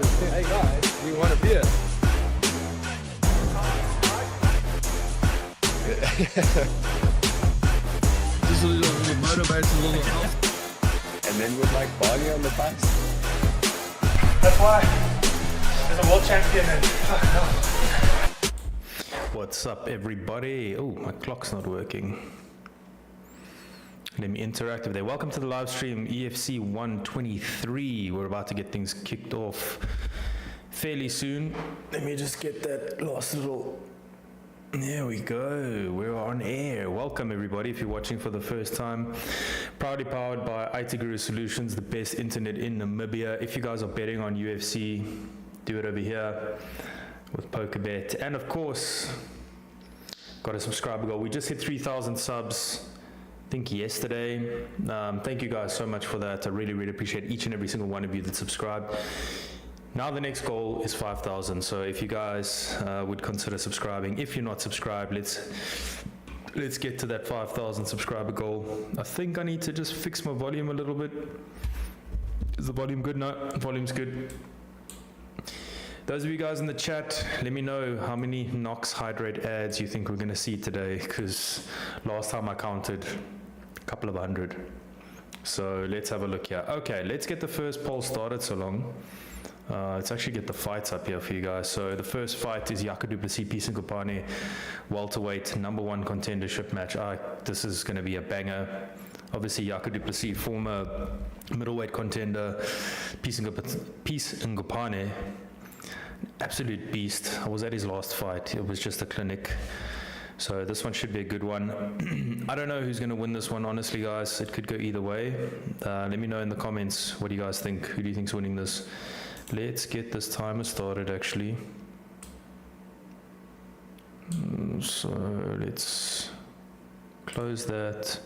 said, hey guys, do you want a beer? Just a little motivates a little house. And then with like Barney on the bus. That's why as a world champion and fuck no. What's up, everybody? Oh, my clock's not working. Let me interact with there. Welcome to the live stream, EFC 123. We're about to get things kicked off fairly soon. Let me just get that last little... There we go. We're on air. Welcome, everybody, if you're watching for the first time. Proudly powered by IT Guru Solutions, the best internet in Namibia. If you guys are betting on UFC, do it over here with PokerBet. And of course, got a subscriber goal. We just hit 3,000 subs, I think yesterday. Thank you guys so much for that. I really, really appreciate each and every single one of you that subscribed. Now the next goal is 5,000. So if you guys would consider subscribing, if you're not subscribed, let's get to that 5,000 subscriber goal. I think I need to just fix my volume a little bit. Is the volume good? No, volume's good. Those of you guys in the chat, let me know how many Nox Hydrate ads you think we're going to see today, because last time I counted a couple of hundred. So let's have a look here. Okay, let's get the first poll started, so long. Let's actually get the fights up here for you guys. So the first fight is Jaco du Plessis, Peace Ngopane, welterweight, #1 contendership match. This is going to be a banger. Obviously, Jaco du Plessis, former middleweight contender, Peace Ngopane, absolute beast. I was at his last fight. It was just a clinic. So this one should be a good one. I don't know who's going to win this one, honestly, guys. It could go either way. Let me know in the comments, what do you guys think? Who do you think's winning this? Let's get this timer started, actually. So let's close that,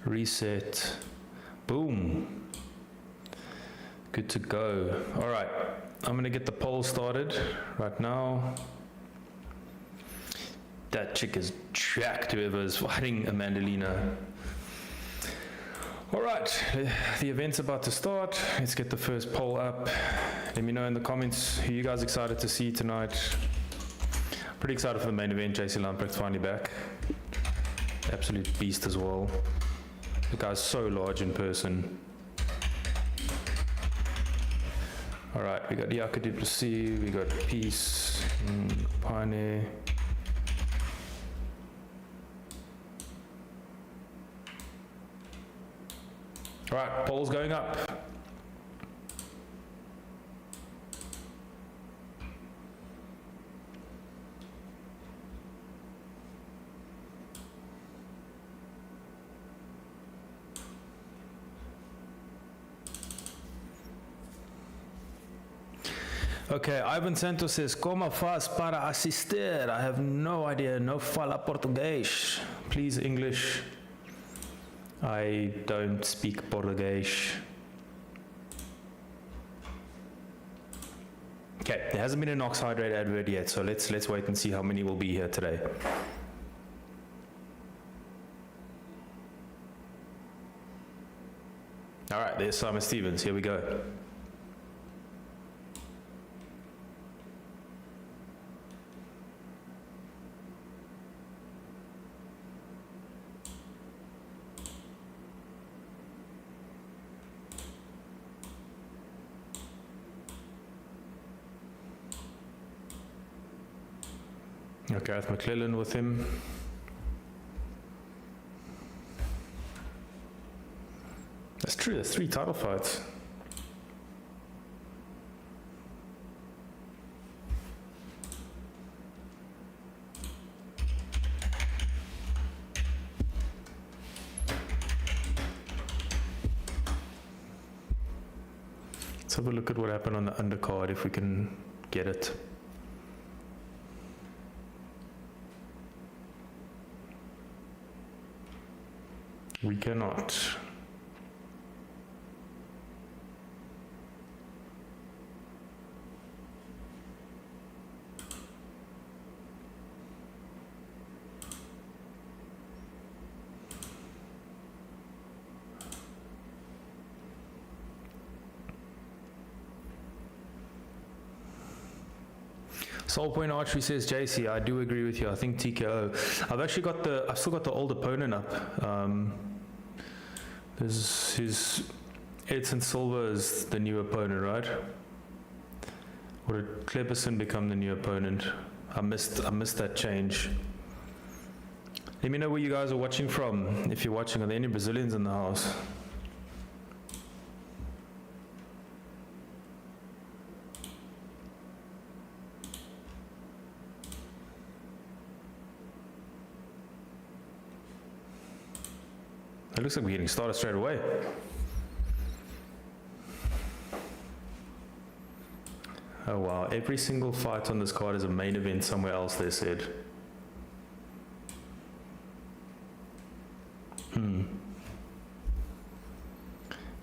reset, boom. Good to go. All right, I'm gonna get the poll started right now. That chick is jacked, whoever is fighting Amandalina. All right, the event's about to start. Let's get the first poll up. Let me know in the comments who you guys excited to see tonight. Pretty excited for the main event. JC Lamprecht's finally back. Absolute beast as well. The guy's so large in person. All right, we got Jaco du Plessis, we got Peace, Ngopane. All right, poll's going up. Okay, Ivan Santos says, como faz para assistir? I have no idea, no fala português. Please, English. I don't speak Portuguese. Okay, there hasn't been a Nox Hydrate advert yet, so let's wait and see how many will be here today. All right, there's Simon Stevens. Here we go. Gareth McClellan with him. That's true, there's 3 title fights. Let's have a look at what happened on the undercard if we can get it. We cannot. Soul Point Archery says, JC, I do agree with you. I think TKO. I've still got the old opponent up. There's his Edson Silva is the new opponent, right? Or did Kleberson become the new opponent? I missed that change. Let me know where you guys are watching from. If you're watching, are there any Brazilians in the house? It looks like we're getting started straight away. Oh wow, every single fight on this card is a main event somewhere else, they said.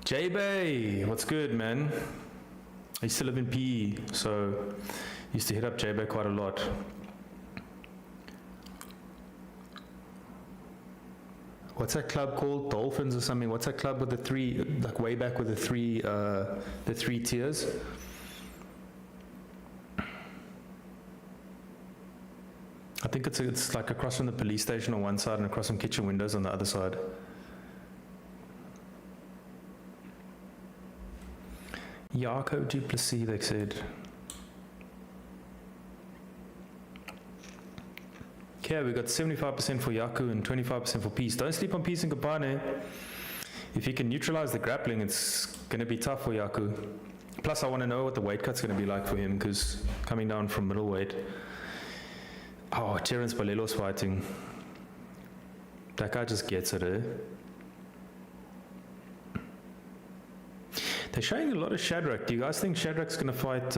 J-Bay, what's good, man? I used to live in PE, so used to hit up J-Bay quite a lot. What's that club called? Dolphins or something? What's that club with the three, like way back with the three tiers? I think it's like across from the police station on one side and across from kitchen windows on the other side. Jaco Duplessis, they said. Okay, we got 75% for Yaku and 25% for Peace. Don't sleep on Peace and Kapane. If you can neutralize the grappling, it's going to be tough for Yaku. Plus, I want to know what the weight cut's going to be like for him, because coming down from middleweight. Oh, Terence Balelo's fighting. That guy just gets it, eh? They're showing a lot of Shadrach. Do you guys think Shadrach's going to fight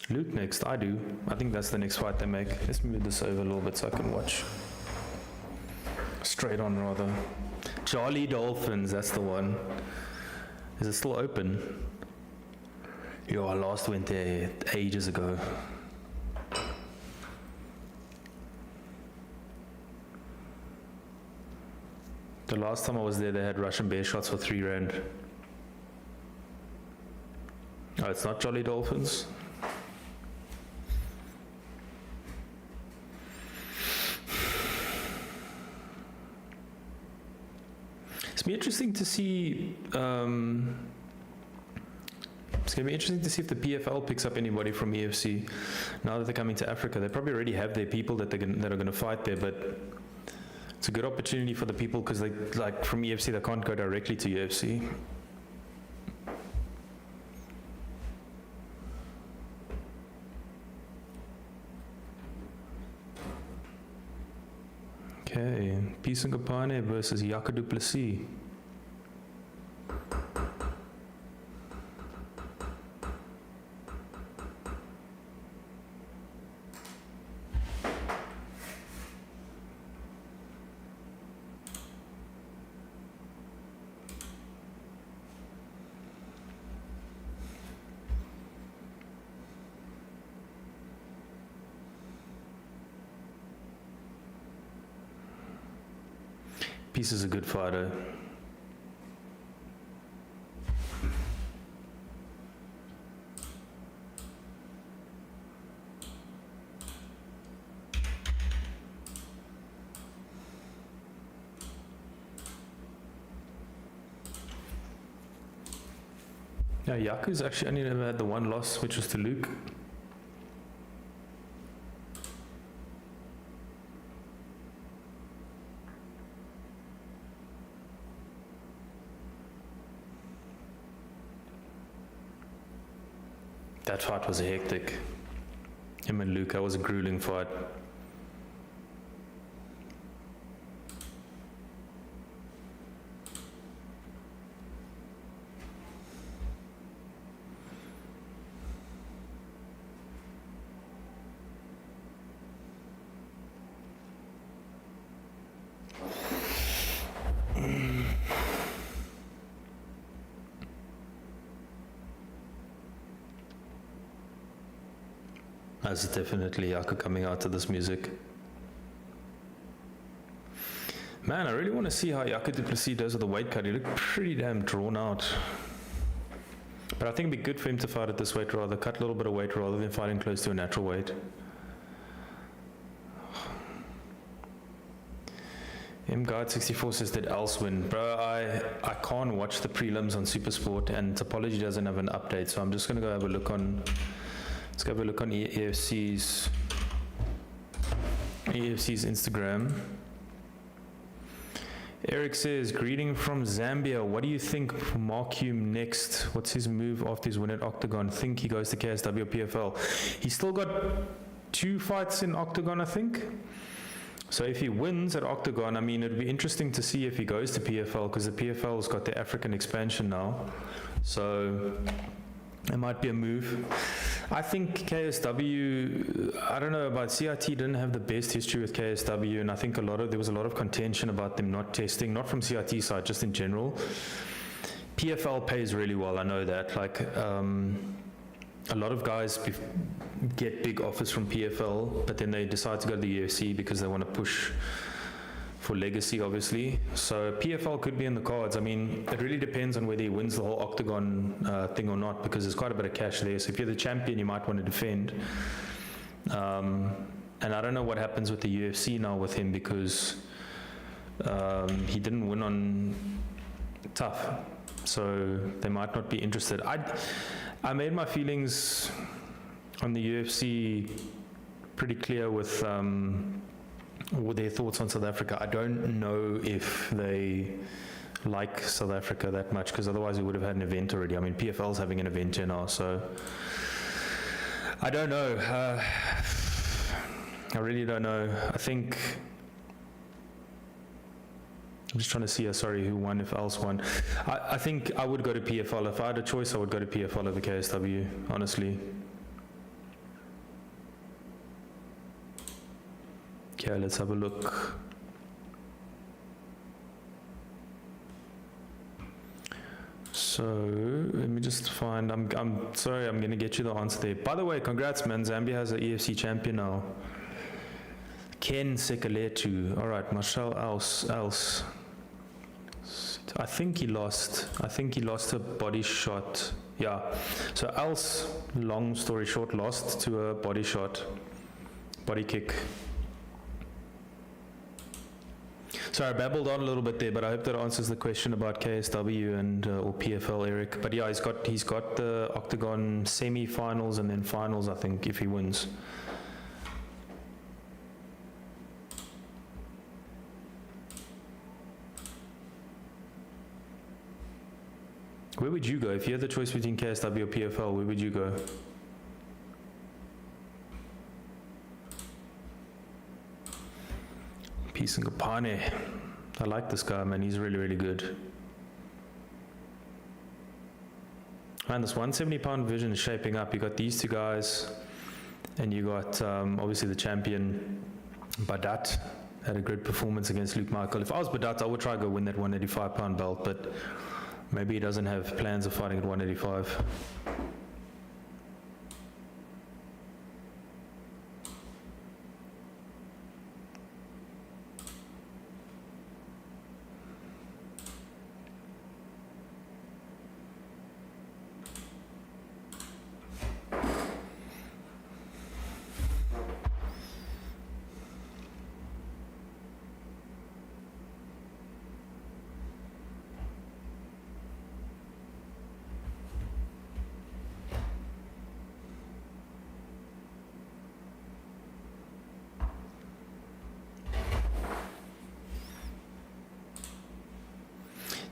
Luke next? I do. I think that's the next fight they make. Let's move this over a little bit so I can watch. Straight on, rather. Jolly Dolphins, that's the one. Is it still open? Yo, I last went there ages ago. The last time I was there, they had Russian bear shots for 3 rand. Oh, it's not Jolly Dolphins? It's be interesting to see. It's going to be interesting to see if the PFL picks up anybody from EFC now that they're coming to Africa. They probably already have their people that are going to fight there, but it's a good opportunity for the people because they like from EFC they can't go directly to UFC. Okay, Peace and Kapane versus Jaco Duplessis. Peace is a good fighter. Yeah, Yaku's actually only never had the one loss, which was to Luke. That fight was hectic. Him and Luke, that was a grueling fight. That's definitely Yaku coming out to this music. Man, I really want to see how Jaco Duplessis does with the weight cut. He looked pretty damn drawn out. But I think it'd be good for him to fight at this weight rather, cut a little bit of weight rather than fighting close to a natural weight. MGuide64 says that else win. Bro, I can't watch the prelims on Supersport and Topology doesn't have an update, so I'm just going to go have a look on Let's have a look on EFC's Instagram. Eric says, greeting from Zambia. What do you think for Mark Hume next? What's his move after his win at Octagon? Think he goes to KSW or PFL? He's still got 2 fights in Octagon, I think. So if he wins at Octagon, I mean, it'd be interesting to see if he goes to PFL, because the PFL's got the African expansion now. So it might be a move. I think KSW, I don't know about CIT, didn't have the best history with KSW, and I think there was a lot of contention about them not testing, not from CIT side, just in general. PFL pays really well, I know that. Like, a lot of guys get big offers from PFL, but then they decide to go to the UFC because they want to push for legacy, obviously. So PFL could be in the cards. I mean, it really depends on whether he wins the whole Octagon thing or not, because there's quite a bit of cash there. So if you're the champion, you might want to defend. And I don't know what happens with the UFC now with him, because he didn't win on tough. So they might not be interested. I made my feelings on the UFC pretty clear with their thoughts on South Africa. I don't know if they like South Africa that much, because otherwise we would have had an event already. I mean, PFL's having an event here now, so I don't know. I really don't know. I think I'm just trying to see, who won, if else won. I think I would go to PFL. If I had a choice, I would go to PFL over KSW, honestly. Okay, let's have a look. So, let me just find, I'm sorry, I'm going to get you the answer there. By the way, congrats, man. Zambia has an EFC champion now. Ken Sekaletu. All right, Marshall else. I think he lost a body shot. Yeah. So else, long story short, lost to a body shot, body kick. Sorry, I babbled on a little bit there, but I hope that answers the question about KSW and or PFL, Eric. But yeah, he's got the Octagon semi-finals and then finals, I think, if he wins. Where would you go if you had the choice between KSW or PFL? Where would you go? Peace and Kapane. I like this guy, man. He's really, really good. Man, this 170-pound division is shaping up. You got these two guys, and you got obviously the champion, Badat. Had a great performance against Luke Michael. If I was Badat, I would try to go win that 185-pound belt, but maybe he doesn't have plans of fighting at 185.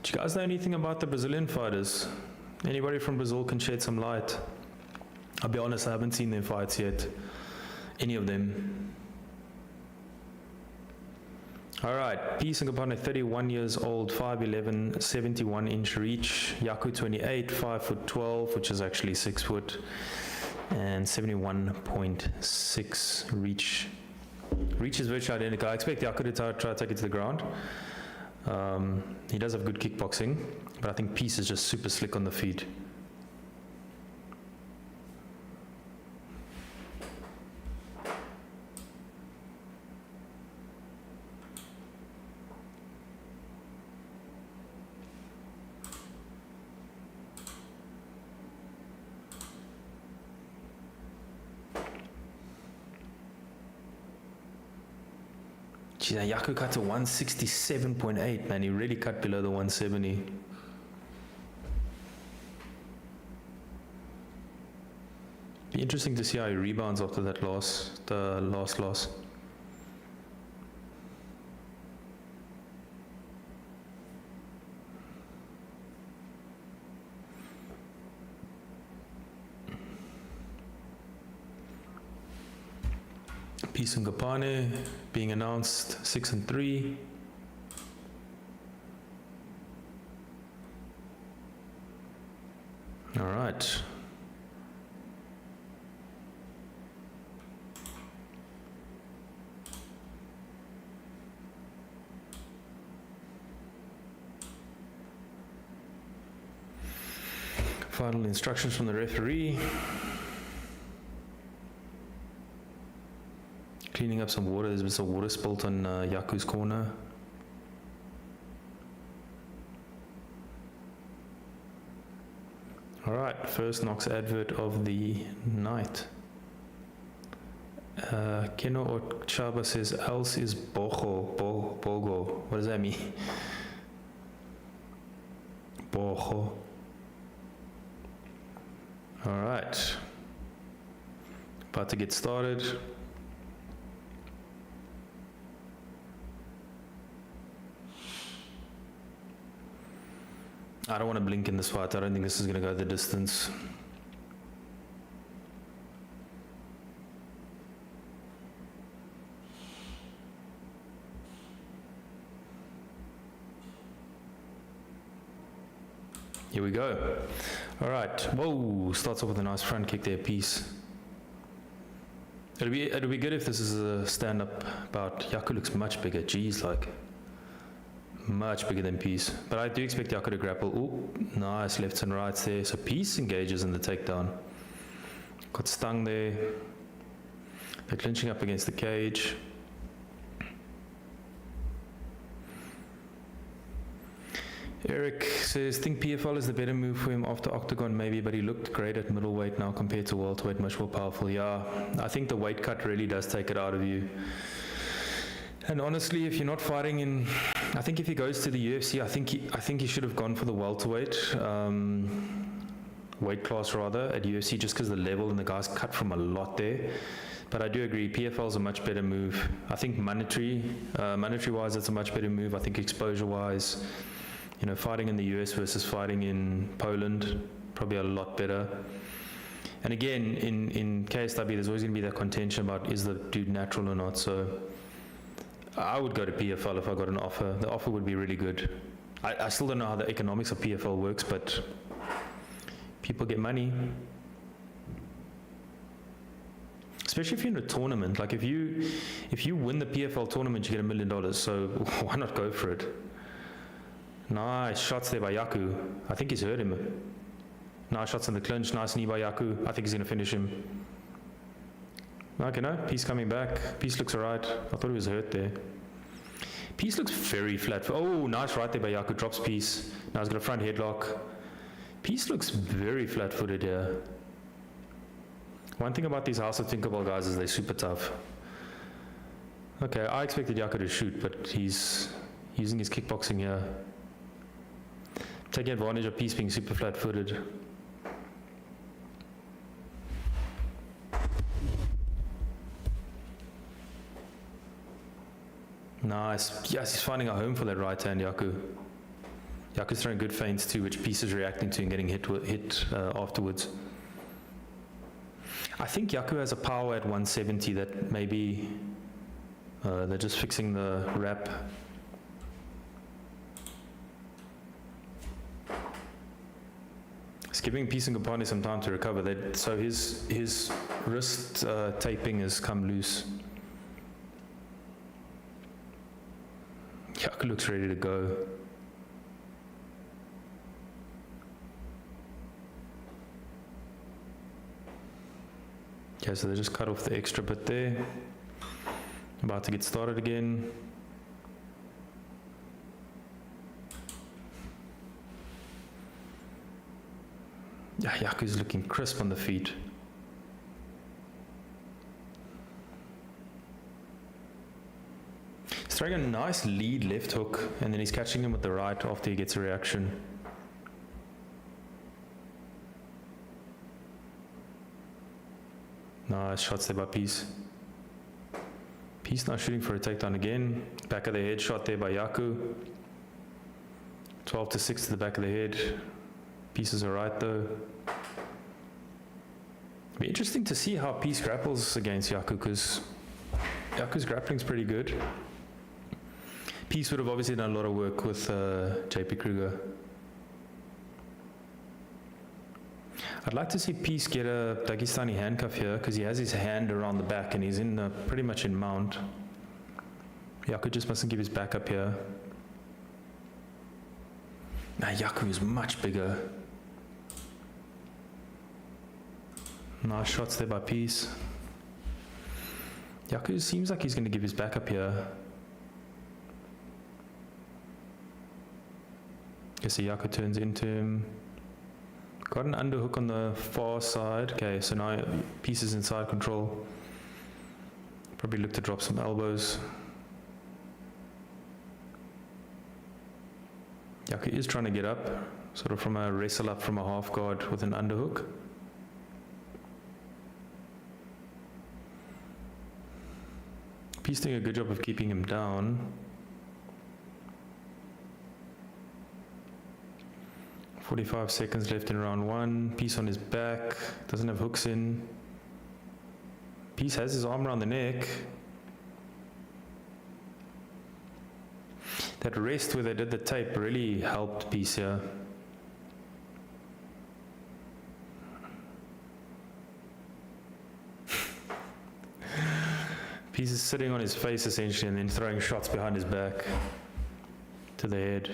Do you guys know anything about the Brazilian fighters? Anybody from Brazil can shed some light? I'll be honest, I haven't seen their fights yet. Any of them. All right, Peace and Kapane, 31 years old, 5'11", 71-inch reach. Yaku 28, 5'12", which is actually 6 foot, and 71.6 reach. Reach is virtually identical. I expect Yaku to try to take it to the ground. He does have good kickboxing, but I think Peace is just super slick on the feet. Geez, Yaku cut to 167.8, man. He really cut below the 170. Be interesting to see how he rebounds after that loss, the last loss. Peace and Gapane being announced 6-3. All right. Final instructions from the referee. Cleaning up some water. There's been some water spilt on Yaku's corner. All right, first Knox advert of the night. Keno or Chaba says, else is Bogo. What does that mean? Bogo. All right. About to get started. I don't want to blink in this fight. I don't think this is going to go the distance. Here we go. All right. Whoa, starts off with a nice front kick there, Peace. It'll be good if this is a stand-up bout. Yaku looks much bigger. Jeez, like much bigger than Peace. But I do expect Yaku to grapple. Ooh, nice lefts and rights there. So Peace engages in the takedown. Got stung there. They're clinching up against the cage. Eric says, think PFL is the better move for him after Octagon maybe, but he looked great at middleweight now compared to welterweight, much more powerful. Yeah, I think the weight cut really does take it out of you. And honestly, if you're not fighting in, I think if he goes to the UFC, I think he should have gone for the welterweight weight class rather at UFC, just because the level and the guys cut from a lot there. But I do agree, PFL is a much better move. I think monetary-wise, it's a much better move. I think exposure-wise, you know, fighting in the US versus fighting in Poland, probably a lot better. And again, in KSW, there's always going to be that contention about is the dude natural or not. So I would go to PFL if I got an offer. The offer would be really good. I still don't know how the economics of PFL works, but people get money. Especially if you're in a tournament. Like if you win the PFL tournament, you get $1 million. So why not go for it? Nice shots there by Yaku. I think he's hurt him. Nice shots in the clinch. Nice knee by Yaku. I think he's going to finish him. Okay, no. Peace coming back. Peace looks alright. I thought he was hurt there. Peace looks very flat. Oh, nice right there by Yaku. Drops Peace. Now he's got a front headlock. Peace looks very flat-footed here. One thing about these House of Tinkerbell guys is they're super tough. Okay, I expected Yaku to shoot, but he's using his kickboxing here. Taking advantage of Peace being super flat-footed. Nice. Yes, he's finding a home for that right hand, Yaku. Yaku's throwing good feints too, which Peace is reacting to and getting hit afterwards. I think Yaku has a power at 170 that maybe they're just fixing the wrap. It's giving Peace and Gapane some time to recover. So his wrist taping has come loose. Yaku looks ready to go. Okay, so they just cut off the extra bit there. About to get started again. Yeah, Yaku's looking crisp on the feet. He's throwing a nice lead left hook, and then he's catching him with the right after he gets a reaction. Nice shots there by Peace. Peace now shooting for a takedown again. Back of the head shot there by Yaku. 12-6 to the back of the head. Pieces are right though. Be interesting to see how Peace grapples against Yaku, because Yaku's grappling's pretty good. Peace would have obviously done a lot of work with JP Kruger. I'd like to see Peace get a Dagestani handcuff here, because he has his hand around the back and he's in pretty much in mount. Yaku just mustn't give his back up here. Now Yaku is much bigger. Nice shots there by Peace. Yaku seems like he's going to give his back up here. Okay, so Yaku turns into him. Got an underhook on the far side. Okay, so now Peace is inside control. Probably look to drop some elbows. Yaku is trying to get up, sort of from a wrestle up from a half guard with an underhook. Peace doing a good job of keeping him down. .45 seconds left in round one. Peace on his back, doesn't have hooks in. Peace has his arm around the neck. That rest where they did the tape really helped Peace here. Peace is sitting on his face essentially and then throwing shots behind his back to the head.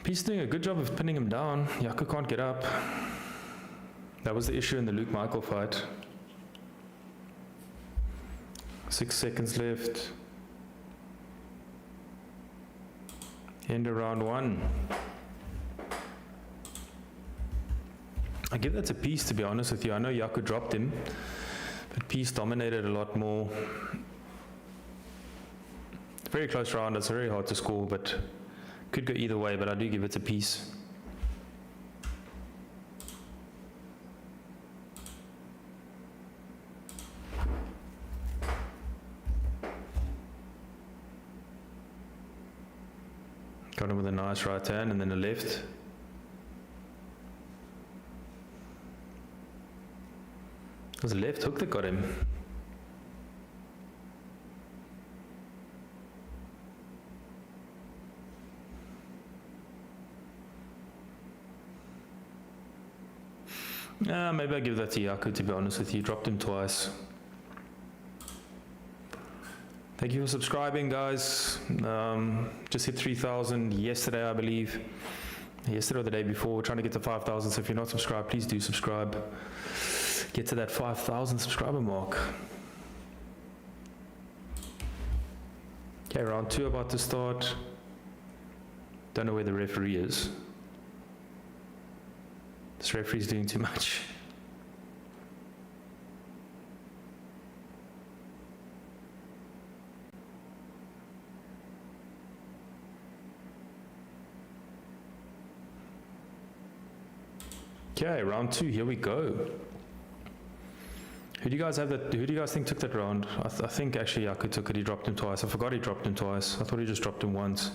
Peace doing a good job of pinning him down. Yaku can't get up. That was the issue in the Luke Michael fight. 6 seconds left. End of round one. I give that to Peace, to be honest with you. I know Yaku dropped him, but Peace dominated a lot more. Very close round. It's very hard to score, but could go either way, but I do give it to Peace. Got him with a nice right hand and then a left. It was a left hook that got him. Maybe I give that to Yaku, to be honest with you. Dropped him twice. Thank you for subscribing, guys. Just hit 3,000 yesterday, I believe. Yesterday or the day before. We're trying to get to 5,000, so if you're not subscribed, please do subscribe. Get to that 5,000 subscriber mark. Okay, round two about to start. Don't know where the referee is. This referee's doing too much. Okay, round two, here we go. Who do you guys have that? Who do you guys think took that round? I think actually Yaku took it. He dropped him twice. I forgot he dropped him twice. I thought he just dropped him once.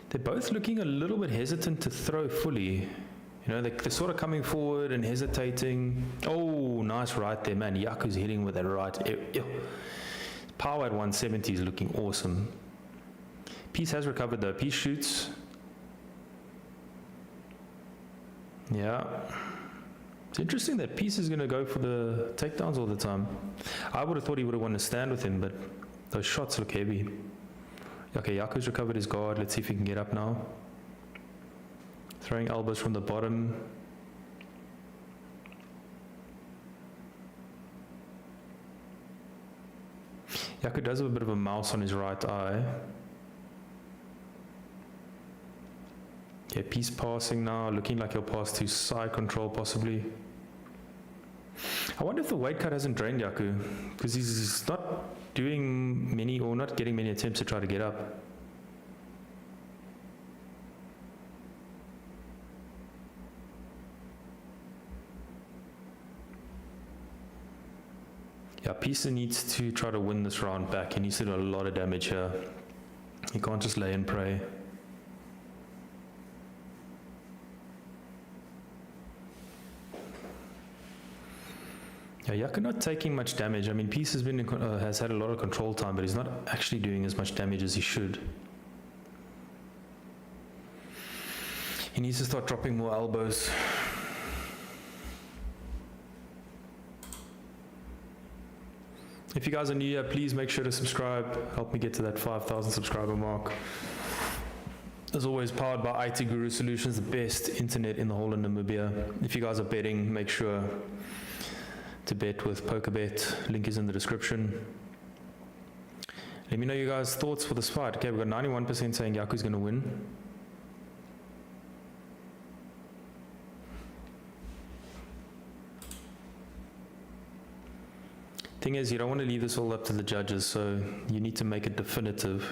They're both looking a little bit hesitant to throw fully. You know, they're sort of coming forward and hesitating. Oh, nice right there, man. Yaku's hitting with that right. Power at 170 is looking awesome. Peace has recovered though. Peace shoots. Yeah. It's interesting that Peace is going to go for the takedowns all the time. I would have thought he would have won a stand with him, but those shots look heavy. Okay, Yaku's recovered his guard. Let's see if he can get up now. Throwing elbows from the bottom. Yaku does have a bit of a mouse on his right eye. Okay, Peace passing now, looking like he'll pass to side control possibly. I wonder if the weight cut hasn't drained Yaku, because he's not doing many, or not getting many attempts to try to get up. Yeah, Pisa needs to try to win this round back. He needs to do a lot of damage here. He can't just lay and pray. Yeah, Yaku not taking much damage. I mean, Peace has had a lot of control time, but he's not actually doing as much damage as he should. He needs to start dropping more elbows. If you guys are new here, please make sure to subscribe. Help me get to that 5,000 subscriber mark. As always, powered by IT Guru Solutions, the best internet in the whole of Namibia. If you guys are betting, make sure to bet with PokerBet. Link is in the description. Let me know you guys' thoughts for this fight. Okay, we've got 91% saying Yaku's going to win. Thing is, you don't want to leave this all up to the judges, so you need to make it definitive.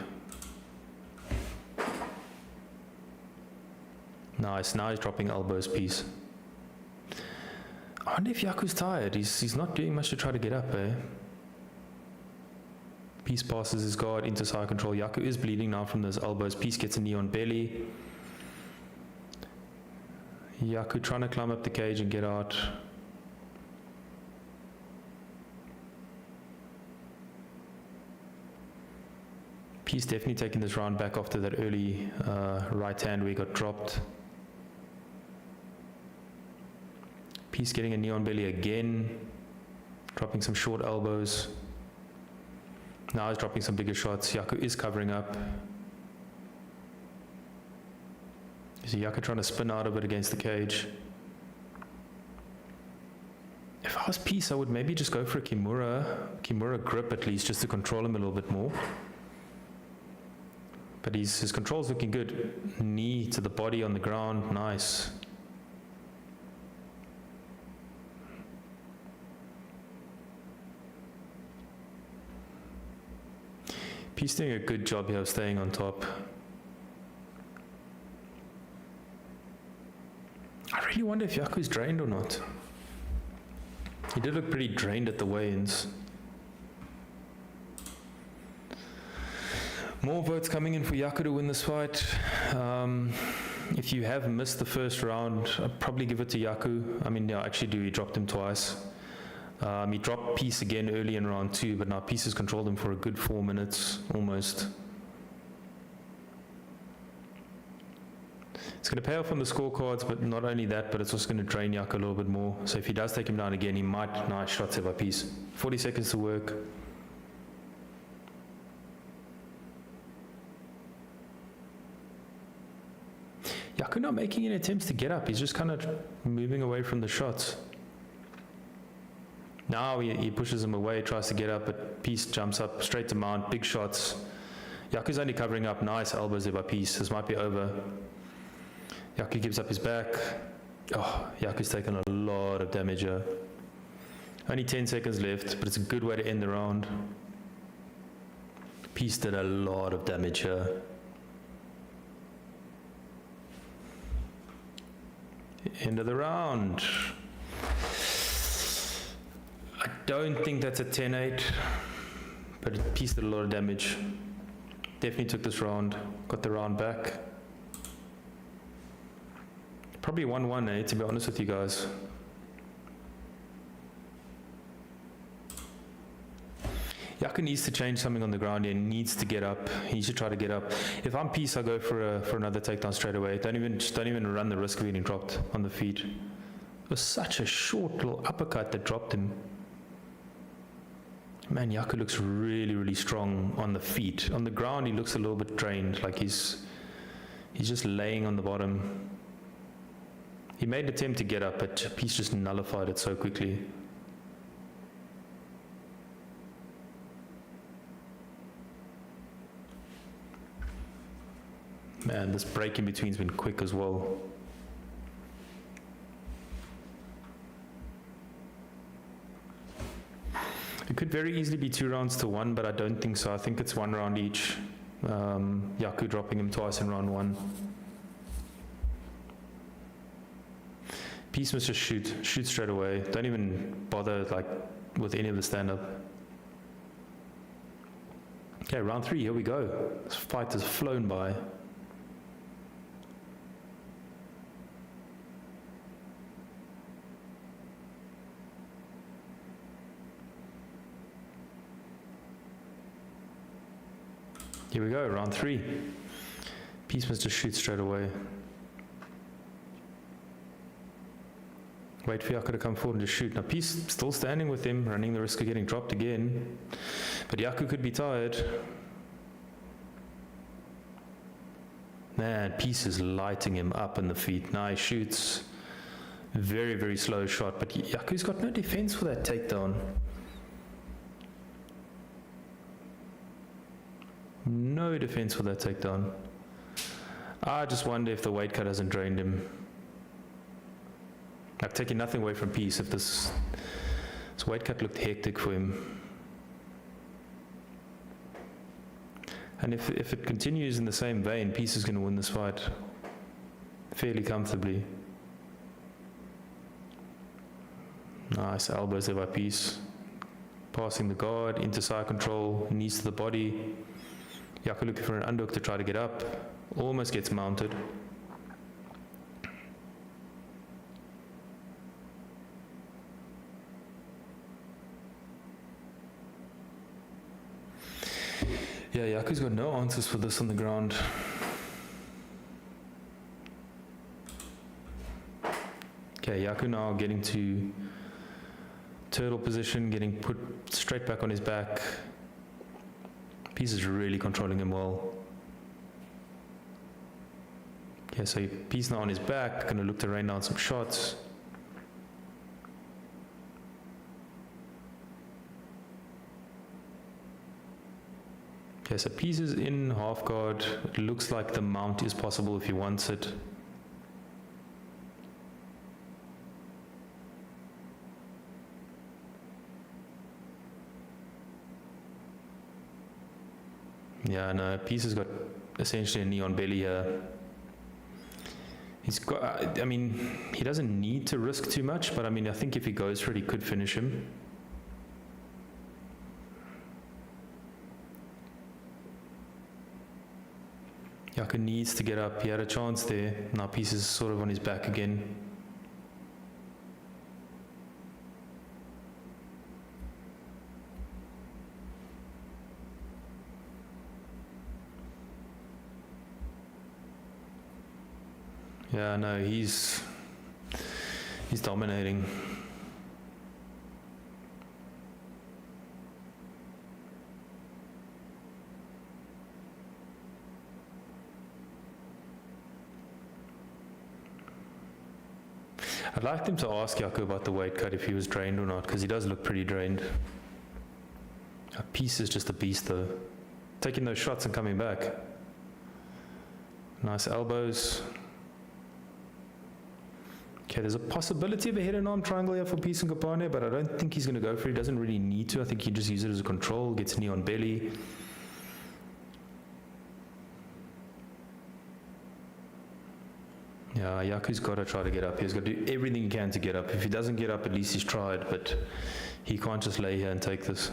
Nice, now he's dropping elbows, Peace. I wonder if Yaku's tired. He's not doing much to try to get up, eh? Peace passes his guard into side control. Yaku is bleeding now from those elbows. Peace gets a knee on belly. Yaku trying to climb up the cage and get out. Peace definitely taking this round back after that early right hand where he got dropped. Peace getting a knee on belly again, dropping some short elbows. Now he's dropping some bigger shots. Yaku is covering up. You see Yaku trying to spin out of it against the cage. If I was Peace, I would maybe just go for a Kimura grip at least, just to control him a little bit more. But his control's looking good. Knee to the body on the ground, nice. Peace doing a good job here of staying on top. I really wonder if Yaku's drained or not. He did look pretty drained at the weigh-ins. More votes coming in for Yaku to win this fight. If you have missed the first round, I'd probably give it to Yaku. I mean, yeah, actually do. He dropped him twice. He dropped Peace again early in round 2, but now Peace has controlled him for a good 4 minutes, almost. It's going to pay off on the scorecards, but not only that, but it's also going to drain Yaku a little bit more. So if he does take him down again, he might. Nice shots here by Peace. 40 seconds to work. Yaku not making any attempts to get up. He's just kind of moving away from the shots. Now he pushes him away, tries to get up, but Peace jumps up straight to mount, big shots. Yaku's only covering up. Nice elbows there by Peace. This might be over. Yaku gives up his back. Oh, Yaku's taken a lot of damage here. Only 10 seconds left, but it's a good way to end the round. Peace did a lot of damage here. End of the round. I don't think that's a 10-8, but Peace did a lot of damage. Definitely took this round, got the round back. Probably 1-1, eh, to be honest with you guys. Yaku needs to change something on the ground here. He needs to get up. He should try to get up. If I'm Peace, I'll go for another takedown straight away. Don't even run the risk of getting dropped on the feet. It was such a short little uppercut that dropped him. Man, Yaku looks really, really strong on the feet. On the ground, he looks a little bit drained, like he's just laying on the bottom. He made an attempt to get up, but Peace just nullified it so quickly. Man, this break in between's been quick as well. It could very easily be 2 rounds to 1, but I don't think so. I think it's 1 round each. Yaku dropping him twice in round 1. Peace must just shoot straight away. Don't even bother like with any of the stand-up. Okay, round 3, here we go. This fight has flown by. Here we go, round 3. Peace must just shoot straight away. Wait for Yaku to come forward and just shoot. Now Peace still standing with him, running the risk of getting dropped again. But Yaku could be tired. Man, Peace is lighting him up in the feet. Now he shoots. Very, very slow shot, but Yaku's got no defense for that takedown. No defense for that takedown. I just wonder if the weight cut hasn't drained him. I've taken nothing away from Peace. If this weight cut looked hectic for him. And if it continues in the same vein, Peace is going to win this fight fairly comfortably. Nice elbows there by Peace. Passing the guard, into side control, knees to the body. Yaku looking for an underhook to try to get up. Almost gets mounted. Yeah, Yaku's got no answers for this on the ground. Okay, Yaku now getting to turtle position, getting put straight back on his back. Peace is really controlling him well. Okay, so Peace now on his back, gonna look to rain down some shots. Okay, so Peace is in half guard. It looks like the mount is possible if he wants it. Yeah, no, Peace has got essentially a knee on belly here. He's got, I mean, he doesn't need to risk too much, but I mean, I think if he goes for it, he could finish him. Yaku needs to get up. He had a chance there. Now Peace is sort of on his back again. Yeah, no, he's dominating. I'd like him to ask Yaku about the weight cut if he was drained or not, because he does look pretty drained. Peace is just a beast though. Taking those shots and coming back. Nice elbows. Okay, there's a possibility of a head and arm triangle here for Peace and Kapane, but I don't think he's going to go for it. He doesn't really need to. I think he just uses it as a control, gets knee on belly. Yeah, Yaku's got to try to get up. He's got to do everything he can to get up. If he doesn't get up, at least he's tried, but he can't just lay here and take this.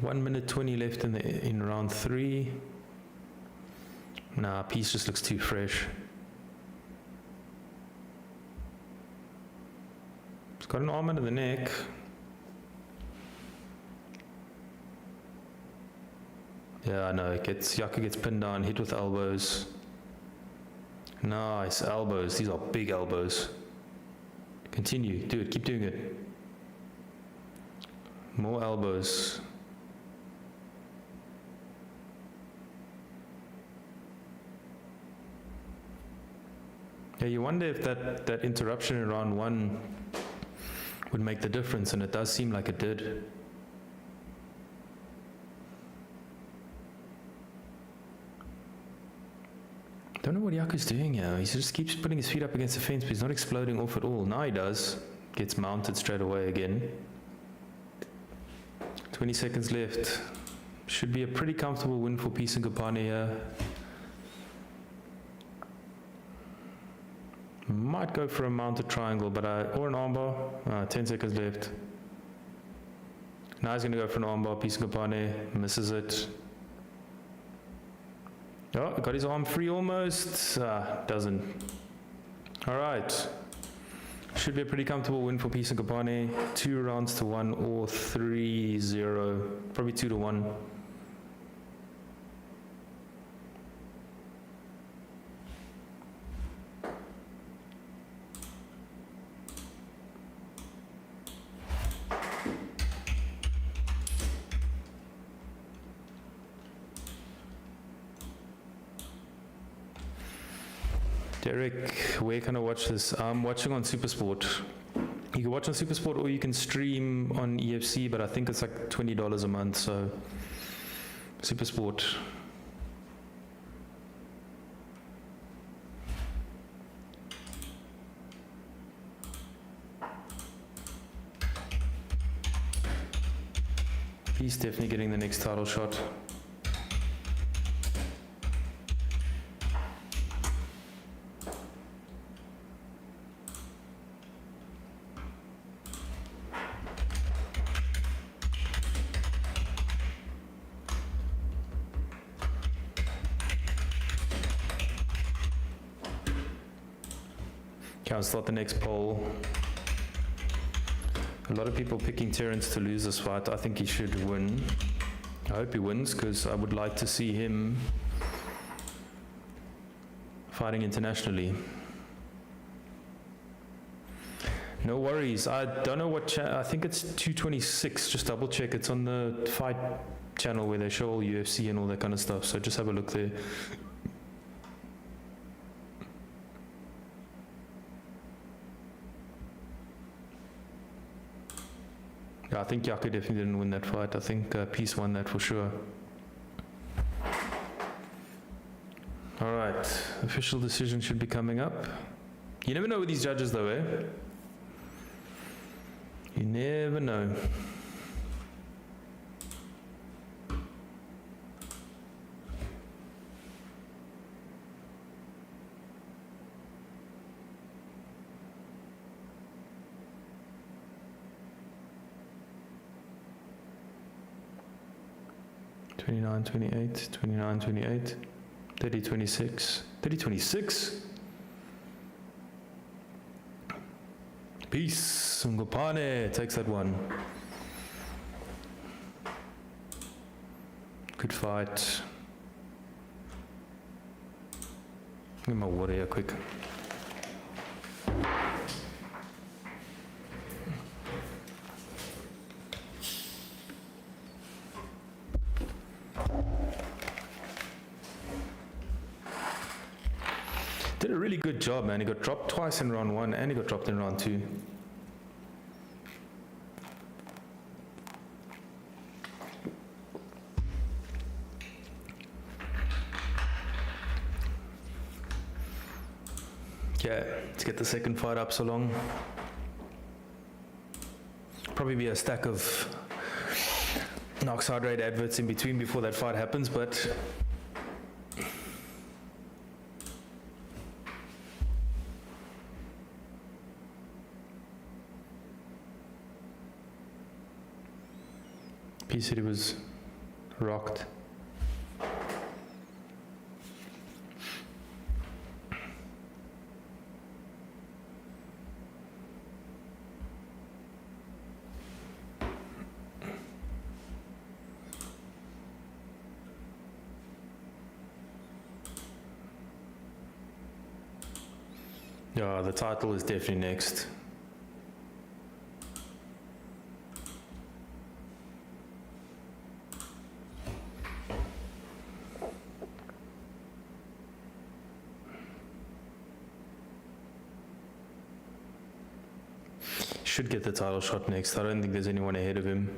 One minute 20 left in round 3. Nah, Peace just looks too fresh. He's got an arm under the neck. Yeah, I know. Yaku gets pinned down, hit with elbows. Nice elbows. These are big elbows. Continue. Do it. Keep doing it. More elbows. Yeah, you wonder if that interruption in round 1 would make the difference, and it does seem like it did. Don't know what Yaku's doing here. He just keeps putting his feet up against the fence, but he's not exploding off at all. Now he does. Gets mounted straight away again. 20 seconds left. Should be a pretty comfortable win for Peace and Gopane here. Might go for a mounted triangle, but or an armbar. 10 seconds left. Now he's going to go for an armbar. Peace and Gopane misses it. Oh, got his arm free almost. Doesn't. All right. Should be a pretty comfortable win for Peace and Gopane. 2 rounds to 1 or 3-0. Probably 2 to 1. Derek, where can I watch this? I'm watching on Supersport. You can watch on Supersport or you can stream on EFC, but I think it's like $20 a month, so Supersport. He's definitely getting the next title shot. Okay, I'll start the next poll. A lot of people picking Terrence to lose this fight. I think he should win. I hope he wins because I would like to see him fighting internationally. No worries. I don't know what I think it's 226. Just double check. It's on the fight channel where they show all UFC and all that kind of stuff. So just have a look there. Yeah, I think Yaku definitely didn't win that fight. I think Peace won that for sure. All right, official decision should be coming up. You never know with these judges though, eh? You never know. Twenty-nine, 28, 29, 28, 30, 26, 30, 26. Peace. Ngopane takes that one. Good fight. Get my water here quick. Did a really good job, man. He got dropped twice in round 1 and he got dropped in round 2. Yeah, let's get the second fight up so long. Probably be a stack of Knox Hydrate adverts in between before that fight happens, but P-City was rocked. Yeah, the title is definitely next. Should get the title shot next. I don't think there's anyone ahead of him.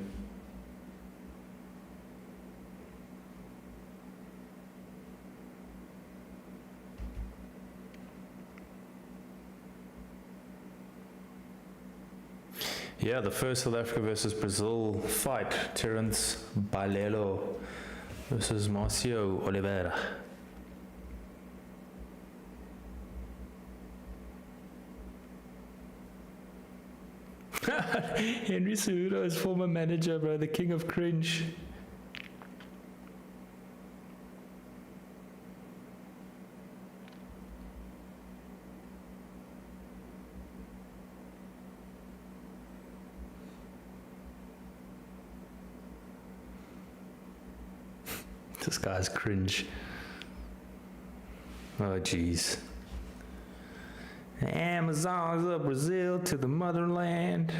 Yeah, the first South Africa versus Brazil fight, Terence Balelo versus Marcio Oliveira. Henry Cejudo's former manager, bro, the king of cringe. This guy's cringe. Oh, jeez. The Amazons of Brazil to the motherland.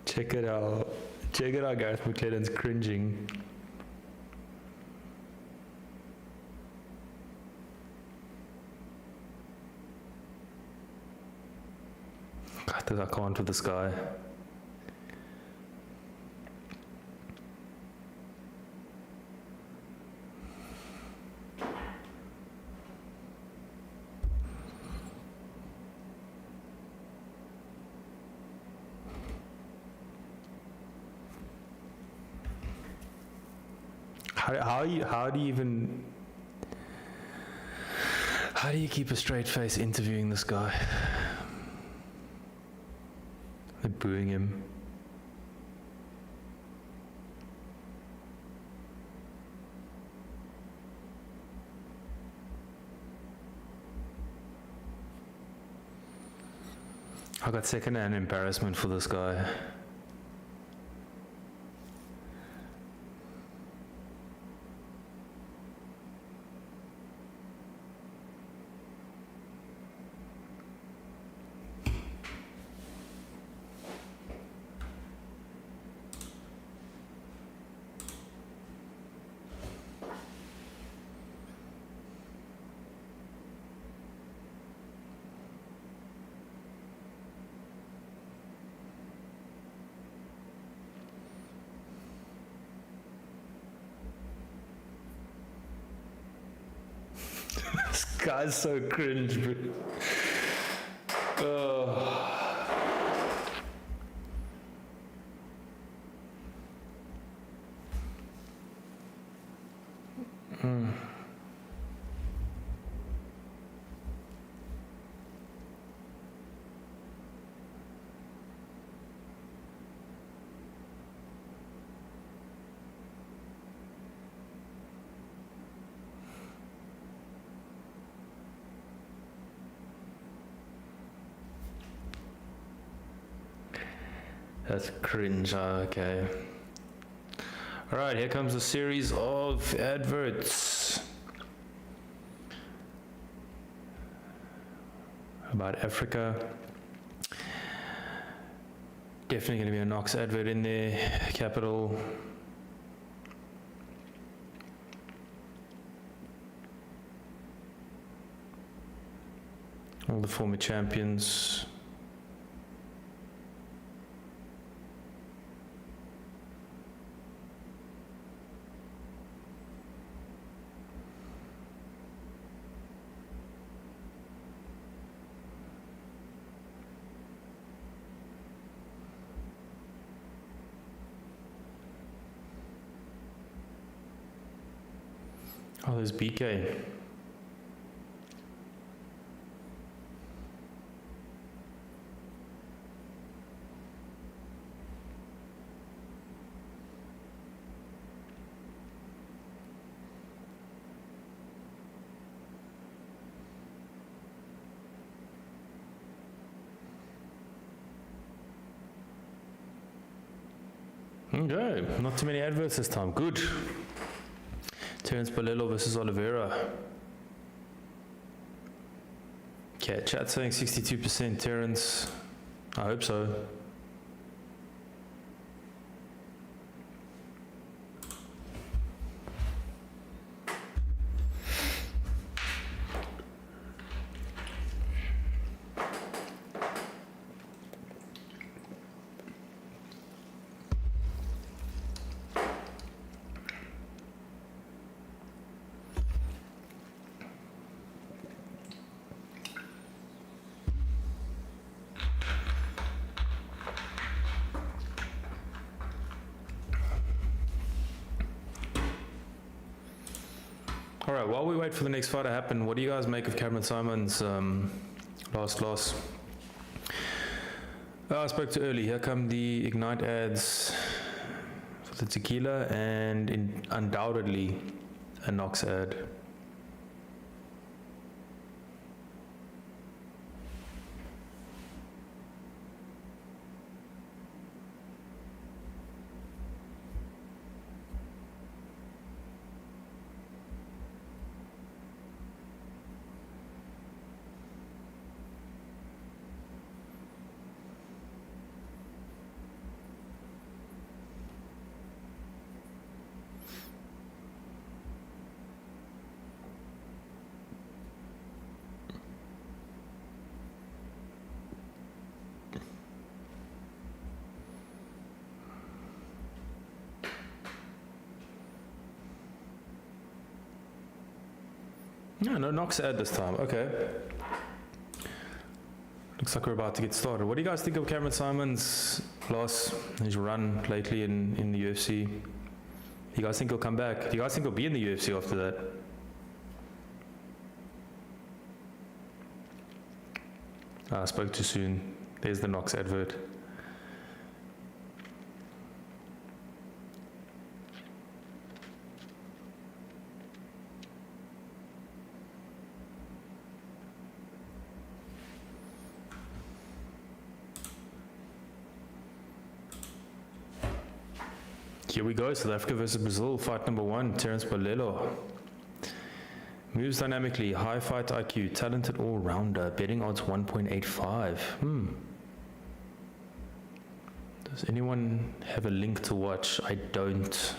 Check it out. Check it out, Gareth McClellan's cringing. God, I can't with this guy. How do you keep a straight face interviewing this guy? They're booing him. I got second-hand embarrassment for this guy. This guy's so cringe, bro. That's cringe, okay. Alright, here comes a series of adverts about Africa. Definitely going to be a Knox advert in there, capital. All the former champions. Oh, there's BK. Okay, not too many adverts this time. Good. Terence Balelo versus Oliveira. Okay, chat saying 62% Terence. I hope so. All right, while we wait for the next fight to happen, what do you guys make of Cameron Simon's last loss? I spoke to early. Here come the Ignite ads for the tequila and undoubtedly a Knox ad. No Knox ad this time. Okay. Looks like we're about to get started. What do you guys think of Cameron Simon's loss, his run lately in the UFC? Do you guys think he'll come back? Do you guys think he'll be in the UFC after that? I spoke too soon. There's the Knox advert. Here we go, South Africa versus Brazil, fight number 1, Terence Bolelo. Moves dynamically, high fight IQ, talented all-rounder, betting odds 1.85. Does anyone have a link to watch? I don't.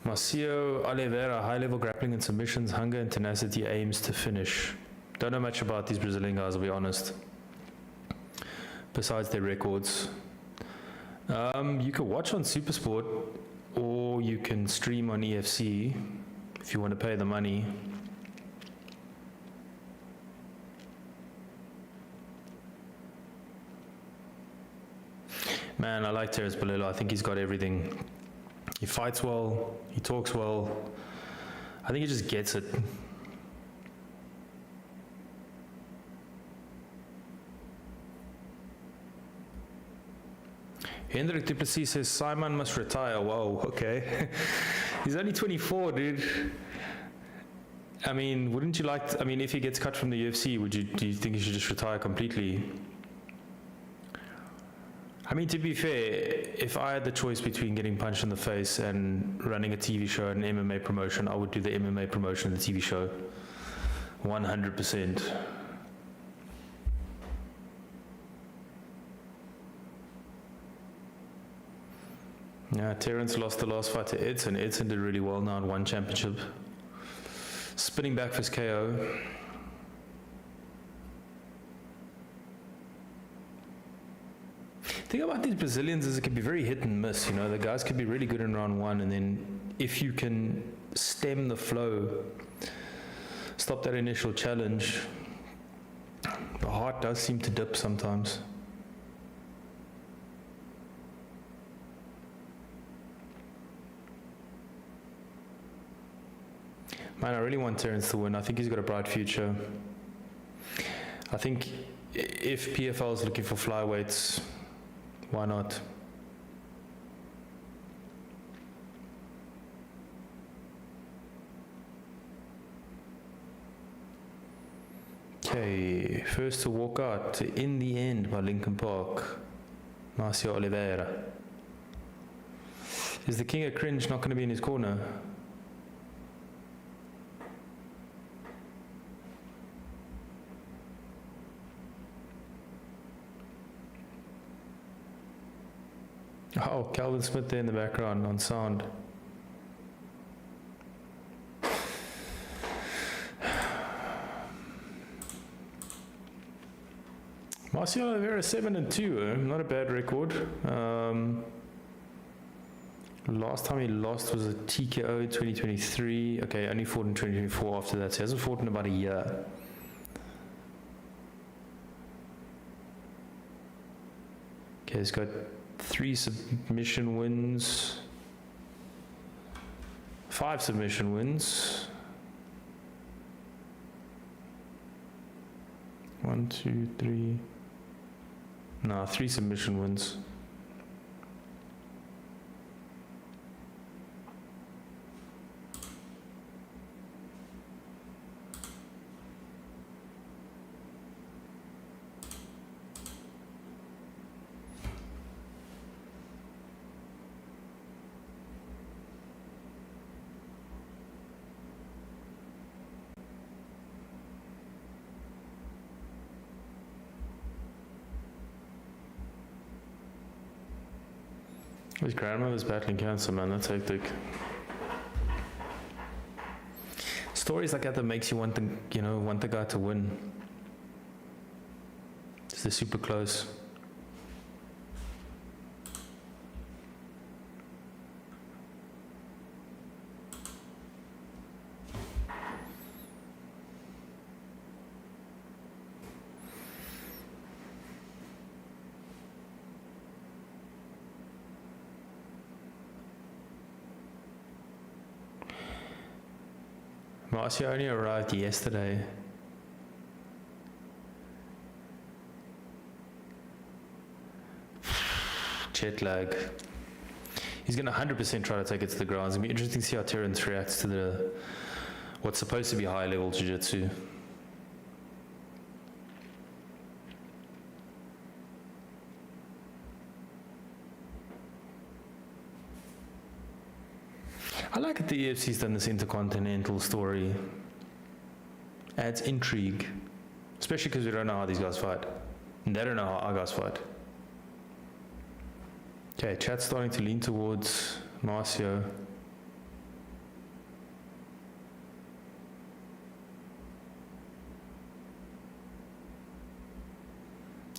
Marcio Oliveira, high-level grappling and submissions, hunger and tenacity, aims to finish. Don't know much about these Brazilian guys, I'll be honest. Besides their records. You can watch on Supersport, or you can stream on EFC if you want to pay the money. Man, I like Terence Bolelo. I think he's got everything. He fights well, he talks well. I think he just gets it. Hendrik Duplessis says Simon must retire. Whoa, okay. He's only 24, dude. I mean, wouldn't you like to, I mean, if he gets cut from the UFC, do you think he should just retire completely? I mean, to be fair, if I had the choice between getting punched in the face and running a TV show and an MMA promotion, I would do the MMA promotion and the TV show. 100%. Yeah, Terence lost the last fight to Edson. Edson did really well now and won championship. Spinning back for his KO. The thing about these Brazilians is it can be very hit and miss. You know, the guys can be really good in round 1, and then if you can stem the flow, stop that initial challenge, the heart does seem to dip sometimes. Man, I really want Terence to win. I think he's got a bright future. I think if PFL is looking for flyweights, why not? Okay, first to walk out In the End by Linkin Park, Marcio Oliveira. Is the king of cringe not going to be in his corner? Oh, Calvin Smith there in the background on sound. Marcio Oliveira 7-2, not a bad record. Last time he lost was a TKO in 2023. Okay, only fought in 2024 after that. So he hasn't fought in about a year. Okay, he's got 3 submission wins, 5 submission wins. 1, 2, 3. No, 3 submission wins. His grandmother's battling cancer, man. That's hectic. Stories like that makes you want the guy to win. They're super close. Marcia only arrived yesterday. Jet lag. He's going to 100% try to take it to the grounds. It'll be interesting to see how Terrence reacts to what's supposed to be high level jiu-jitsu. I like that the EFC's done this intercontinental story. Adds intrigue. Especially because we don't know how these guys fight. And they don't know how our guys fight. Okay, chat's starting to lean towards Marcio.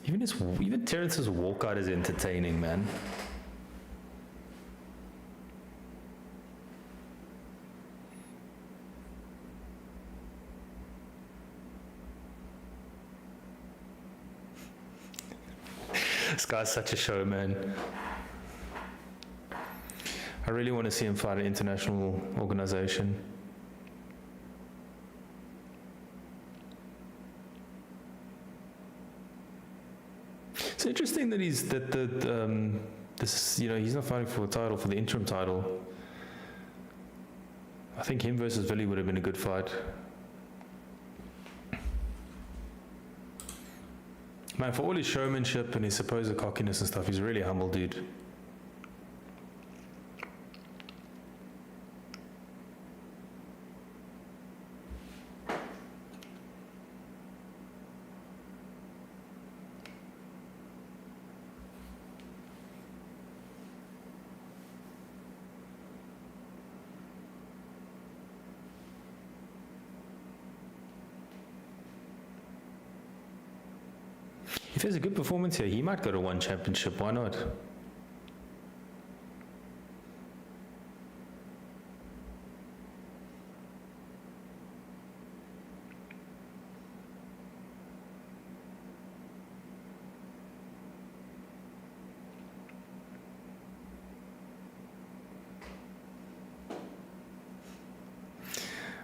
Even Terrence's walkout is entertaining, man. This guy's such a showman. I really want to see him fight an international organization. It's interesting that he's not fighting for a title, for the interim title. I think him versus Billy would have been a good fight. Man, for all his showmanship and his supposed cockiness and stuff, he's a really humble dude. If there's a good performance here, he might go to one championship. Why not?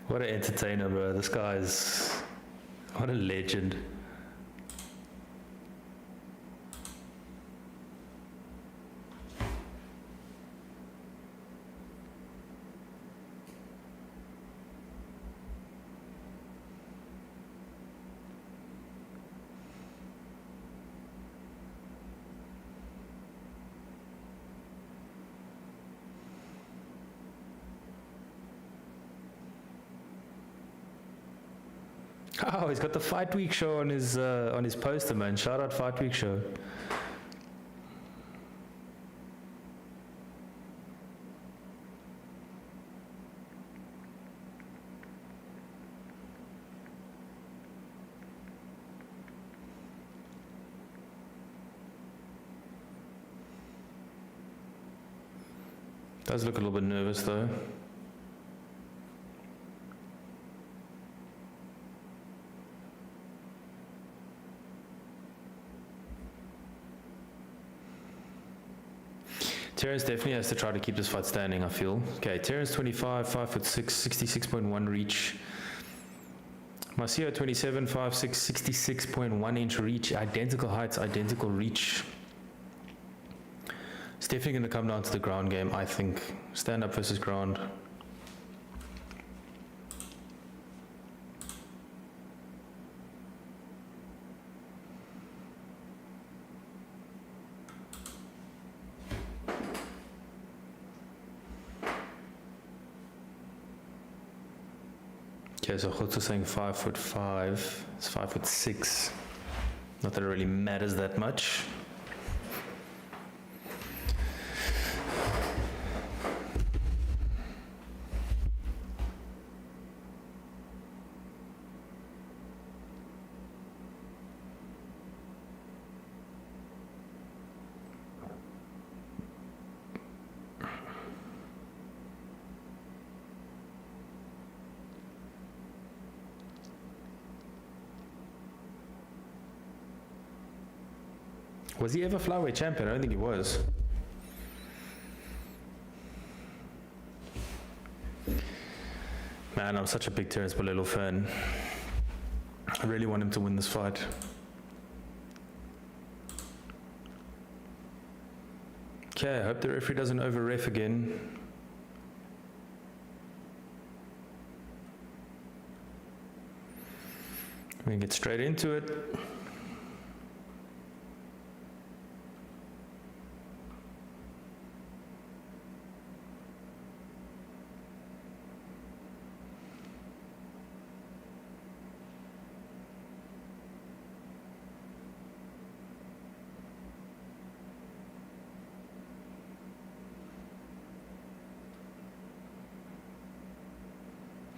What an entertainer, bro. This guy's... what a legend. Oh, he's got the Fight Week show on his poster, man. Shout out Fight Week show. Does look a little bit nervous though. Terrence definitely has to try to keep this fight standing, I feel. Okay, Terrence 25, 5'6", 66.1 reach. Marcio 27, 5'6", 66.1 inch reach. Identical heights, identical reach. It's definitely going to come down to the ground game, I think. Stand up versus ground. Okay, so Khotso saying 5'5", it's 5'6". Not that it really matters that much. Was he ever flyweight champion? I don't think he was. Man, I'm such a big Terrence Bolelo fan. I really want him to win this fight. Okay, I hope the referee doesn't over-ref again. We can get straight into it.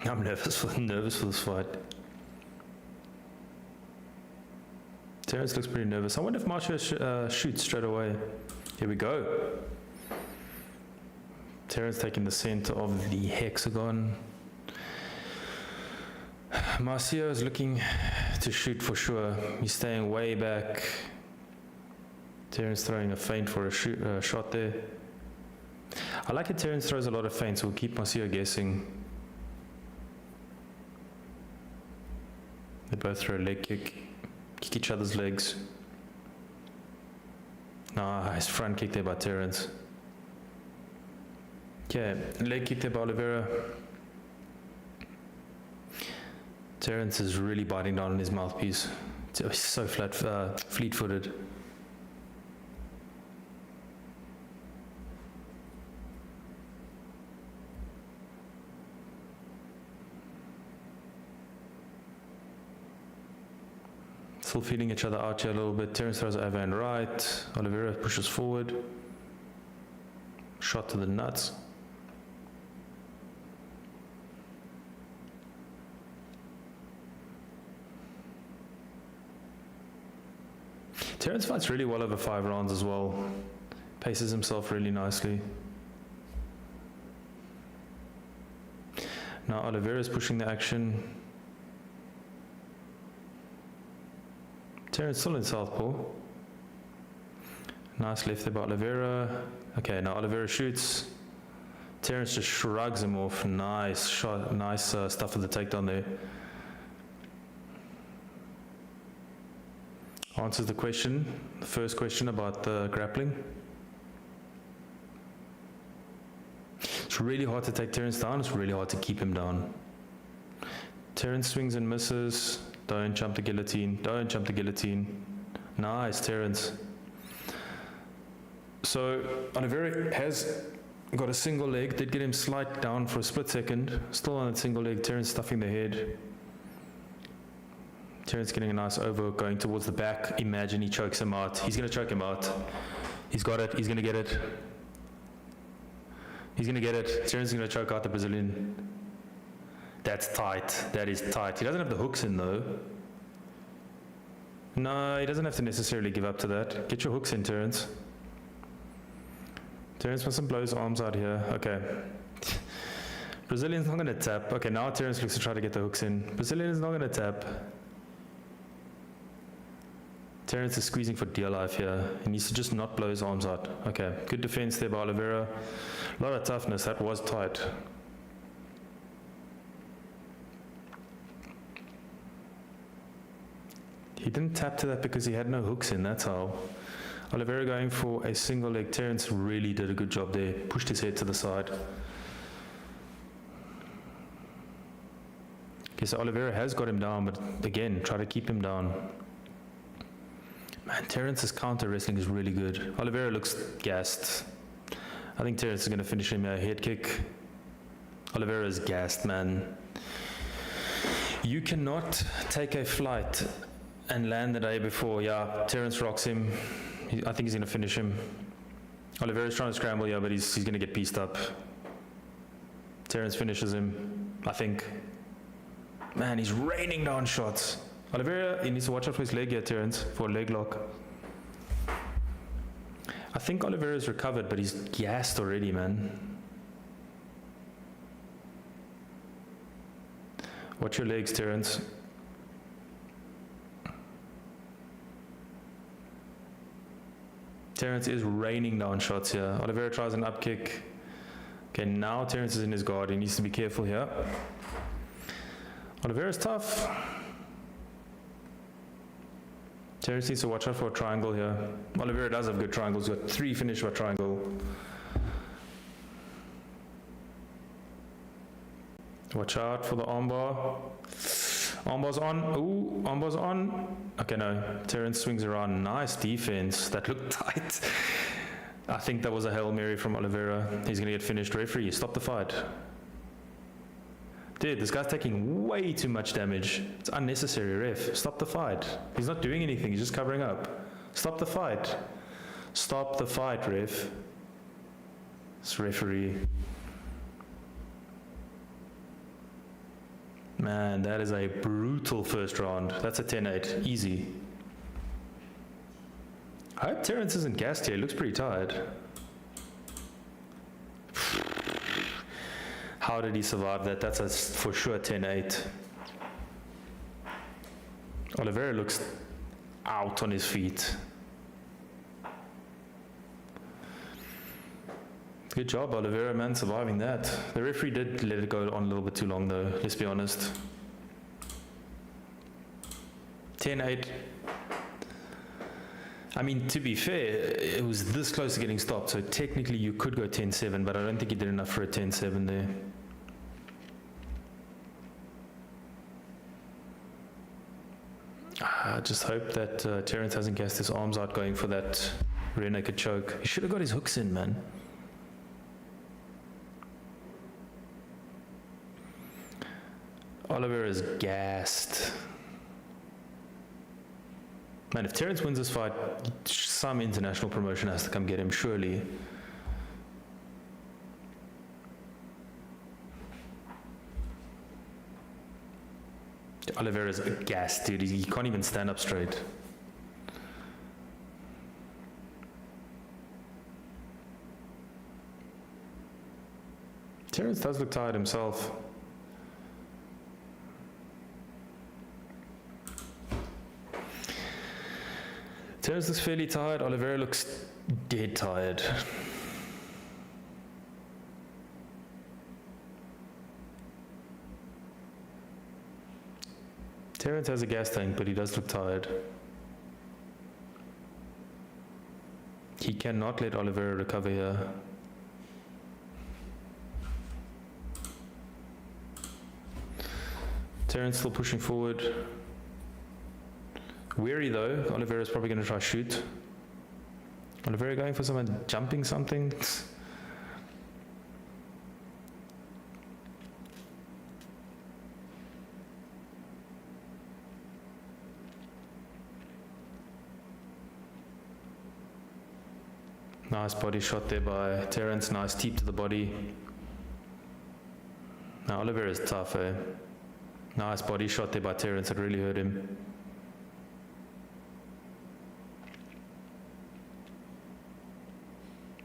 I'm nervous for this fight. Terrence looks pretty nervous. I wonder if Marcio shoots straight away. Here we go. Terrence taking the center of the hexagon. Marcio is looking to shoot for sure. He's staying way back. Terrence throwing a feint for a shot there. I like it. Terrence throws a lot of feints. We'll keep Marcio guessing. They both throw a leg kick each other's legs. Nice front kick there by Terrence. Okay, leg kick there by Oliveira. Terrence is really biting down on his mouthpiece. He's so fleet-footed. Still feeding each other out here a little bit. Terrence throws over and right. Oliveira pushes forward. Shot to the nuts. Terrence fights really well over 5 rounds as well. Paces himself really nicely. Now Oliveira's pushing the action. Terrence still in southpaw. Nice left there by Oliveira. Okay, now Oliveira shoots. Terrence just shrugs him off. Nice shot, nice stuff with the takedown there. Answers the question, the first question about the grappling. It's really hard to take Terrence down. It's really hard to keep him down. Terrence swings and misses. Don't jump the guillotine. Don't jump the guillotine. Nice, Terrence. So Oliveira has got a single leg. Did get him slight down for a split second. Still on that single leg. Terrence stuffing the head. Terrence getting a nice overhook going towards the back. Imagine he chokes him out. He's going to choke him out. He's got it. He's going to get it. He's going to get it. Terrence is going to choke out the Brazilian. That's tight. That is tight. He doesn't have the hooks in though. No, he doesn't have to necessarily give up to that. Get your hooks in, Terrence. Terrence mustn't blow his arms out here. Okay. Brazilian's not going to tap. Okay, now Terrence looks to try to get the hooks in. Brazilian is not going to tap. Terence is squeezing for dear life here. He needs to just not blow his arms out. Okay, good defense there by Oliveira. A lot of toughness. That was tight. He didn't tap to that because he had no hooks in, that's how. Oliveira going for a single leg. Terence really did a good job there. Pushed his head to the side. Okay, so Oliveira has got him down, but again, try to keep him down. Man, Terence's counter wrestling is really good. Oliveira looks gassed. I think Terence is going to finish him a head kick. Oliveira is gassed, man. You cannot take a flight and land the day before. Yeah, Terence rocks him. I think he's going to finish him. Oliveira's trying to scramble, yeah, but he's going to get pieced up. Terence finishes him, I think. Man, he's raining down shots. Oliveira, he needs to watch out for his leg here, Terence, for a leg lock. I think Oliveira's recovered, but he's gassed already, man. Watch your legs, Terence. Terence is raining down shots here. Oliveira tries an up kick. Okay, now Terence is in his guard. He needs to be careful here. Oliveira's tough. Terence needs to watch out for a triangle here. Oliveira does have good triangles. He's got 3 finished by triangle. Watch out for the armbar. Armbar's on. Ooh, armbar's on. Okay, no. Terence swings around. Nice defense. That looked tight. I think that was a Hail Mary from Oliveira. He's going to get finished. Referee, stop the fight. Dude, this guy's taking way too much damage. It's unnecessary, ref. Stop the fight. He's not doing anything. He's just covering up. Stop the fight. Stop the fight, ref. This referee. Man, that is a brutal first round. That's a 10-8. Easy. I hope Terence isn't gassed here. He looks pretty tired. How did he survive that? That's a for sure 10-8. Oliveira looks out on his feet. Good job, Oliveira, man, surviving that. The referee did let it go on a little bit too long, though, let's be honest. 10-8. I mean, to be fair, it was this close to getting stopped, so technically you could go 10-7, but I don't think he did enough for a 10-7 there. I just hope that Terence hasn't gassed his arms out going for that rear naked choke. He should have got his hooks in, man. Oliveira is gassed. Man, if Terence wins this fight, some international promotion has to come get him, surely. Oliveira's gassed, dude. He can't even stand up straight. Terence does look tired himself. Terence looks fairly tired. Oliveira looks dead tired. Terence has a gas tank, but he does look tired. He cannot let Oliveira recover here. Terence still pushing forward. Weary though. Oliveira's probably going to try shoot. Oliveira going for someone jumping something. Nice body shot there by Terence. Nice teep to the body. Now Oliveira is tough, eh? Nice body shot there by Terence. It really hurt him.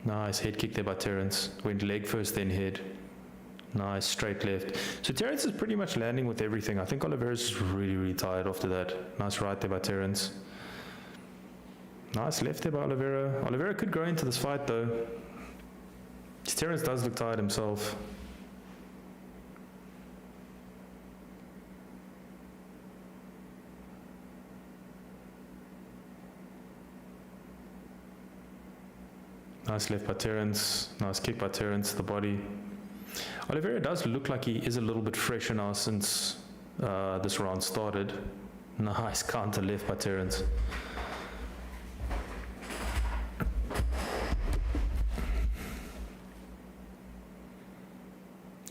Nice head kick there by Terence. Went leg first, then head. Nice straight left. So Terence is pretty much landing with everything. I think Oliveira's really, really tired after that. Nice right there by Terence. Nice left there by Oliveira. Oliveira could grow into this fight though. Terence does look tired himself. Nice left by Terence. Nice kick by Terence to the body. Oliveira does look like he is a little bit fresher now since this round started. Nice counter left by Terence.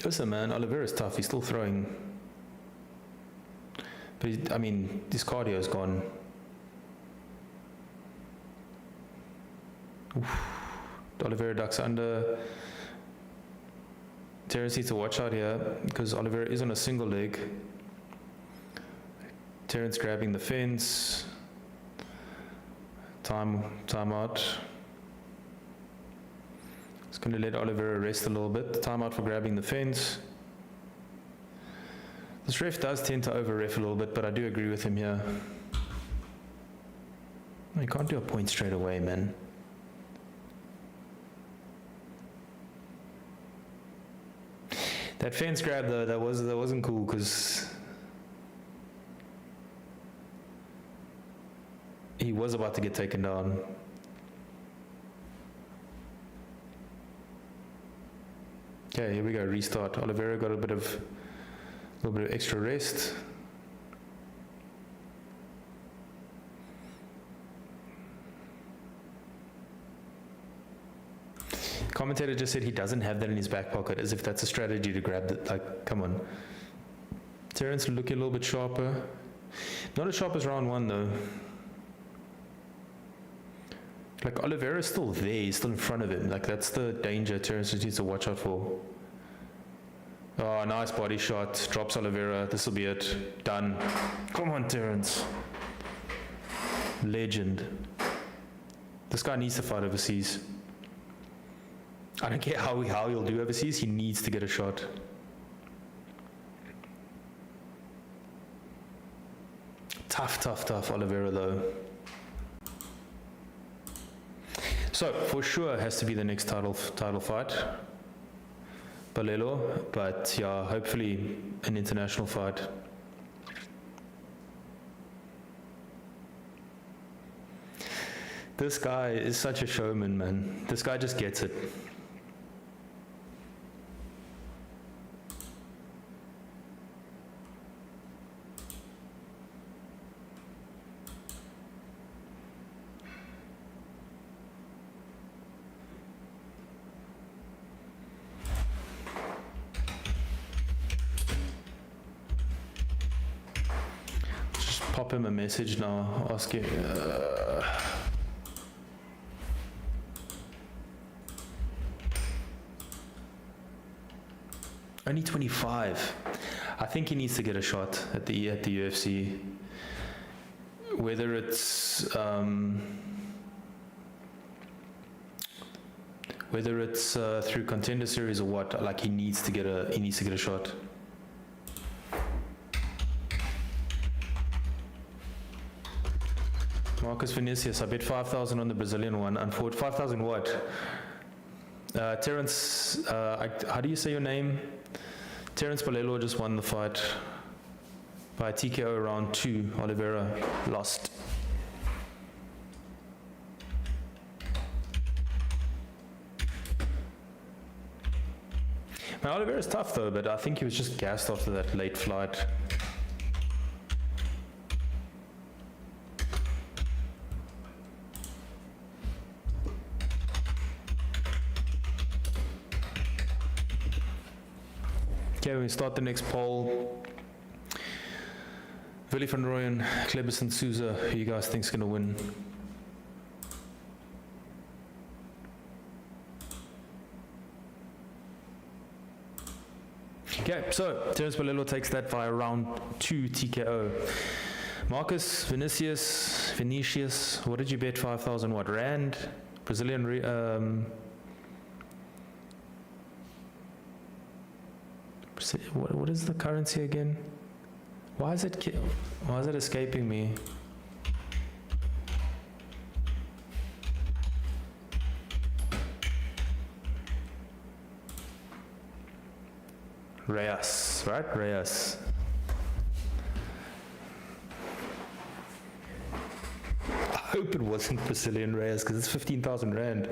Listen, man, Oliveira's tough. He's still throwing. But I mean, his cardio's gone. Oof. Oliveira ducks under. Terence needs to watch out here because Oliveira is on a single leg. Terence grabbing the fence. Time out. It's going to let Oliveira rest a little bit. Time out for grabbing the fence. This ref does tend to over ref a little bit, but I do agree with him here. You can't do a point straight away, man. That fence grab though, that wasn't cool because he was about to get taken down. Okay, here we go, restart. Oliveira got a little bit of extra rest. Commentator just said he doesn't have that in his back pocket, as if that's a strategy to grab it. Like, come on. Terence looking a little bit sharper. Not as sharp as round one, though. Like, Oliveira's still there. He's still in front of him. Like, that's the danger Terence needs to watch out for. Oh, nice body shot. Drops Oliveira. This will be it. Done. Come on, Terence. Legend. This guy needs to fight overseas. I don't care how he'll do overseas, he needs to get a shot. Tough Oliveira though. So, for sure has to be the next title fight. Balelo, but yeah, hopefully an international fight. This guy is such a showman, man. This guy just gets it. Pop him a message now, ask him. Only 25. I think he needs to get a shot at the UFC. Whether it's through Contender Series or what, like he needs to get a shot. Marcus Vinicius, I bet 5,000 on the Brazilian one. Unfortunately, 5,000 what? Terence, how do you say your name? Terence Balelo just won the fight by TKO round 2. Oliveira lost. Now, Oliveira's tough though, but I think he was just gassed after that late flight. Okay, we start the next poll. Willie van Rooyen, Cleberson Souza, who you guys think's going to win? Okay, so Terence Balelo takes that via round 2 TKO. Marcus Vinicius, what did you bet? 5,000 what? Rand? Brazilian what is the currency again? Why is it escaping me? Reyes, right? Reyes. I hope it wasn't Brazilian Reyes because it's 15,000 Rand.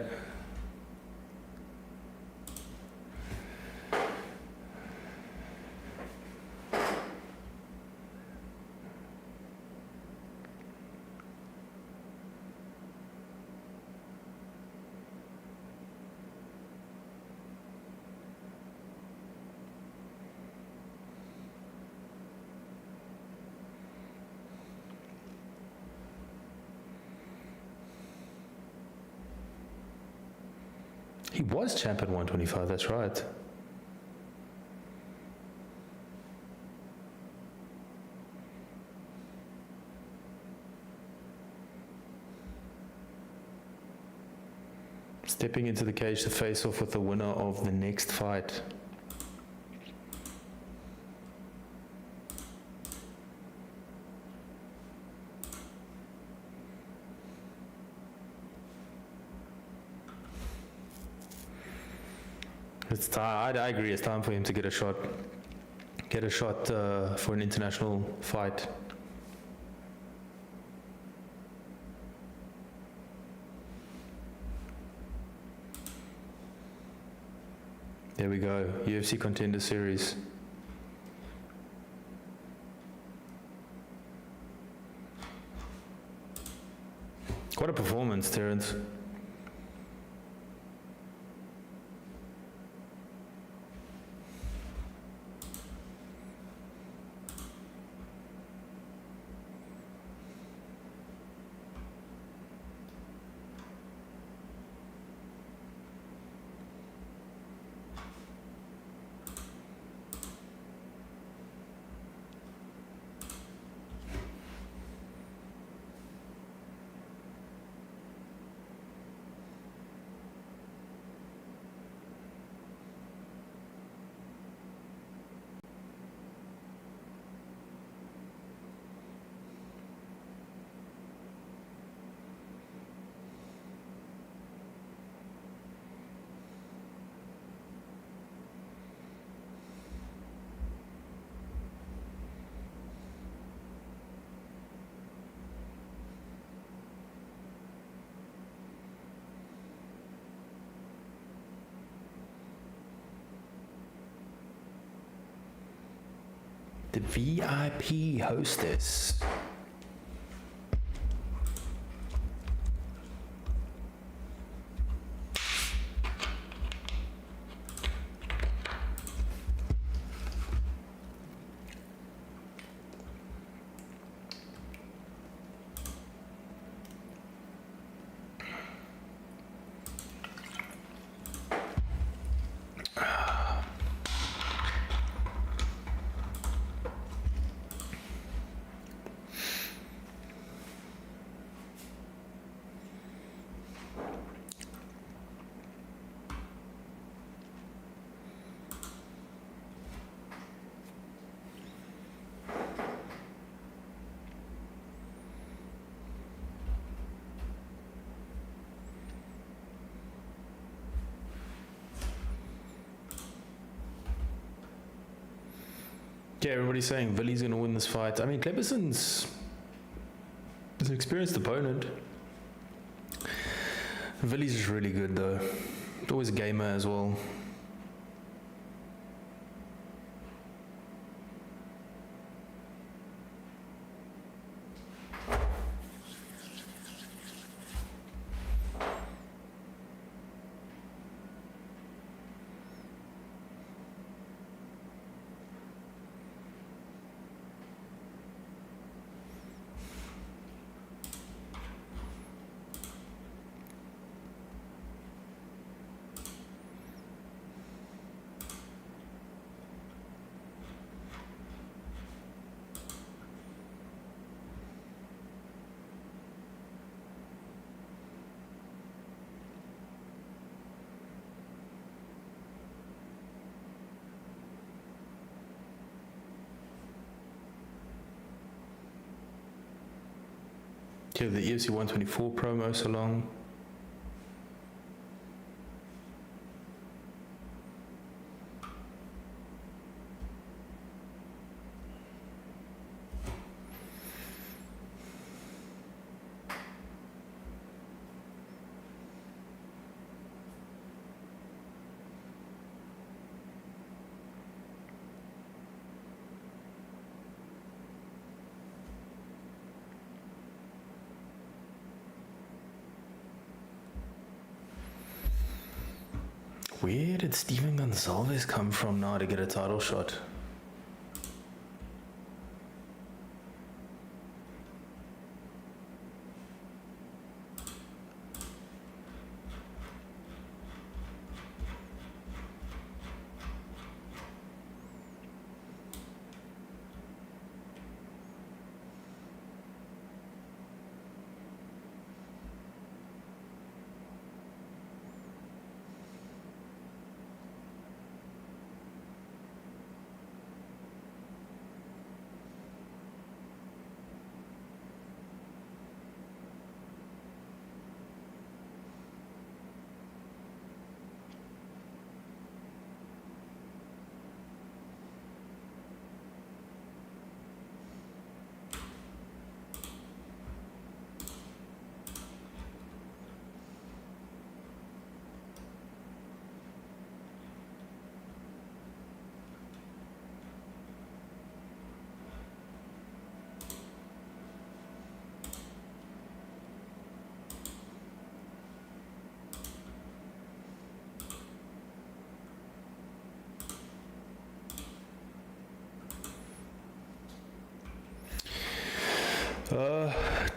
He was champ at 125, that's right. Stepping into the cage to face off with the winner of the next fight. It's time. I agree. It's time for him to get a shot. Get a shot for an international fight. There we go. UFC Contender Series. What a performance, Terence. The VIP hostess. Yeah, everybody's saying Villy's going to win this fight. I mean, Kleberson's an experienced opponent. Villy's just really good, though. Always a gamer as well. Give the EFC 124 promo so long. Where did Steven Gonsalves come from now to get a title shot?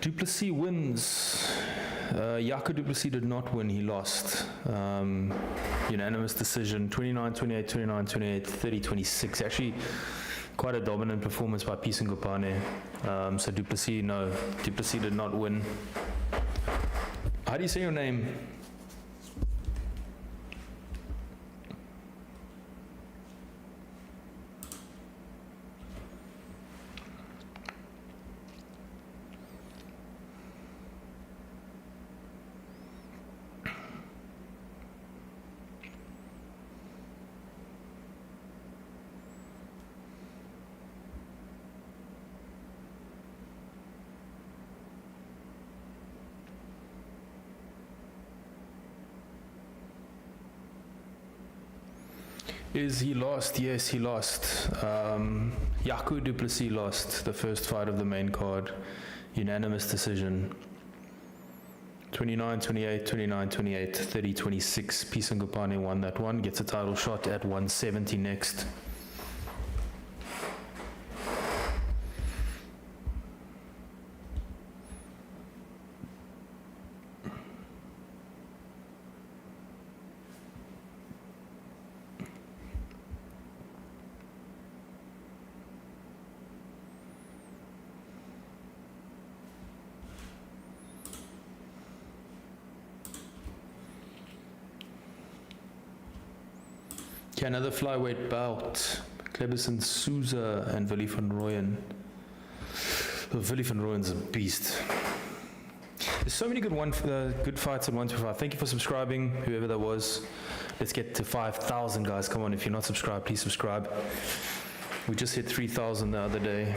Duplessis wins. Jaco Duplessis did not win, he lost. Unanimous decision, 29-28, 29-28, 30-26. Actually, quite a dominant performance by Peace and Gopane. So Duplessis, no, Duplessis did not win. How do you say your name? Is he lost? Yes, he lost. Jaco Duplessis lost the first fight of the main card. Unanimous decision. 29-28, 29-28, 30-26. Peace and Gopane won that one. Gets a title shot at 170 next. Okay, another flyweight bout. Kleberson Souza and Willie van Rooyen. Willie van Rooyen's a beast. There's so many good fights at 125. Thank you for subscribing, whoever that was. Let's get to 5,000, guys. Come on, if you're not subscribed, please subscribe. We just hit 3,000 the other day,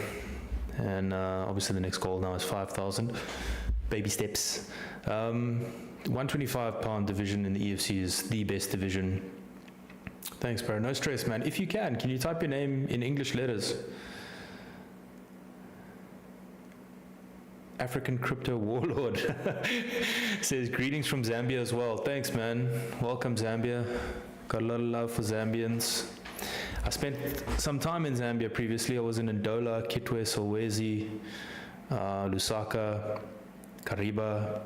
and obviously the next goal now is 5,000. Baby steps. 125-pound division in the EFC is the best division. Thanks, bro. No stress, man. If you can you type your name in English letters? African crypto warlord says greetings from Zambia as well. Thanks, man. Welcome, Zambia. Got a lot of love for Zambians. I spent some time in Zambia previously. I was in Ndola, Kitwe, Solwezi, Lusaka, Kariba.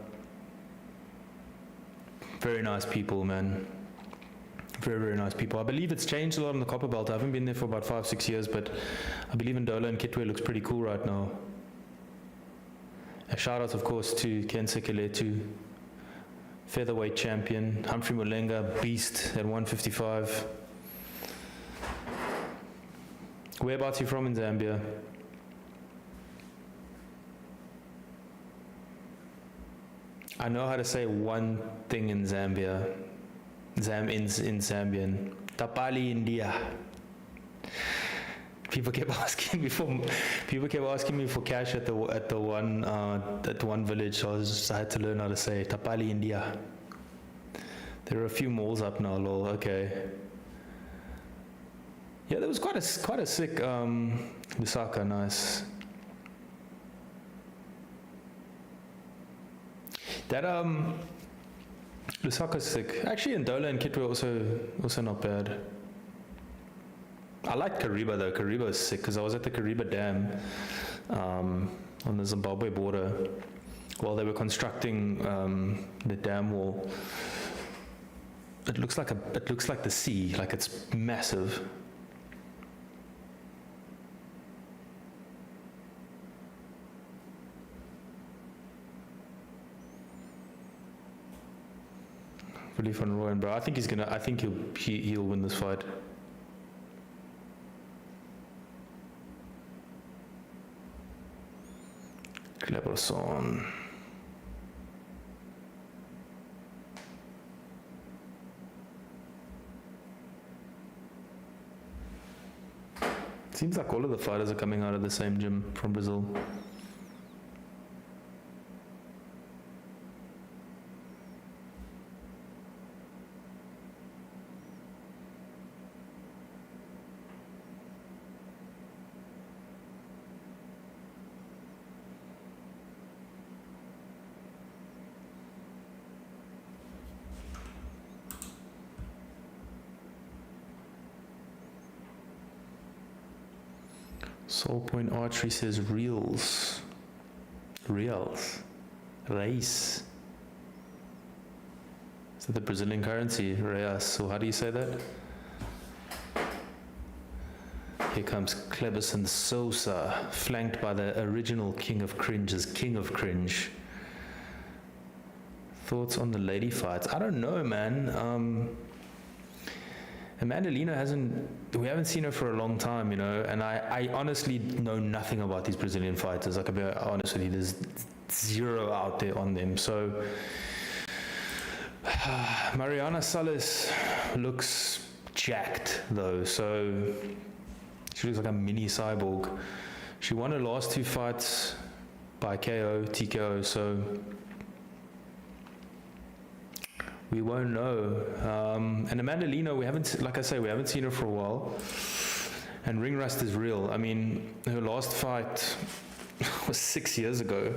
Very nice people, man. Very, very nice people. I believe it's changed a lot in the Copper Belt. I haven't been there for about 5-6 years, but I believe Ndola and Kitwe looks pretty cool right now. A shout out, of course, to Ken Sekeletu, featherweight champion. Humphrey Mulenga, beast at 155. Whereabouts are you from in Zambia? I know how to say one thing in Zambia. In Zambian. Tapali India. People kept asking me for cash at the one village, so I had to learn how to say Tapali India. There are a few malls up now, lol. Okay. Yeah, there was quite a sick Lusaka, nice. That Lusaka's sick. Actually, Ndola and Kitwe also not bad. I like Kariba though. Kariba is sick because I was at the Kariba Dam on the Zimbabwe border while they were constructing the dam wall. It looks like the sea, like it's massive. Really fun, Royan, bro. I think he'll win this fight. Cleberson. Seems like all of the fighters are coming out of the same gym from Brazil. Soul Point Archery says reals. Reals. Reis. Is that the Brazilian currency? Reais. Or how do you say that? Here comes Cleberson Sosa, flanked by the original King of Cringe as King of Cringe. Thoughts on the lady fights? I don't know, man. Amanda Lino we haven't seen her for a long time, you know, and I honestly know nothing about these Brazilian fighters. Like, I'll be honest with you, there's zero out there on them. So, Mariana Salas looks jacked, though, so she looks like a mini cyborg. She won her last 2 fights by TKO, so we won't know. And Amanda Lino, we haven't seen her for a while. And ring rust is real. I mean, her last fight was 6 years ago.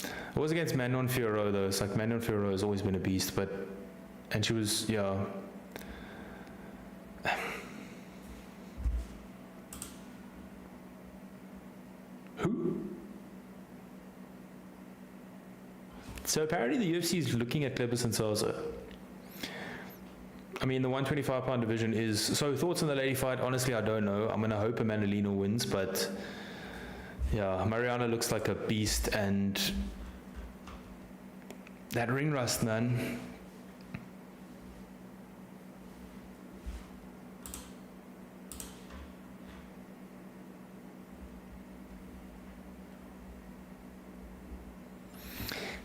It was against Manon Fiorot, though. It's like Manon Fiorot has always been a beast, and she was, yeah. Who? So apparently the UFC is looking at Cleberson Sosa. I mean, the 125-pound division is... So thoughts on the lady fight? Honestly, I don't know. I'm going to hope Amanda Lino wins, but... Yeah, Mariana looks like a beast, and... That ring rust, man.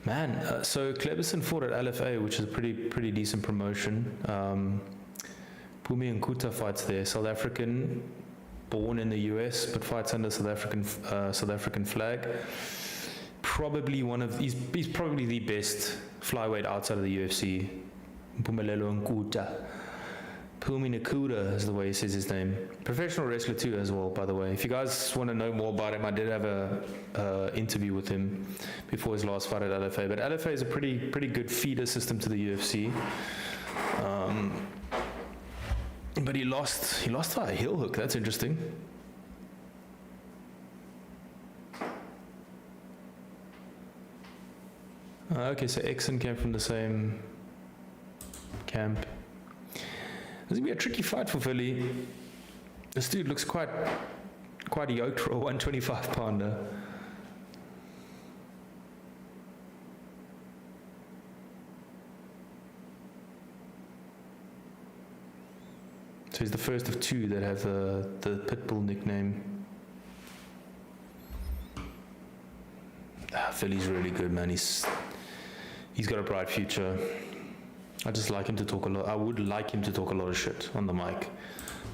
Man, so Cleberson fought at LFA, which is a pretty decent promotion. Pumi Nkuta fights there, South African, born in the US, but fights under South African flag. He's probably the best flyweight outside of the UFC. Mpumelelo Nkuta. Pumi Nkuta is the way he says his name. Professional wrestler too, as well, by the way. If you guys want to know more about him, I did have a interview with him before his last fight at LFA. But LFA is a pretty good feeder system to the UFC. But he lost by a heel hook. That's interesting. Okay, so Exon came from the same camp. This is going to be a tricky fight for Philly. This dude looks quite yoked for a 125-pounder. So he's the first of 2 that have the Pitbull nickname. Philly's really good, man. He's got a bright future. I just like him to talk a lot. I would like him to talk a lot of shit on the mic,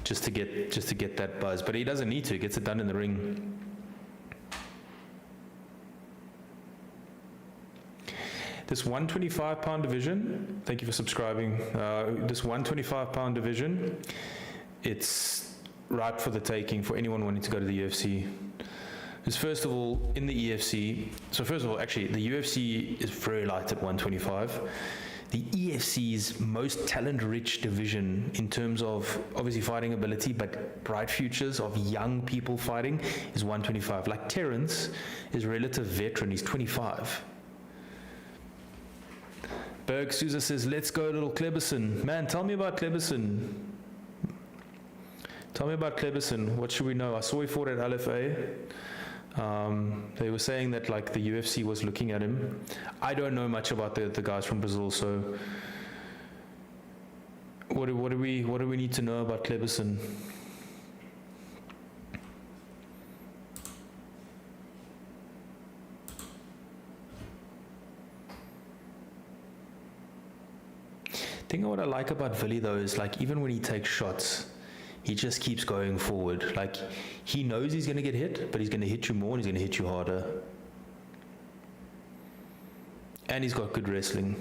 just to get that buzz. But he doesn't need to. He gets it done in the ring. This 125-pound division. Thank you for subscribing. This 125-pound division, it's ripe for the taking for anyone wanting to go to the UFC. Because first of all, in the EFC. So first of all, actually, the UFC is very light at 125. the EFC's most talent-rich division in terms of obviously fighting ability, but bright futures of young people fighting is 125. Like Terrence is relative veteran, he's 25. Berg Souza says, let's go little Kleberson. Man, tell me about Kleberson. Tell me about Kleberson. What should we know? I saw he fought at LFA. They were saying that like the UFC was looking at him. I don't know much about the guys from Brazil, so what do we need to know about Kleberson? I think what I like about Vili though is like even when he takes shots, he just keeps going forward. Like, he knows he's going to get hit, but he's going to hit you more and he's going to hit you harder. And he's got good wrestling.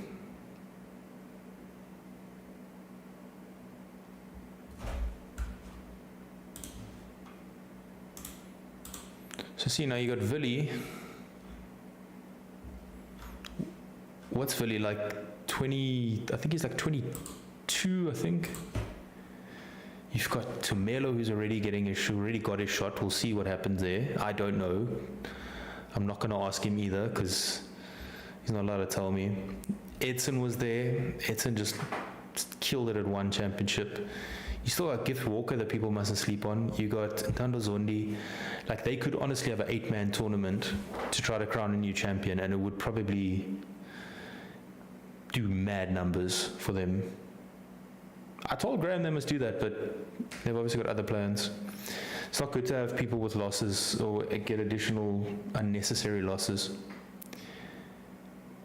So see, now you got Vili. What's Vili, like 20, I think he's like 22, I think. You've got Tumelo, who's already got his shot. We'll see what happens there. I don't know. I'm not going to ask him either because he's not allowed to tell me. Edson was there. Edson just killed it at one championship. You still got Gift Walker that people mustn't sleep on. You got Ntando Zondi. Like, they could honestly have an 8-man tournament to try to crown a new champion, and it would probably do mad numbers for them. I told Graham they must do that, but they've obviously got other plans. It's not good to have people with losses or get additional unnecessary losses.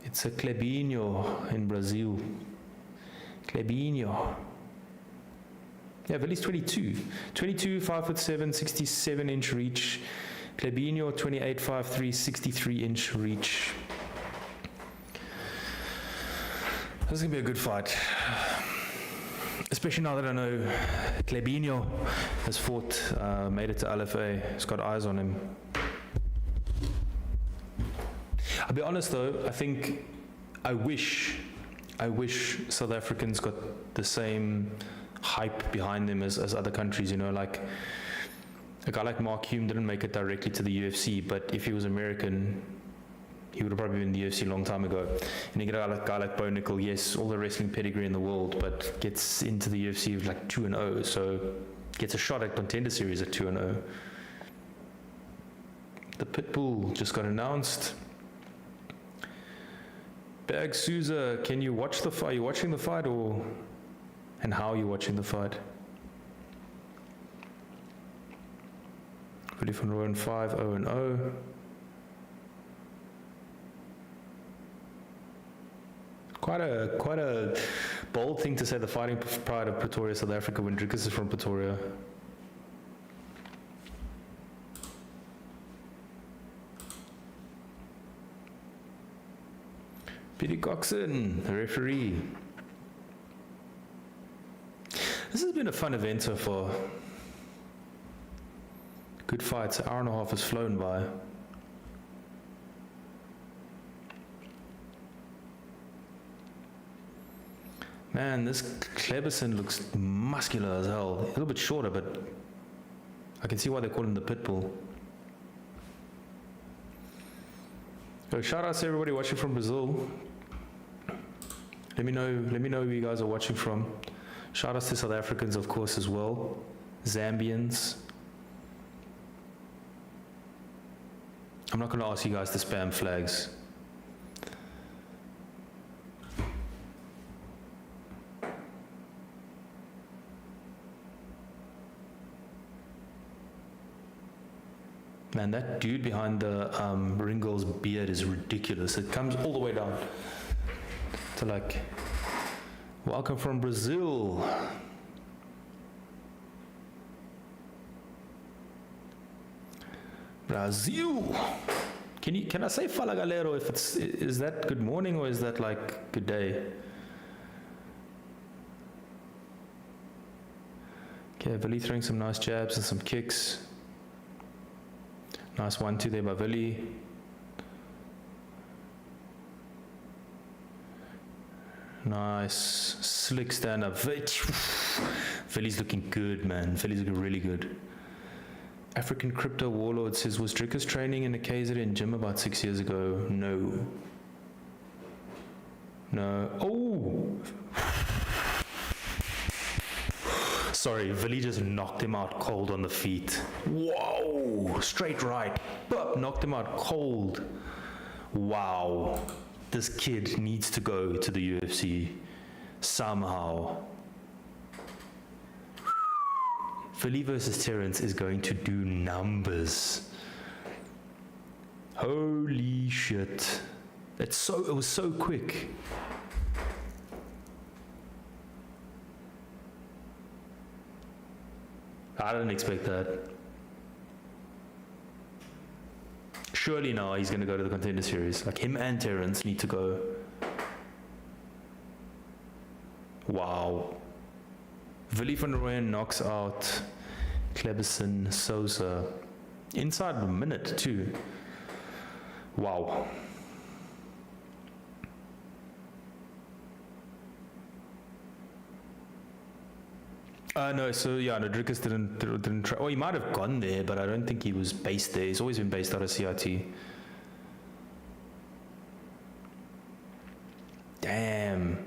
It's a Clebinho in Brazil. Clebinho. Yeah, Vili's 22. 22, 5'7", 67-inch reach. Clebinho, 28, 5'3", 63-inch reach. This is going to be a good fight. Especially now that I know Clebinho has fought, made it to LFA. He's got eyes on him. I'll be honest though, I wish South Africans got the same hype behind them as other countries, you know, like a guy like Mark Hume didn't make it directly to the UFC, but if he was American, he would have probably been in the UFC a long time ago. And you get a guy like Bo Nickel, yes, all the wrestling pedigree in the world, but gets into the UFC with like 2-0, so gets a shot at Contender Series at 2-0. The Pitbull just got announced. Berg Souza, can you watch the fight? Are you watching the fight, and how are you watching the fight? Willie van Rooyen 5-0-0. Quite a bold thing to say, the fighting pride of Pretoria, South Africa, when Drickus is from Pretoria. Peter Coxon, the referee. This has been a fun event so far. Good fights. An hour and a half has flown by. Man, this Kleberson looks muscular as hell. A little bit shorter, but I can see why they call him the Pitbull. So shout out to everybody watching from Brazil. Let me know who you guys are watching from. Shout out to South Africans, of course, as well. Zambians. I'm not going to ask you guys to spam flags. Man, that dude behind the Ringgold's beard is ridiculous. It comes all the way down to like, welcome from Brazil. Brazil. Can I say fala galero if is that good morning or is that like good day? Okay, Vili throwing some nice jabs and some kicks. Nice 1-2 there by Vili. Nice. Slick stand up. Philly's looking good, man. Philly's looking really good. African Crypto Warlord says, was Drickus training in a KZN gym about 6 years ago? No. No. Oh! Sorry, Vili just knocked him out cold on the feet. Whoa! Straight right. Boop, knocked him out cold. Wow. This kid needs to go to the UFC. Somehow. Vili versus Terrence is going to do numbers. Holy shit. It was so quick. I didn't expect that. Surely now he's going to go to the Contender Series. Like, him and Terrence need to go. Wow. Willie van Rooyen knocks out Kleberson Sosa. Inside a minute, too. Wow. No, so yeah, no, Drickus didn't try. Oh, he might have gone there, but I don't think he was based there. He's always been based out of CIT. Damn.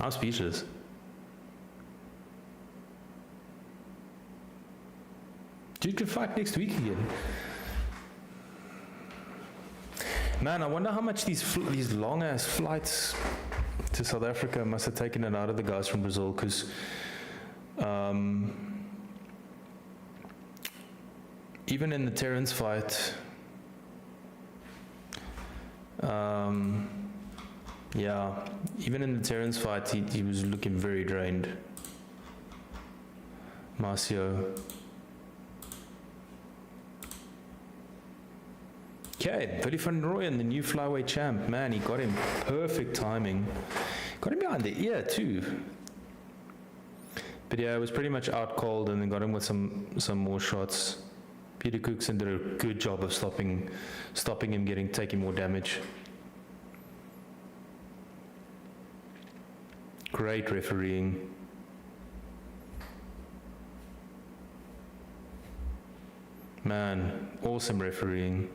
I'm speechless. Dude can fight next week again. Man, I wonder how much these long ass flights to South Africa must have taken it out of the guys from Brazil, because even in the Terrence fight, yeah, even in the Terrence fight, he was looking very drained. Marcio. Okay, Willie van Rooyen, the new flyweight champ. Man, he got him perfect timing. Got him behind the ear too. But yeah, it was pretty much out cold, and then got him with some more shots. Peter Cookson did a good job of stopping him taking more damage. Great refereeing. Man, awesome refereeing.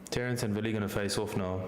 Terrence and Willie gonna face off now.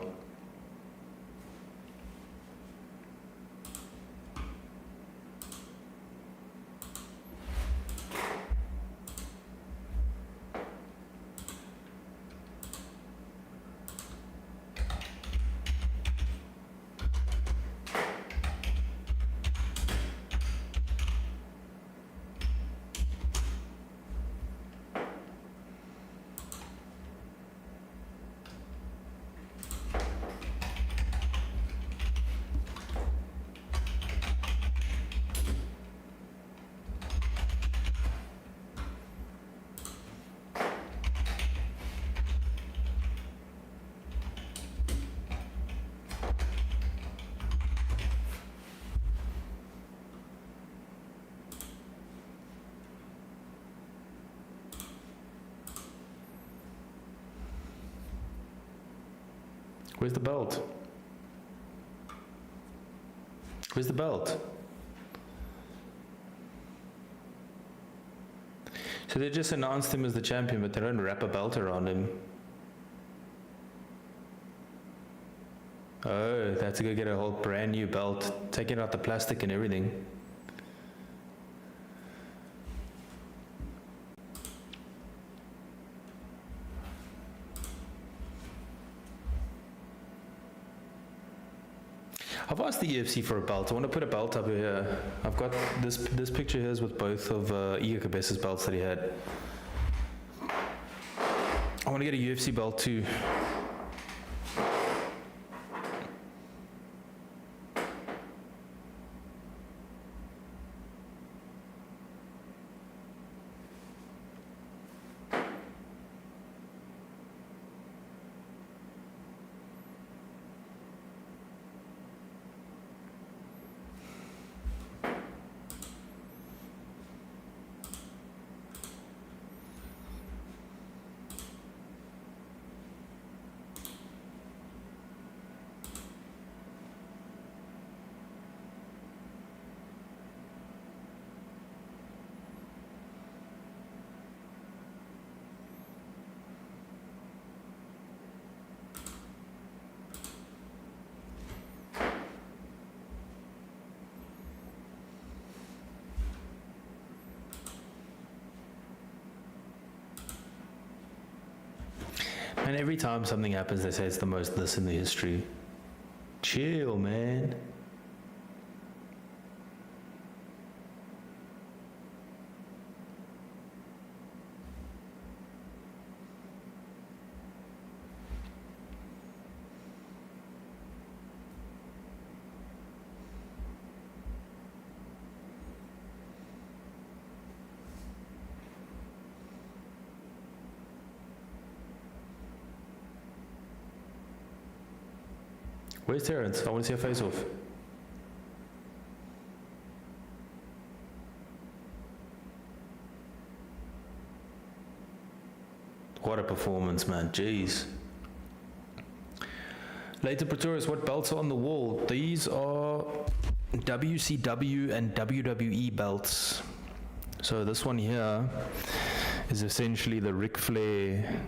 Where's the belt? Where's the belt? So they just announced him as the champion, but they don't wrap a belt around him. Oh, they have to go get a whole brand new belt, taking out the plastic and everything. I've asked the EFC for a belt. I want to put a belt up here. I've got this picture here is with both of Iga Cabez's belts that he had. I want to get a UFC belt too. And every time something happens, they say it's the most this in the history. Chill, man. Where's Terrence? I want to see a face off. What a performance, man. Jeez. Later, Pretorius, what belts are on the wall? These are WCW and WWE belts. So this one here is essentially the Ric Flair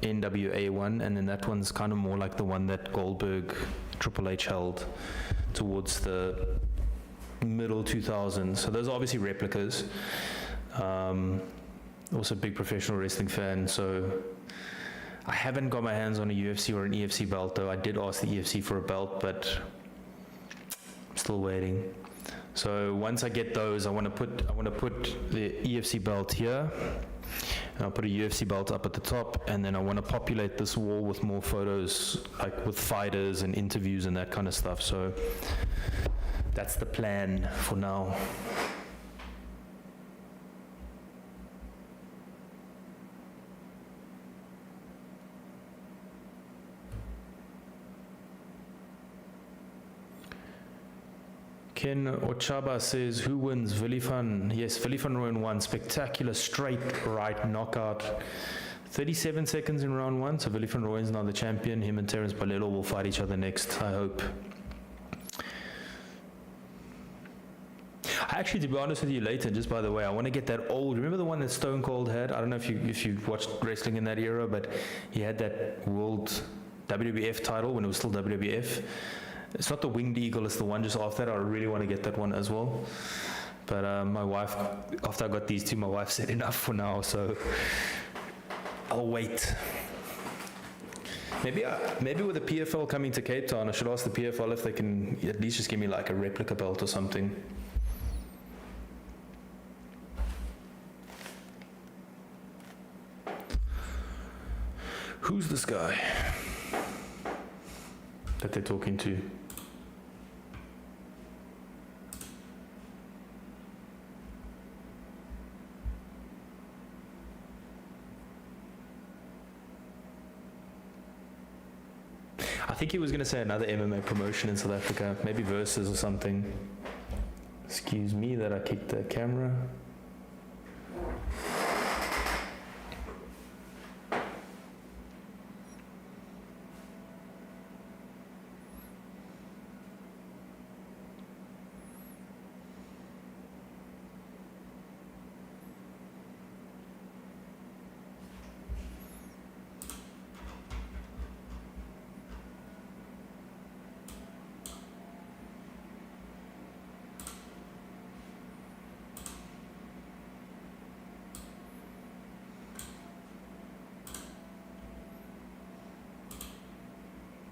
NWA one, and then that one's kind of more like the one that Goldberg Triple H held towards the middle 2000s. So those are obviously replicas. Also a big professional wrestling fan, so I haven't got my hands on a UFC or an EFC belt, though. I did ask the EFC for a belt, but I'm still waiting. So once I get those, I want to put the EFC belt here. And I'll put a UFC belt up at the top, and then I want to populate this wall with more photos, like with fighters and interviews and that kind of stuff. So that's the plan for now. Ken Ochaba says, who wins? Villifan. Yes, Villifan Rowan won. Spectacular straight right knockout. 37 seconds in round one, so Villifan Rowan's now the champion. Him and Terence Palelo will fight each other next, I hope. Actually, to be honest with you, later, just by the way, I want to get that old, remember the one that Stone Cold had? I don't know if you watched wrestling in that era, but he had that world WWF title when it was still WWF. It's not the Winged Eagle, it's the one just after that. I really want to get that one as well. But my wife, after I got these two, my wife said enough for now, so I'll wait. Maybe with the PFL coming to Cape Town, I should ask the PFL if they can at least just give me like a replica belt or something. Who's this guy that they're talking to? I think he was going to say another MMA promotion in South Africa, maybe Versus or something. Excuse me that I kicked the camera.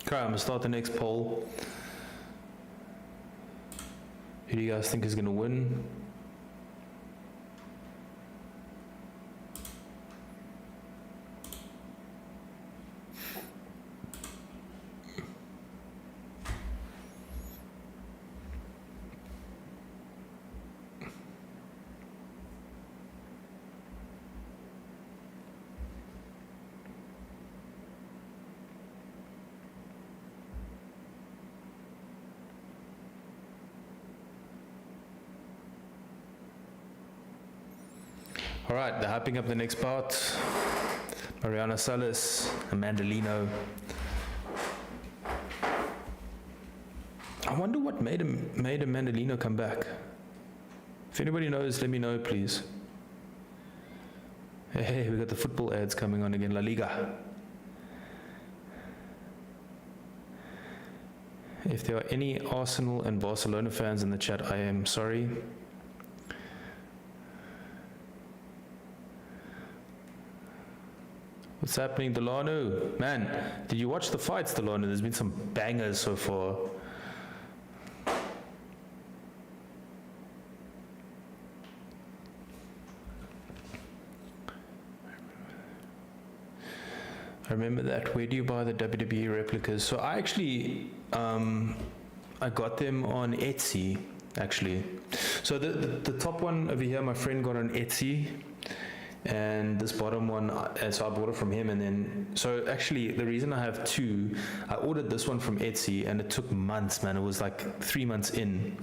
Okay, I'm gonna start the next poll. Who do you guys think is gonna win? All right, they're hyping up the next part. Mariana Salas, Amanda Lino. I wonder what made Amanda Lino come back. If anybody knows, let me know, please. Hey, we got the football ads coming on again. La Liga. If there are any Arsenal and Barcelona fans in the chat, I am sorry. What's happening, Delano? Man, did you watch the fights, Delano? There's been some bangers so far. I remember that. Where do you buy the WWE replicas? So I actually, I got them on Etsy, actually. So the top one over here, my friend got on Etsy. And this bottom one, and so I bought it from him. And then, so actually, the reason I have two, I ordered this one from Etsy, and it took months, man. It was like 3 months in.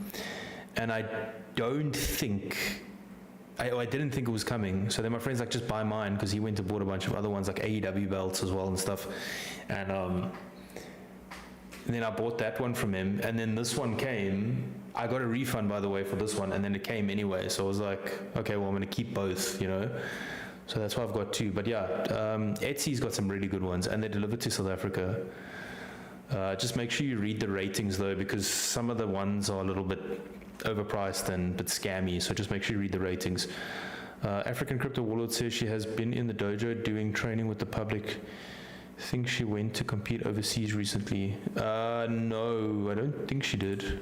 And I don't think, I didn't think it was coming. So then my friend's like, just buy mine, because he went and bought a bunch of other ones, like AEW belts as well and stuff. And then I bought that one from him, and then this one came. I got a refund, by the way, for this one, and then it came anyway. So I was like, okay, well, I'm going to keep both, you know. So that's why I've got two. But yeah, Etsy's got some really good ones, and they're delivered to South Africa. Just make sure you read the ratings, though, because some of the ones are a little bit overpriced and a bit scammy. So just make sure you read the ratings. African Crypto Warlord says she has been in the dojo doing training with the public. Think she went to compete overseas recently. No, I don't think she did.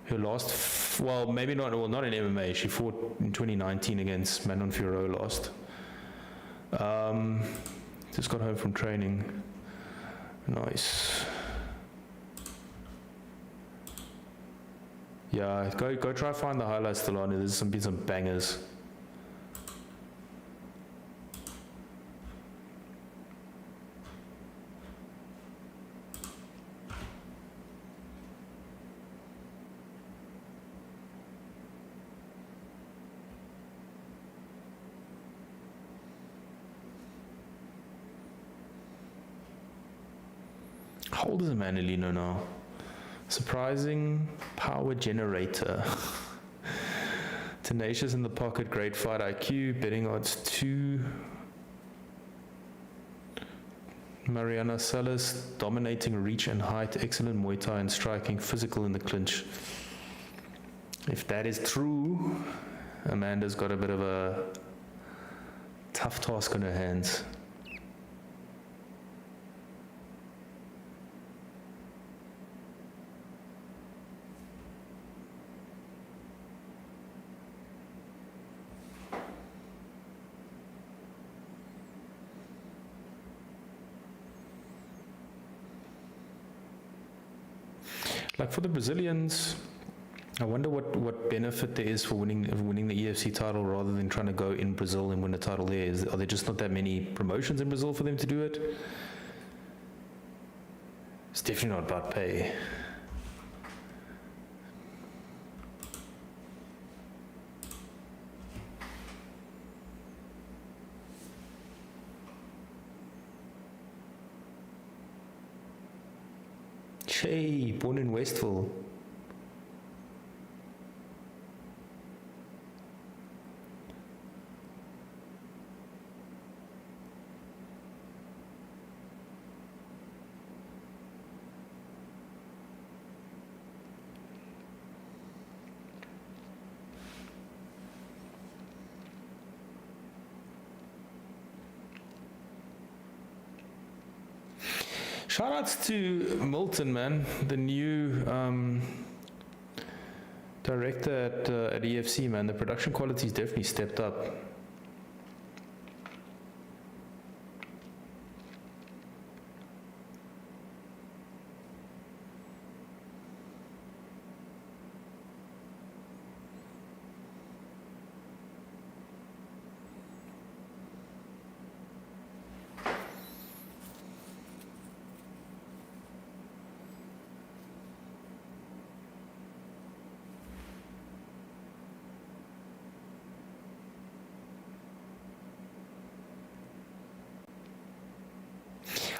Her last, well, maybe not, well, not in MMA. She fought in 2019 against Manon Fiorot lost. Just got home from training. Nice. Yeah, go try find the highlights, Delano. There's been some bangers. How old is Manolino now? Surprising power generator. Tenacious in the pocket, great fight IQ, betting odds 2. Mariana Salas, dominating reach and height, excellent Muay Thai and striking, physical in the clinch. If that is true, Amanda's got a bit of a tough task on her hands. Like for the Brazilians, I wonder what benefit there is for winning the EFC title rather than trying to go in Brazil and win a title there. Are there just not that many promotions in Brazil for them to do it? It's definitely not about pay. Shay, born in Westville. Shoutouts to Milton, man, the new director at EFC, man. The production quality's definitely stepped up.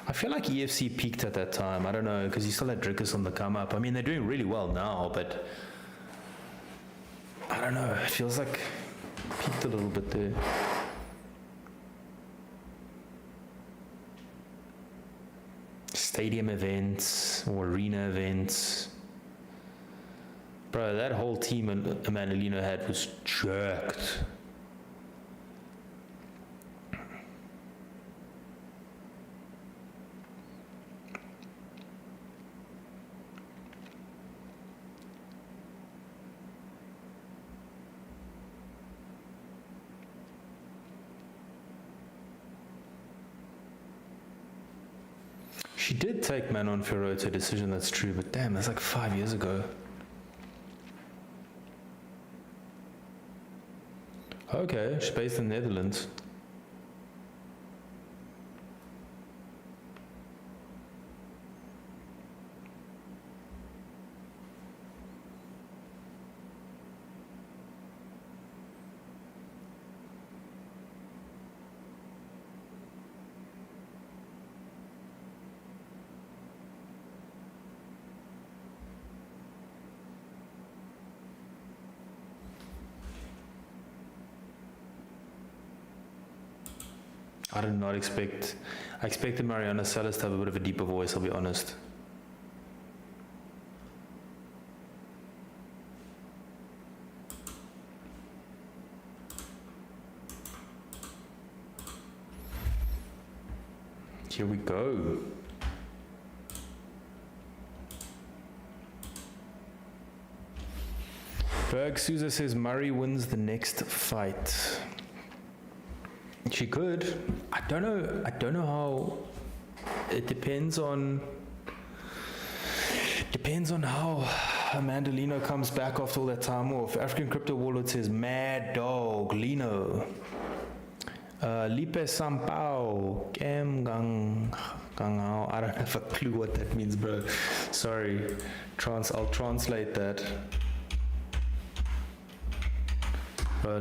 I feel like EFC peaked at that time. I don't know, because he still had Drickus on the come up. I mean, they're doing really well now, but I don't know. It feels like peaked a little bit there. Stadium events or arena events. Bro, that whole team Manolino had was jerked. She did take Manon Ferro to a decision, that's true, but damn, that's like 5 years ago. Okay, she's based in the Netherlands. I did not expect, I expected Mariana Salas to have a bit of a deeper voice, I'll be honest. Here we go. Berg Souza says Murray wins the next fight. She could. I don't know how. It depends on how Amanda Lino comes back after all that time off. African Crypto Warlord says Mad Dog Lino. Lipe Sampao Kem Gang. I don't have a clue what that means, bro. Sorry. I'll translate that.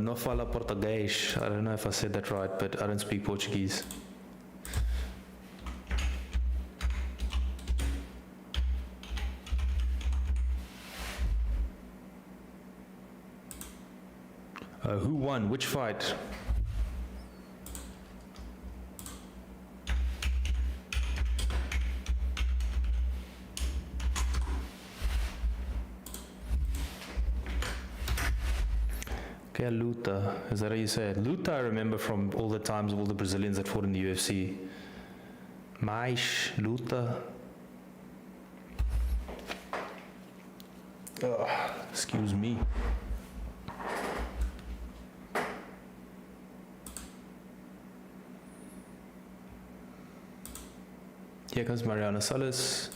No fala Português. I don't know if I said that right, but I don't speak Portuguese. Who won? Which fight? Okay, Luta. Is that how you say it? Luta, I remember from all the times of all the Brazilians that fought in the UFC. Mais, Luta. Excuse me. Here comes Mariana Salas.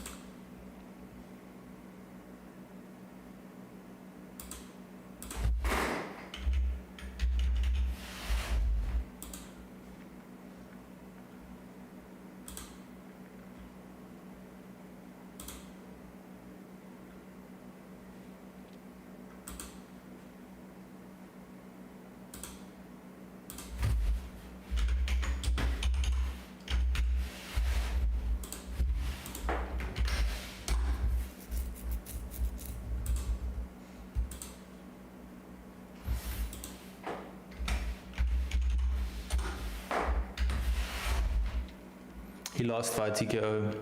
He lost fight TKO.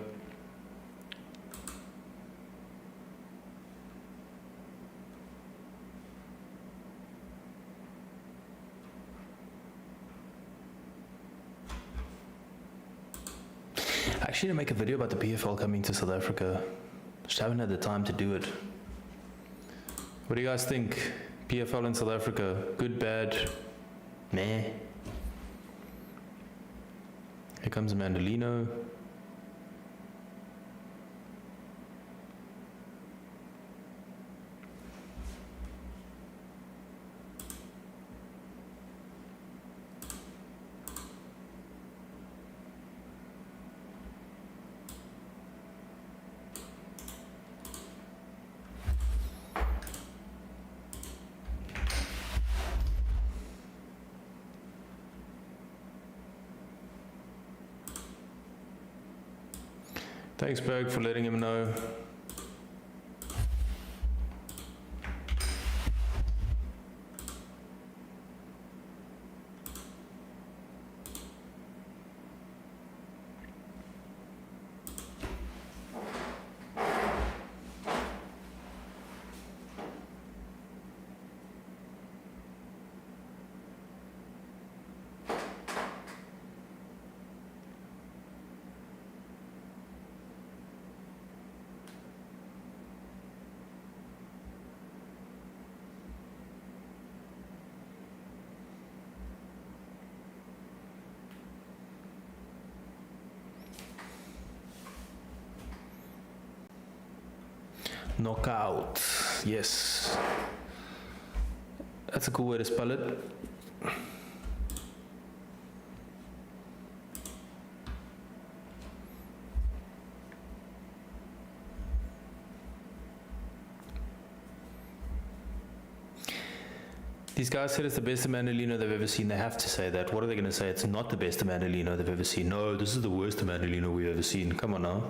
Actually, to make a video about the PFL coming to South Africa. Just haven't had the time to do it. What do you guys think? PFL in South Africa, good, bad, meh? Here comes Mandolino. Thanks, Berg, for letting him know. Knockout. Yes. That's a cool way to spell it. These guys said it's the best Amanda Lino they've ever seen. They have to say that. What are they going to say? It's not the best Amanda Lino they've ever seen. No, this is the worst Amanda Lino we've ever seen. Come on now.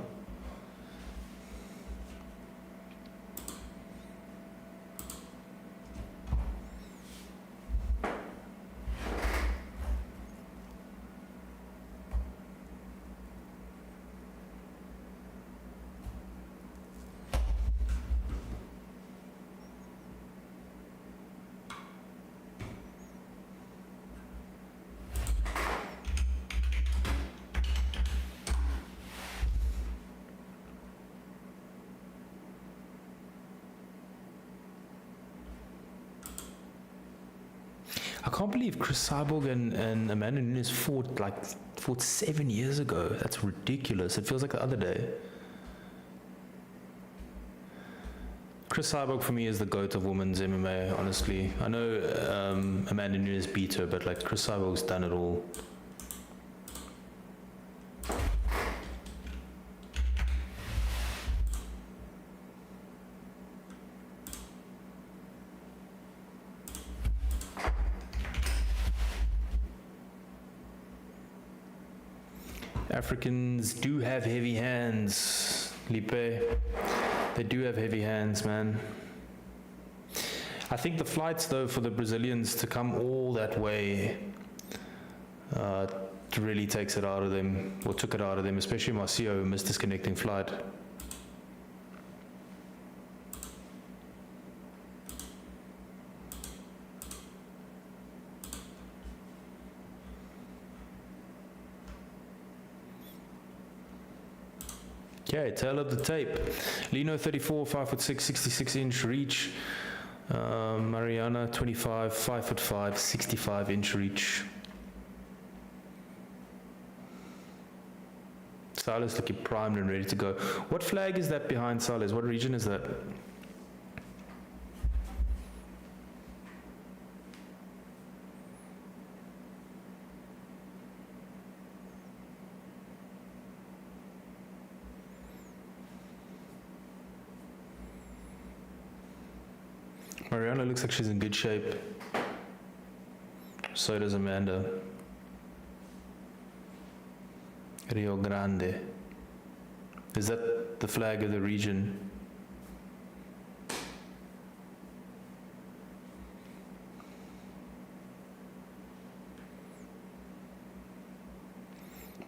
I can't believe Chris Cyborg and Amanda Nunes fought 7 years ago. That's ridiculous. It feels like the other day. Chris Cyborg for me is the GOAT of women's MMA, honestly. I know Amanda Nunes beat her, but like Chris Cyborg's done it all. Africans do have heavy hands, Lipe. They do have heavy hands, man. I think the flights, though, for the Brazilians to come all that way really takes it out of them, or took it out of them, especially Marcio, who missed his connecting flight. Okay, tail of the tape. Lino 34, 5'6", 66 inch reach. Mariana 25, 5'5", 65 inch reach. Silas looking primed and ready to go. What flag is that behind Silas? What region is that? Mariana looks like she's in good shape. So does Amanda. Rio Grande. Is that the flag of the region?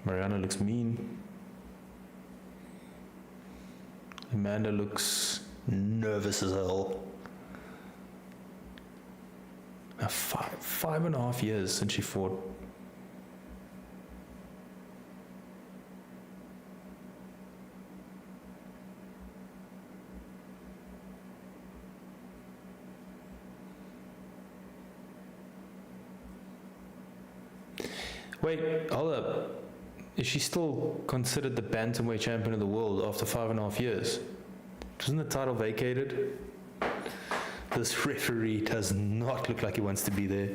Mariana looks mean. Amanda looks nervous as hell. 5.5 years since she fought. Wait, hold up. Is she still considered the bantamweight champion of the world after 5.5 years? Wasn't the title vacated? This referee does not look like he wants to be there.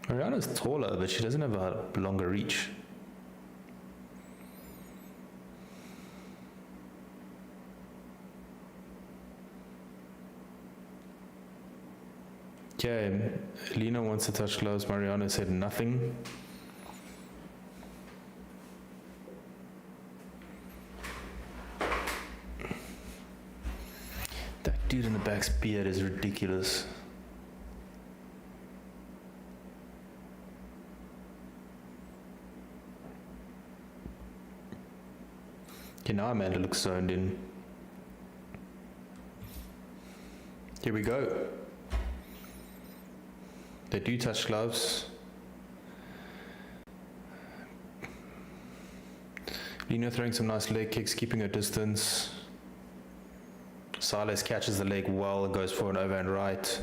Mariana's taller, but she doesn't have a longer reach. Okay, Lena wants to touch gloves. Mariana said nothing. That dude in the back's beard is ridiculous. Okay, now Amanda looks zoned in. Here we go. They do touch gloves. Lena throwing some nice leg kicks, keeping her distance. Silas catches the leg well and goes for an overhand right.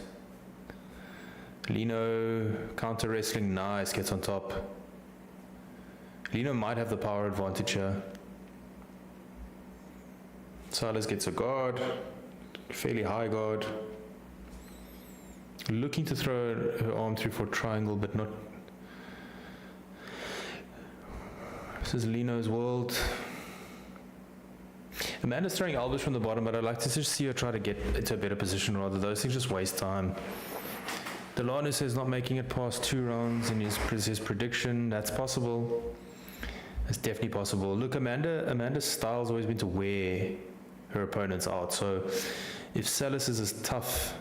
Lino counter wrestling, nice, gets on top. Lino might have the power advantage here. Silas gets a guard, fairly high guard. Looking to throw her arm through for a triangle, but not. This is Lino's world. Amanda's throwing elbows from the bottom, but I'd like to just see her try to get into a better position rather. Those things just waste time. Delano says not making it past 2 rounds in his prediction. That's possible. That's definitely possible. Look, Amanda's style's always been to wear her opponents out. So if Salas is as tough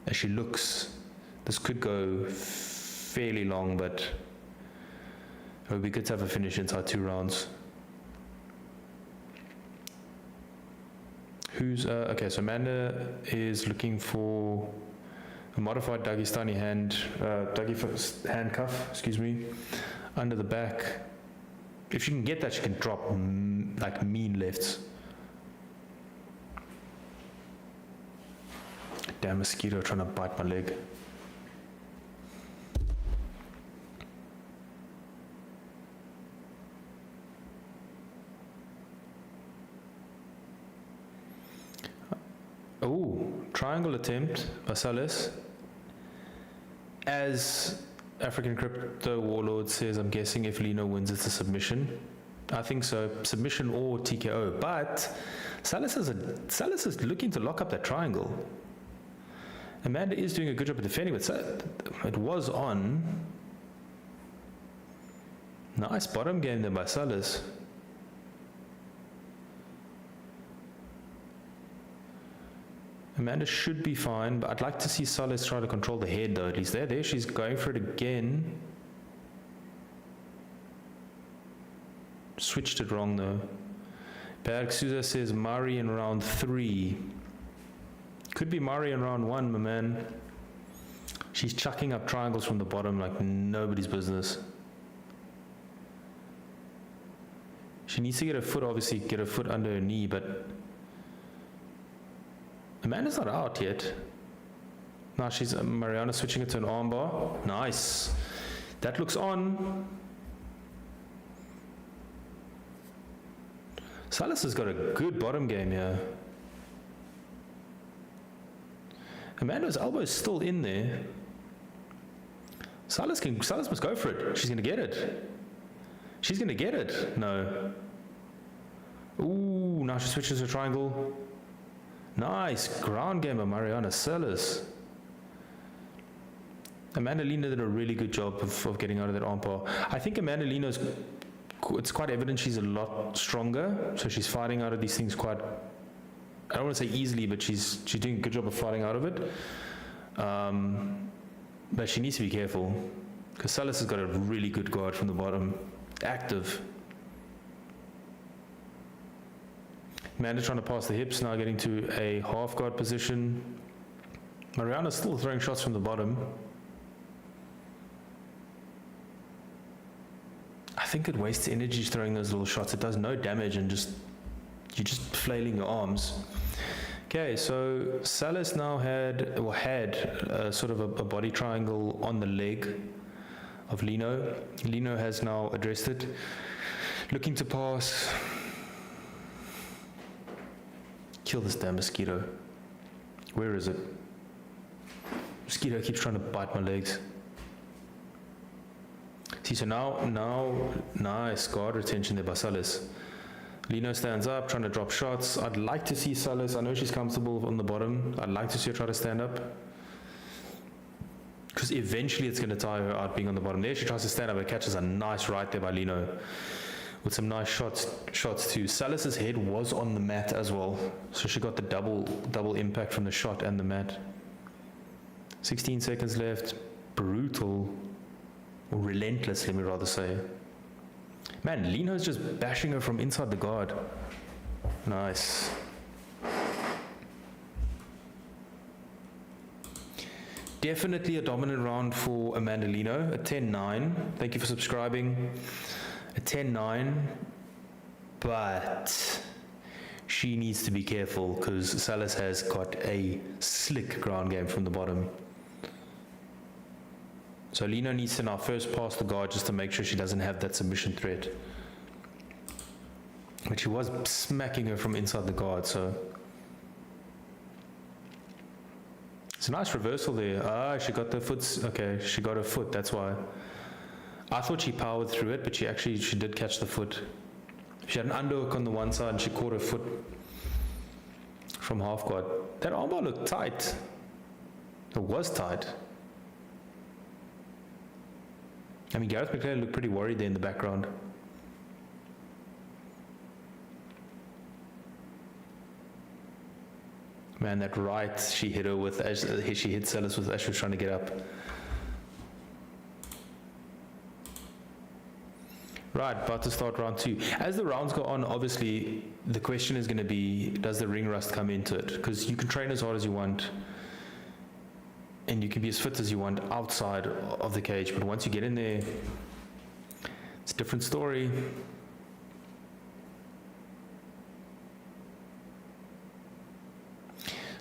as she looks, this could go fairly long, but it would be good to have a finish inside 2 rounds. Okay, so Amanda is looking for a modified Dagestani handcuff, excuse me, under the back. If she can get that, she can drop like mean lefts. Damn mosquito trying to bite my leg. Oh, triangle attempt by Salas. As African Crypto Warlord says, I'm guessing if Lino wins, it's a submission. I think so, submission or TKO. But Salas is looking to lock up that triangle. Amanda is doing a good job of defending, but it was on. Nice bottom game there by Salas. Amanda should be fine, but I'd like to see Salas try to control the head though, at least. There she's going for it again. Switched it wrong though. Berg Souza says Mari in round 3. Could be Mari in round 1, my man. She's chucking up triangles from the bottom like nobody's business. She needs to get her foot, obviously, get her foot under her knee, but Amanda's not out yet. Now she's Mariana switching it to an armbar. Nice. That looks on. Salas has got a good bottom game here. Amanda's elbow is still in there. Salas must go for it. She's gonna get it. She's gonna get it. No. Ooh, now she switches her triangle. Nice ground game by Mariana Salas. Amanda Lino did a really good job of getting out of that armbar. I think Amanda Lino's, it's quite evident she's a lot stronger, so she's fighting out of these things quite, I don't want to say easily, but she's doing a good job of fighting out of it. But she needs to be careful, because Salas has got a really good guard from the bottom. Active. Amanda trying to pass the hips, now getting to a half guard position. Mariana's still throwing shots from the bottom. I think it wastes energy throwing those little shots. It does no damage and you're just flailing your arms. Okay, so Salas now had sort of a body triangle on the leg of Lino. Lino has now addressed it. Looking to pass. Kill this damn mosquito. Where is it? Mosquito keeps trying to bite my legs. See, so now, nice guard retention there by Salas. Lino stands up, trying to drop shots. I'd like to see Salas, I know she's comfortable on the bottom. I'd like to see her try to stand up. Because eventually it's going to tire her out being on the bottom. There she tries to stand up, but catches a nice right there by Lino. With some nice shots too. Salas's head was on the mat as well, so she got the double impact from the shot and the mat. 16 seconds left. Brutal, or relentless, let me rather say. Man, Lino's just bashing her from inside the guard. Nice. Definitely a dominant round for Amanda Lino. A 10-9. Thank you for subscribing. A 10-9, but she needs to be careful because Salas has got a slick ground game from the bottom. So Lino needs to now first pass the guard just to make sure she doesn't have that submission threat. But she was smacking her from inside the guard, so. It's a nice reversal there. Ah, she got the foot. Okay, she got her foot, that's why. I thought she powered through it, but she did catch the foot. She had an underhook on the one side and she caught her foot from half guard. That armbar looked tight. It was tight. I mean, Gareth McLean looked pretty worried there in the background. Man, that right she hit her with, as she hit Salas with as she was trying to get up. Right, about to start round 2. As the rounds go on, obviously, the question is going to be, does the ring rust come into it? Because you can train as hard as you want, and you can be as fit as you want outside of the cage, but once you get in there, it's a different story.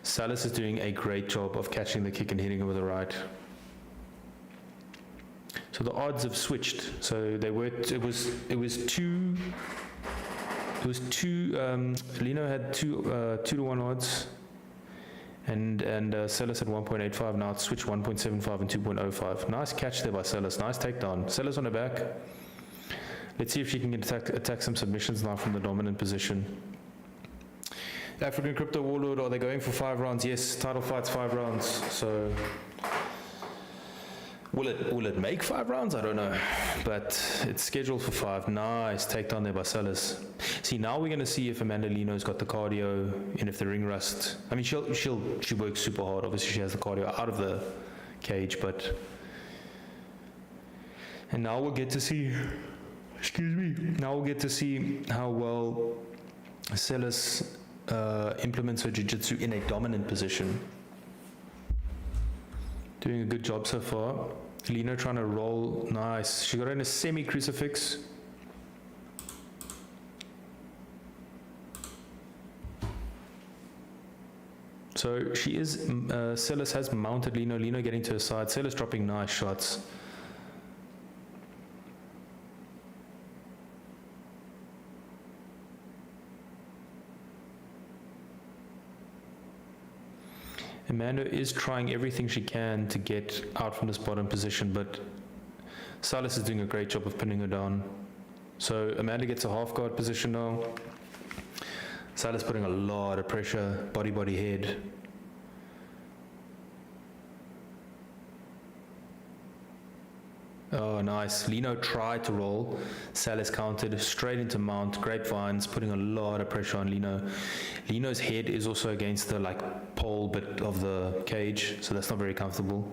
Salas is doing a great job of catching the kick and hitting it with the right. So the odds have switched. So they were. It was two. Lino had 2-to-1 odds, and Salas had 1.85. Now it's switched 1.75 and 2.05. Nice catch there by Salas. Nice takedown. Salas on her back. Let's see if she can attack some submissions now from the dominant position. African Crypto Warlord, are they going for 5 rounds? Yes, title fight's 5 rounds. So will it make 5 rounds? I don't know, but it's scheduled for 5. Nice takedown there by Salas. See, now we're going to see if Amanda Lino's got the cardio and if the ring rust. I mean, she works super hard. Obviously, she has the cardio out of the cage, but and now we'll get to see. Excuse me. Now we'll get to see how well Salas implements her jiu-jitsu in a dominant position. Doing a good job so far. Lino trying to roll. Nice. She got her in a semi-crucifix. So she is, Salas has mounted Lino. Lino getting to her side. Salas dropping nice shots. Amanda is trying everything she can to get out from this bottom position, but Salas is doing a great job of pinning her down. So Amanda gets a half guard position now. Salas putting a lot of pressure, body, head. Oh, nice. Lino tried to roll. Salas countered straight into mount. Grapevines, putting a lot of pressure on Lino. Lino's head is also against the pole bit of the cage, so that's not very comfortable.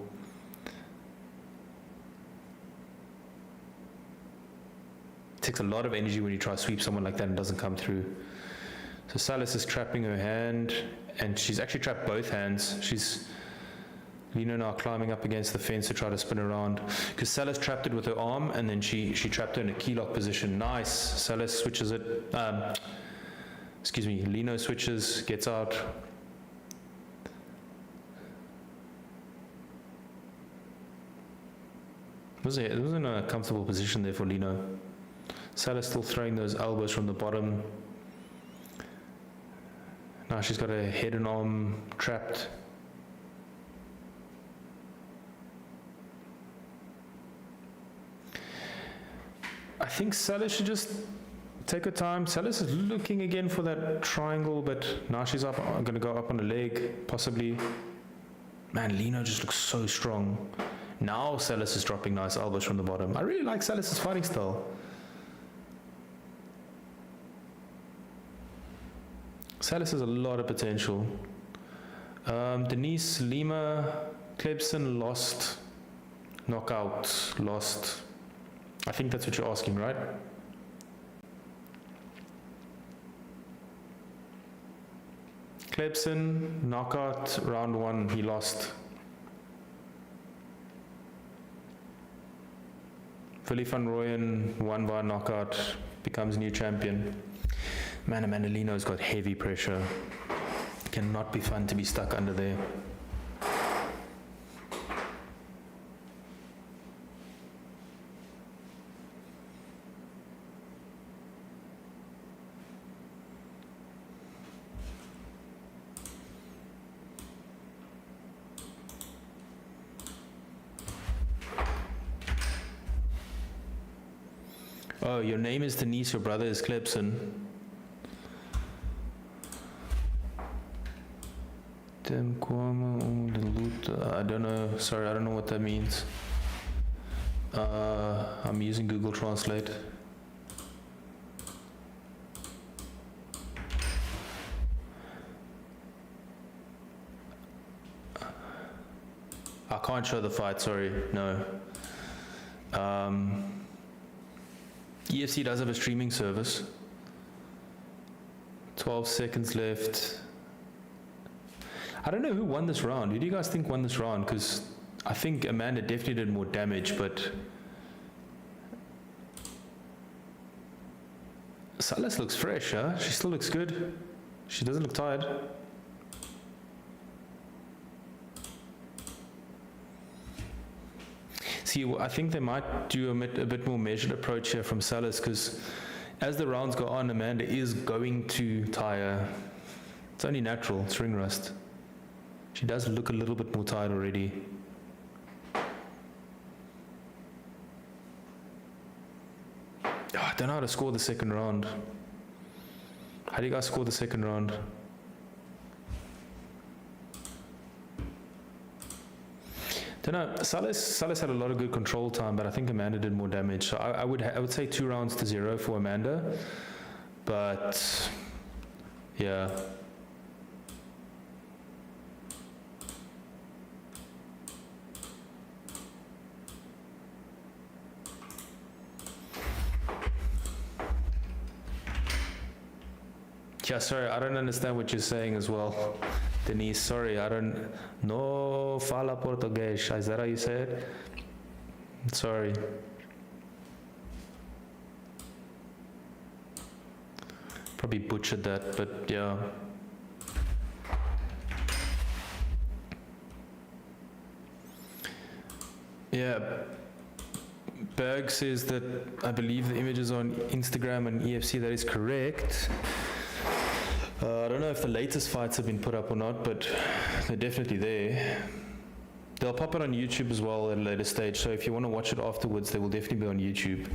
It takes a lot of energy when you try to sweep someone like that and it doesn't come through. So Salas is trapping her hand, and she's actually trapped both hands. Lino now climbing up against the fence to try to spin around, because Salas trapped it with her arm, and then she trapped her in a key lock position. Nice. Salas switches it. Lino switches, gets out. It wasn't a comfortable position there for Lino. Salas still throwing those elbows from the bottom. Now she's got her head and arm trapped. I think Salas should just take her time. Salas is looking again for that triangle, but now she's up. I'm going to go up on the leg, possibly. Man, Lino just looks so strong. Now Salas is dropping nice elbows from the bottom. I really like Salas's fighting style. Salas has a lot of potential. Denise Lima, Clebson lost. Knockout, lost. I think that's what you're asking, right? Clebson, knockout, round 1, he lost. Willie van Rooyen won by knockout, becomes new champion. Man, Amandalino's got heavy pressure. Cannot be fun to be stuck under there. Oh, your name is Denise, your brother is Clemson. I don't know, sorry, I don't know what that means. I'm using Google Translate. I can't show the fight, sorry, no. EFC does have a streaming service. 12 seconds left. I don't know who won this round. Who do you guys think won this round? Because I think Amanda definitely did more damage, but Salas looks fresh, huh? She still looks good. She doesn't look tired. See, I think they might do a bit more measured approach here from Salas, because as the rounds go on, Amanda is going to tire. It's only natural, it's ring rust. She does look a little bit more tired already. Oh, I don't know how to score the second round. How do you guys score the second round? Don't know. Salas had a lot of good control time, but I think Amanda did more damage. So I would say 2 rounds to 0 for Amanda, but yeah. Yeah, sorry, I don't understand what you're saying as well. Denise, sorry, I don't... No fala português. Is that how you say it? Sorry. Probably butchered that, but yeah. Yeah. Berg says that I believe the images on Instagram and EFC, that is correct. I don't know if the latest fights have been put up or not, but they're definitely there. They'll pop it on YouTube as well at a later stage, so if you want to watch it afterwards, they will definitely be on YouTube.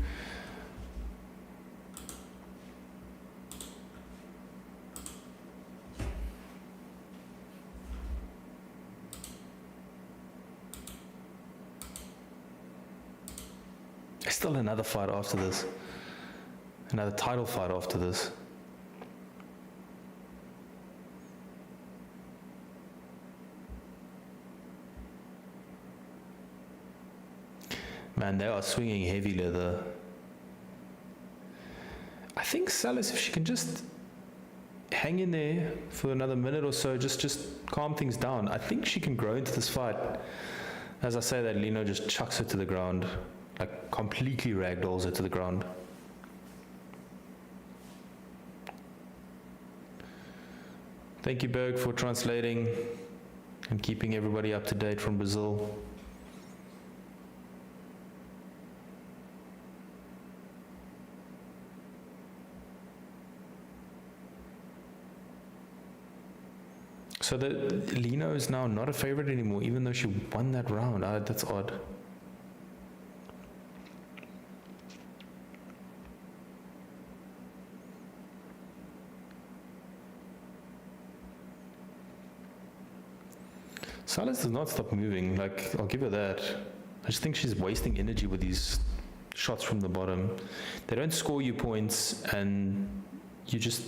There's still another fight after this. Another title fight after this. Man, they are swinging heavy leather. I think Salas, if she can just hang in there for another minute or so, just calm things down, I think she can grow into this fight. As I say that, Lino just chucks her to the ground, like completely ragdolls her to the ground. Thank you, Berg, for translating and keeping everybody up to date from Brazil. So Lino is now not a favorite anymore, even though she won that round. That's odd. Salas does not stop moving, like, I'll give her that. I just think she's wasting energy with these shots from the bottom. They don't score you points, and you just,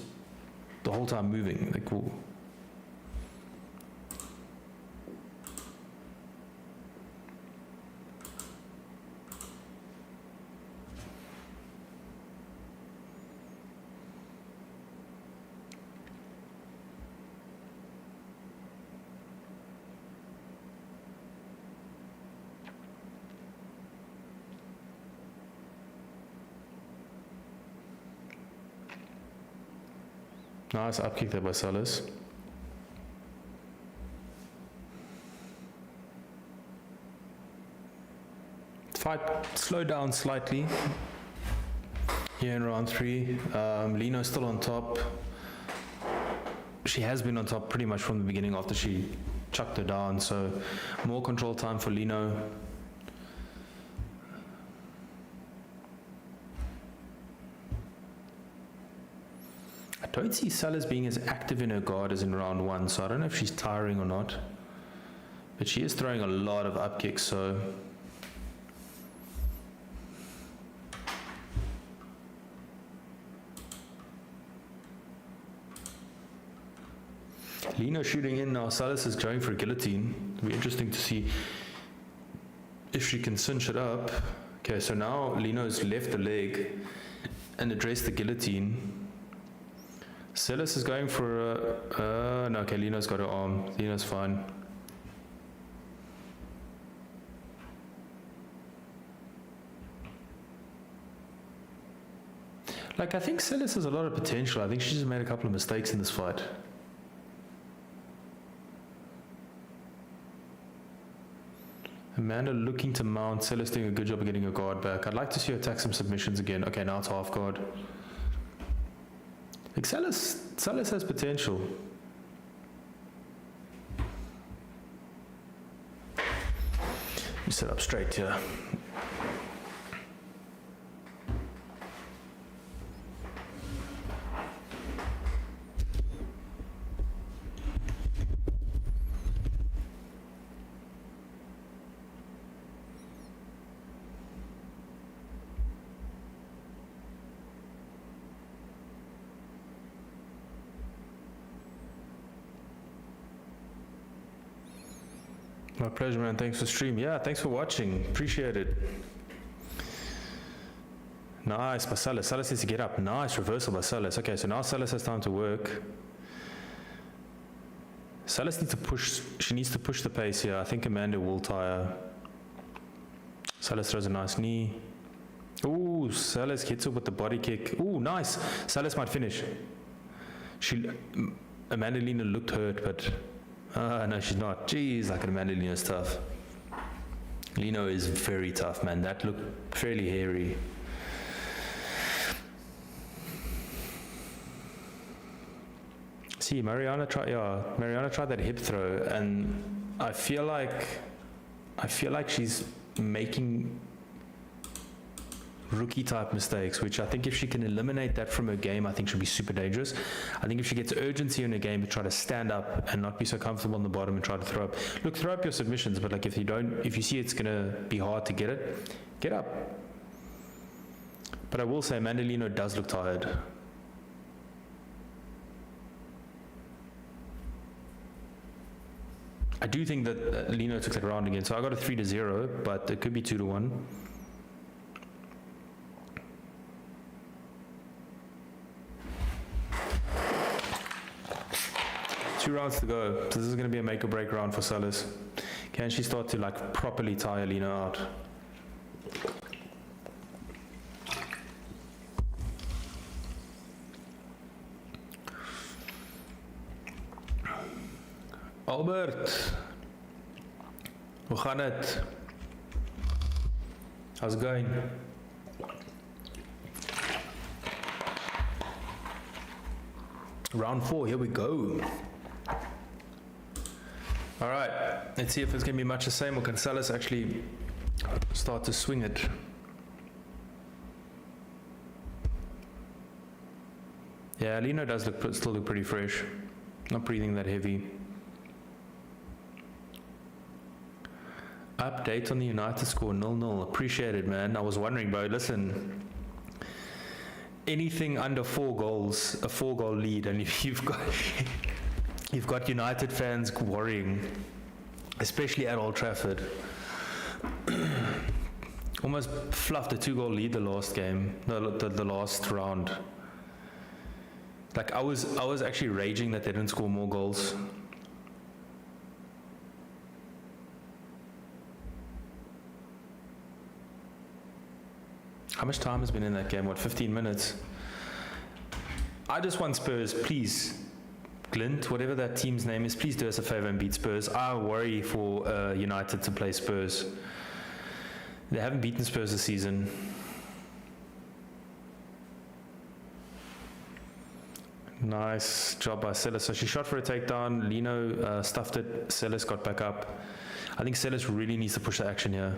the whole time moving, like, ooh. Nice upkick there by Salas. Fight slowed down slightly here in round 3. Lino's still on top. She has been on top pretty much from the beginning after she chucked her down, so more control time for Lino. I don't see Salas being as active in her guard as in round 1, so I don't know if she's tiring or not. But she is throwing a lot of up kicks, so... Lino shooting in now. Salas is going for a guillotine. It'll be interesting to see if she can cinch it up. Okay, so now Lino's left the leg and addressed the guillotine. Salas is going for a... no, okay, Lino's got her arm. Lino's fine. Like, I think Salas has a lot of potential. I think she's just made a couple of mistakes in this fight. Amanda looking to mount. Salas doing a good job of getting her guard back. I'd like to see her attack some submissions again. Okay, now it's half guard. Like Salas has potential. You set up straight here. My pleasure, man. Thanks for stream. Yeah, thanks for watching. Appreciate it. Nice by Salas. Salas needs to get up. Nice reversal by Salas. Okay, so now Salas has time to work. Salas needs to push. She needs to push the pace here. I think Amanda will tire. Salas throws a nice knee. Ooh, Salas hits up with the body kick. Ooh, nice. Salas might finish. Amanda Lina looked hurt, but... no, she's not. Jeez, like Amanda Lino's tough. Lino is very tough, man. That looked fairly hairy. See, Mariana tried that hip throw, and I feel like she's making rookie type mistakes, which I think if she can eliminate that from her game, I think she'll be super dangerous. I think if she gets urgency in her game to try to stand up and not be so comfortable on the bottom and try to throw up. Look, throw up your submissions, but like if you see it's gonna be hard to get it, get up. But I will say Mandolino does look tired. I do think that Lino took that round again, so I got a 3-0, but it could be 2-1. 2 rounds to go. So this is going to be a make or break round for Salas. Can she start to like properly tire Lino out? Albert, hoe gaan het? How's it going? Round 4, here we go. All right, let's see if it's going to be much the same, or can Salas actually start to swing it? Yeah, Lino does still look pretty fresh. Not breathing that heavy. Update on the United score, 0-0. Appreciate it, man. I was wondering, bro. Listen, anything under 4 goals, a 4-goal lead, and if you've got United fans worrying, especially at Old Trafford. Almost fluffed a 2-goal lead the last game, the last round. Like I was actually raging that they didn't score more goals. How much time has been in that game? What, 15 minutes? I just want Spurs, please. Glint, whatever that team's name is, please do us a favor and beat Spurs. I worry for United to play Spurs. They haven't beaten Spurs this season. Nice job by Sellis. So she shot for a takedown. Lino stuffed it. Sellis got back up. I think Sellis really needs to push the action here.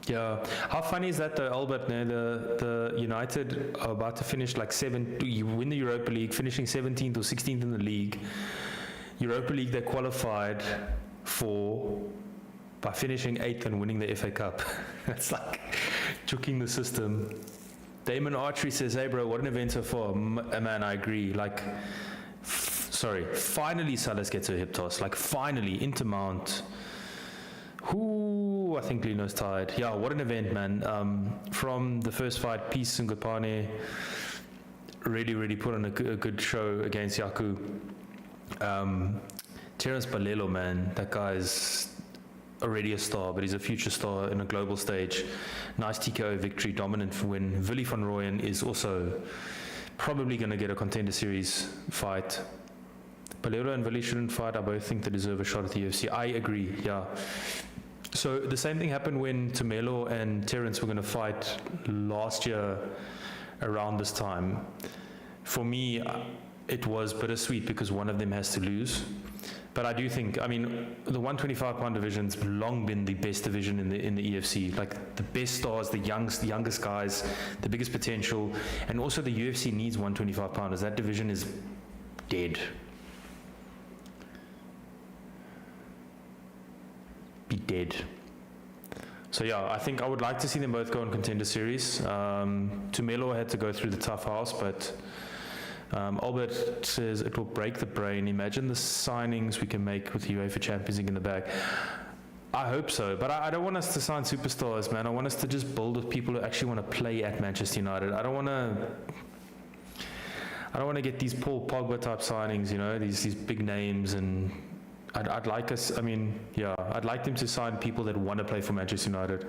Yeah. How funny is that though, Albert? No, the United are about to finish like you win the Europa League, finishing 17th or 16th in the league. Europa League they qualified for by finishing 8th and winning the FA Cup. That's like choking the system. Damon Archery says, hey bro, what an event so far. Man, I agree. Like, finally Salas gets a hip toss. Like, finally, into Mount. I think Lino's tired. Yeah, what an event, man. From the first fight, Peace and Gopane really put on a good show against Yaku. Terence Balelo, man, that guy's already a star, but he's a future star in a global stage. Nice TKO victory, dominant win. Willy van Rooyen is also probably going to get a contender series fight. Balelo and Willy shouldn't fight. I both think they deserve a shot at the UFC. I agree, yeah. So the same thing happened when Tumelo and Terence were going to fight last year around this time. For me, it was bittersweet because one of them has to lose. But I do think, I mean, the 125-pound division's long been the best division in the EFC. Like the best stars, the youngest guys, the biggest potential, and also the UFC needs 125-pounders. That division is dead. Be dead. So yeah, I think I would like to see them both go on contender series. Tumelo had to go through the tough house, but Albert says it will break the brain. Imagine the signings we can make with UEFA Champions League in the back. I hope so, but I don't want us to sign superstars, man. I want us to just build with people who actually want to play at Manchester United. I don't want to get these Paul Pogba type signings, you know, these big names, and I'd like us. I mean, yeah, I'd like them to sign people that want to play for Manchester United.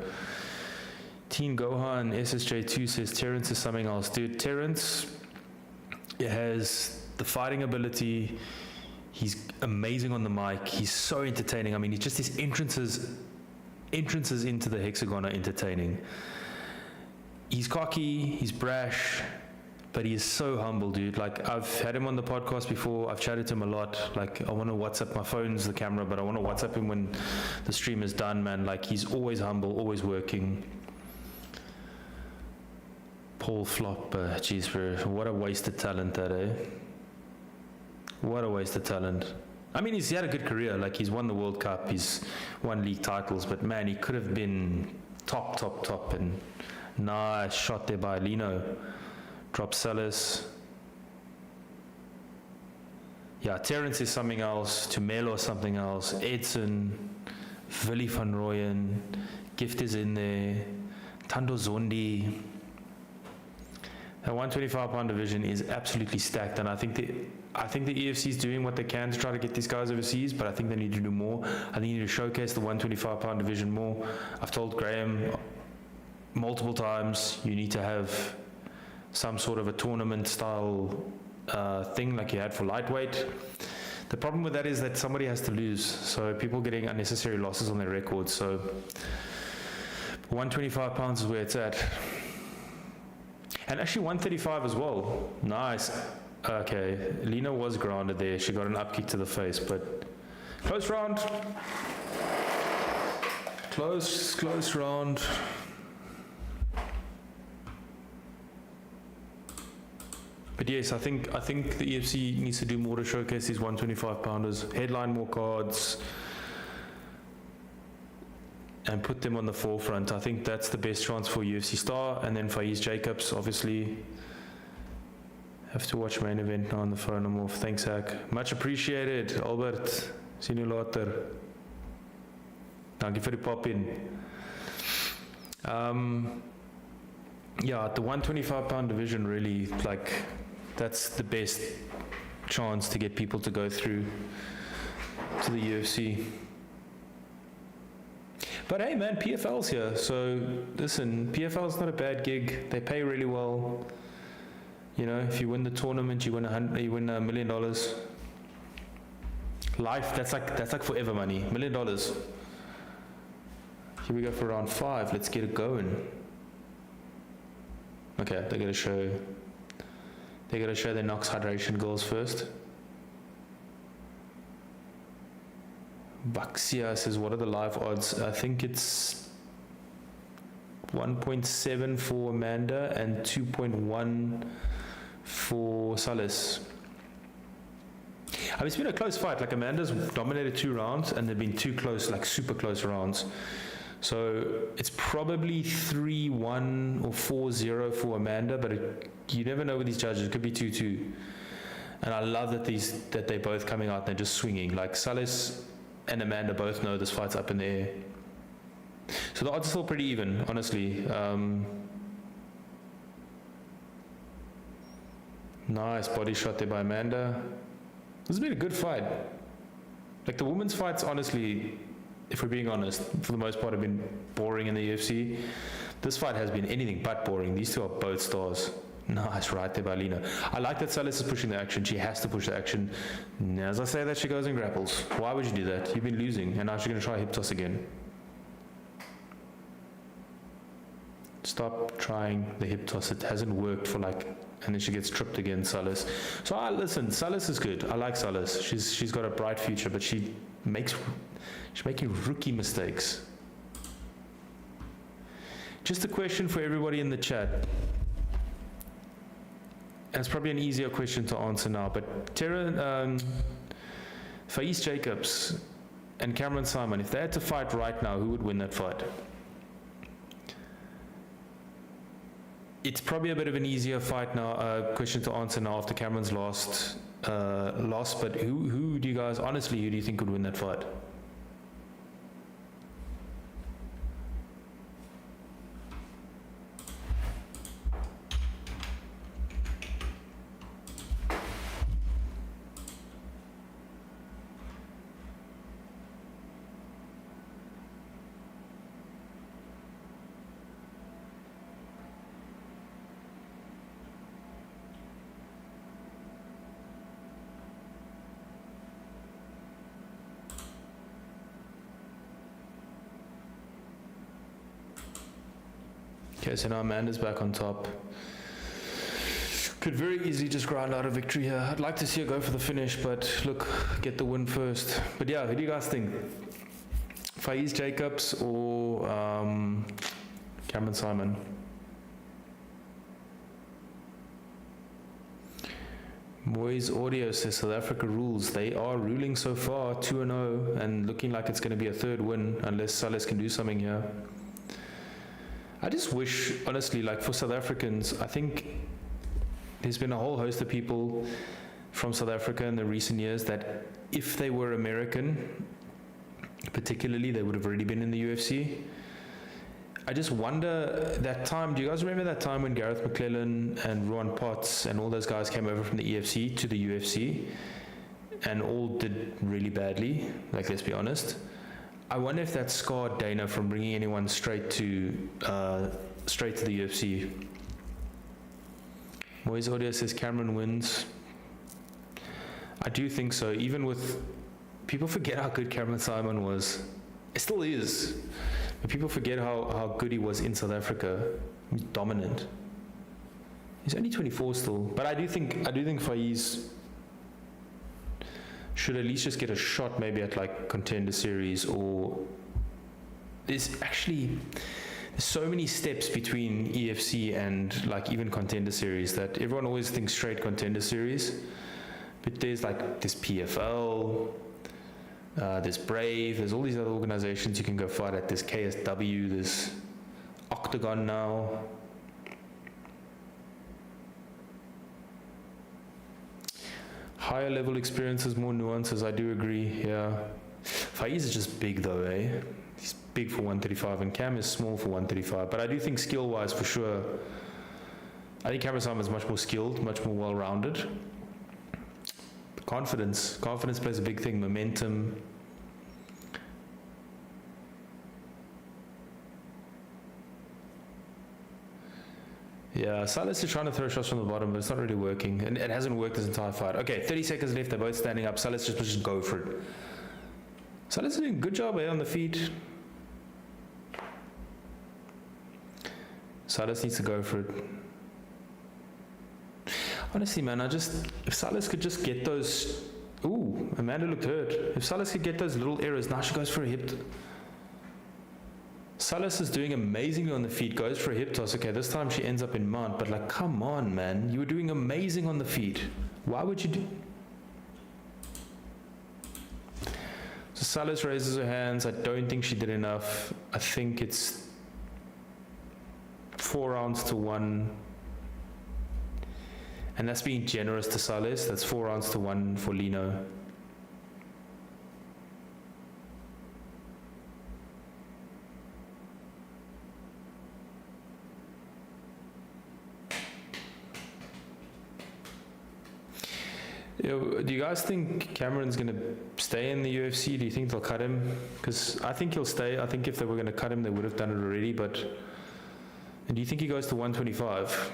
Teen Gohan SSJ2 says Terence is something else, dude. Terence has the fighting ability. He's amazing on the mic. He's so entertaining. I mean, he's just his entrances into the hexagon are entertaining. He's cocky, he's brash, but he is so humble, dude. Like, I've had him on the podcast before. I've chatted to him a lot. Like, I want to WhatsApp, my phone's the camera, but I want to WhatsApp him when the stream is done, man. Like, he's always humble, always working. Paul Flop, geez, what a wasted talent that, eh? What a wasted talent. I mean, he's had a good career. Like, he's won the World Cup, he's won league titles, but man, he could have been top, and nice shot there by Lino. Drop Salas. Yeah, Terence is something else. Tumelo is something else. Edson, Willy van Rooyen, Gift is in there. Tando Zondi. The 125-pound division is absolutely stacked, and I think the EFC is doing what they can to try to get these guys overseas, but I think they need to do more. I think they need to showcase the 125-pound division more. I've told Graham multiple times, you need to have some sort of a tournament-style thing like you had for lightweight. The problem with that is that somebody has to lose, so people getting unnecessary losses on their records. So 125 pounds is where it's at. And actually 135 as well. Nice. Okay, Lena was grounded there. She got an up kick to the face, but close round. Close round. But yes, I think the EFC needs to do more to showcase these 125 pounders, headline more cards, and put them on the forefront. I think that's the best chance for UFC Star, and then Faiz Jacobs, obviously. Have to watch main event now on the phone. I'm off. Thanks, Zach. Much appreciated, Albert. Sien you later. Dankie vir die pop in. Yeah, the 125-pound division really, like, that's the best chance to get people to go through to the UFC. But hey, man, PFL's here. So listen, PFL's not a bad gig. They pay really well. You know, if you win the tournament, you win $1 million. Life, that's like forever money. $1 million. Here we go for round 5. Let's get it going. Okay, they gotta show their Nox hydration goals first. Baxia says, what are the live odds? I think it's 1.7 for Amanda and 2.1 for Salis. I mean, it's been a close fight. Like, Amanda's dominated 2 rounds, and they've been 2 close, like super close rounds. So it's probably 3-1 or 4-0 for Amanda, but you never know with these judges. It could be 2-2. And I love that they're both coming out and they're just swinging. Like, Salis and Amanda both know this fight's up in the air. So the odds are still pretty even, honestly. Nice body shot there by Amanda. This has been a good fight. Like, the women's fights, honestly, if we're being honest, for the most part have been boring in the UFC. This fight has been anything but boring. These two are both stars. Nice right there by Lena. I like that Salis is pushing the action. She has to push the action. And as I say that, she goes and grapples. Why would you do that? You've been losing, and now she's going to try hip toss again. Stop trying the hip toss. It hasn't worked for like, and then she gets tripped again, Salis. So listen, Salis is good. I like Salis. She's got a bright future, but she's making rookie mistakes. Just a question for everybody in the chat. And it's probably an easier question to answer now, but Faiz Jacobs and Cameron Simon, if they had to fight right now, who would win that fight? It's probably a bit of an easier fight now, question to answer now after Cameron's loss, but who do you guys, honestly, who do you think would win that fight? Okay, so now Amanda's back on top. Could very easily just grind out a victory here. I'd like to see her go for the finish, but look, get the win first. But yeah, who do you guys think? Faiz Jacobs or Cameron Simon? Moyes Audio says South Africa rules. They are ruling so far 2-0 and looking like it's going to be a 3rd win unless Salis can do something here. I just wish, honestly, like for South Africans, I think there's been a whole host of people from South Africa in the recent years that if they were American, particularly, they would have already been in the UFC. I just wonder that time, do you guys remember that time when Gareth McClellan and Ruan Potts and all those guys came over from the EFC to the UFC and all did really badly, like, let's be honest. I wonder if that scarred Dana from bringing anyone straight to the UFC. Moyes Audio says Cameron wins. I do think so. Even with people forget how good Cameron Simon was. It still is, but people forget how good he was in South Africa. He's dominant. He's only 24 still, but I do think Faiz should at least just get a shot maybe at like Contender Series, or there's so many steps between EFC and like even Contender Series that everyone always thinks straight Contender Series, but there's PFL, there's Brave, there's all these other organizations you can go fight at. There's KSW, there's Octagon now. Higher level experiences, more nuances, I do agree, yeah. Faiz is just big though, eh? He's big for 135 and Cam is small for 135, but I do think skill-wise for sure, I think Cameron Simon is much more skilled, much more well-rounded. Confidence plays a big thing, momentum. Yeah, Silas is trying to throw shots from the bottom, but it's not really working. And it hasn't worked this entire fight. Okay, 30 seconds left. They're both standing up. Silas just go for it. Silas is doing a good job on the feet. Silas needs to go for it. Honestly, man, if Silas could just get those. Ooh, Amanda looked hurt. If Silas could get those little errors, now she goes for a hip. Silas is doing amazingly on the feet, goes for a hip toss. Okay, this time she ends up in mount, but like, come on, man. You were doing amazing on the feet. Why would you do? So Silas raises her hands. I don't think she did enough. I think it's 4 rounds to 1. And that's being generous to Silas. That's 4 rounds to 1 for Lino. Do you guys think Cameron's going to stay in the UFC? Do you think they'll cut him? Because I think he'll stay. I think if they were going to cut him, they would have done it already. But and do you think he goes to 125?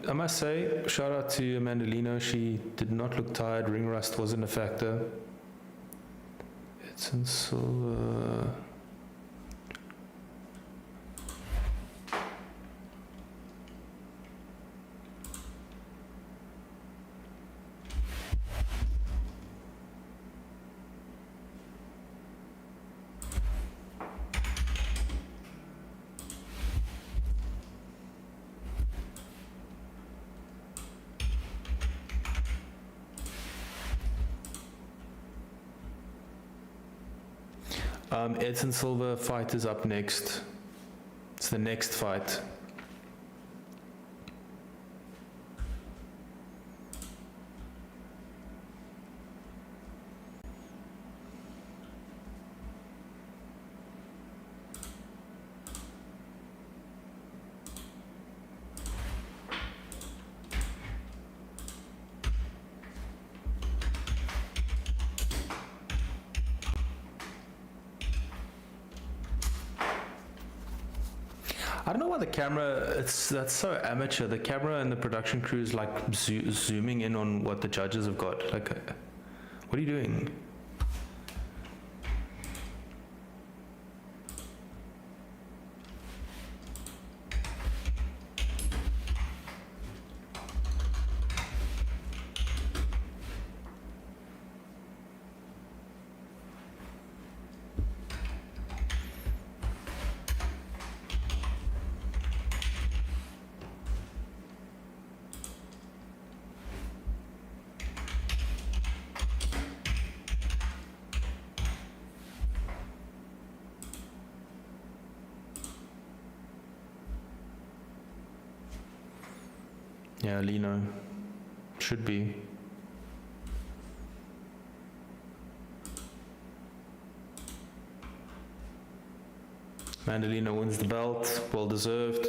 I must say, shout out to Amanda Lino. She did not look tired. Ring rust wasn't a factor. It's in silver. Edson Silva fight is up next. It's the next fight. I don't know why the camera, that's so amateur. The camera and the production crew is like zooming in on what the judges have got. Like, what are you doing? Yeah, Lino. Should be. Mandalino wins the belt. Well deserved.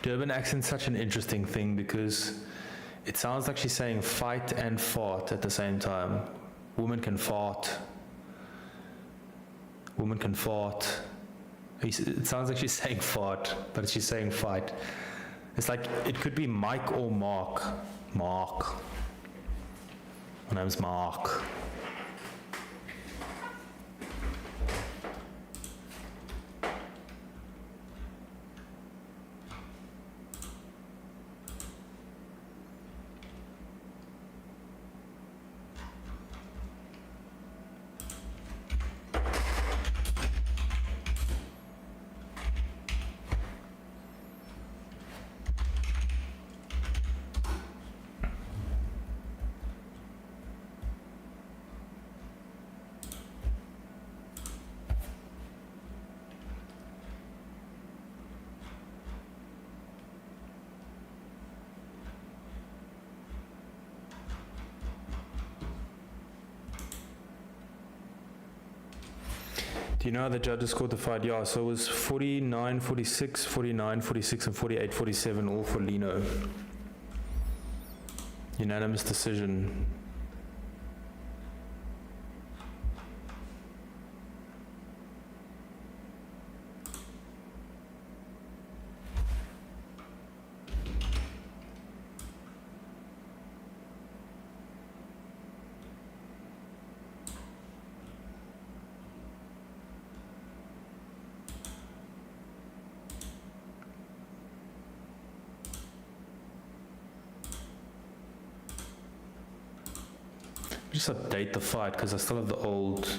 Durban accent's such an interesting thing because it sounds like she's saying fight and fart at the same time. Woman can fart. Woman can fart. It sounds like she's saying fart, but she's saying fight. It's like, it could be Mike or Mark. Mark. My name's Mark. Do you know how the judges scored the fight? Yeah, so it was 49, 46, 49, 46, and 48, 47, all for Lino. Unanimous decision. Just update the fight because I still have the old.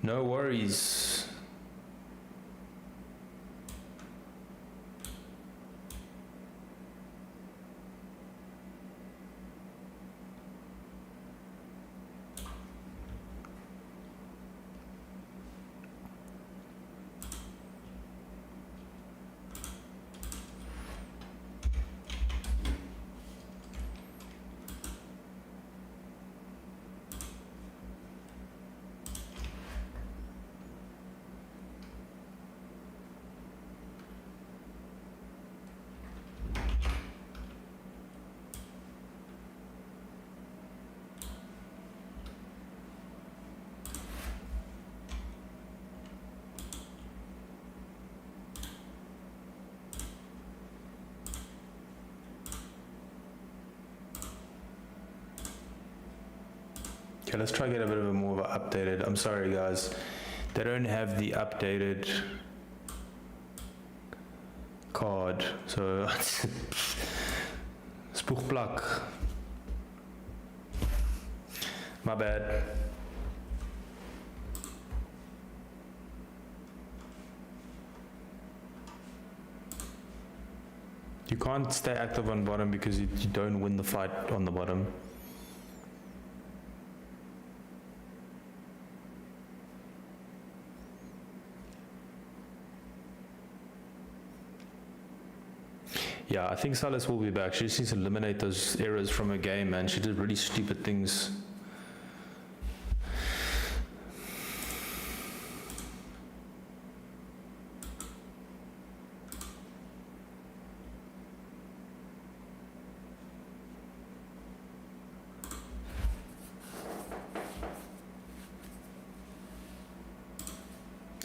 No worries. Okay, let's try to get a bit of a more of an updated. I'm sorry, guys. They don't have the updated card. So, spoegplak. My bad. You can't stay active on bottom because you don't win the fight on the bottom. Yeah, I think Salas will be back. She just needs to eliminate those errors from her game, man. She did really stupid things.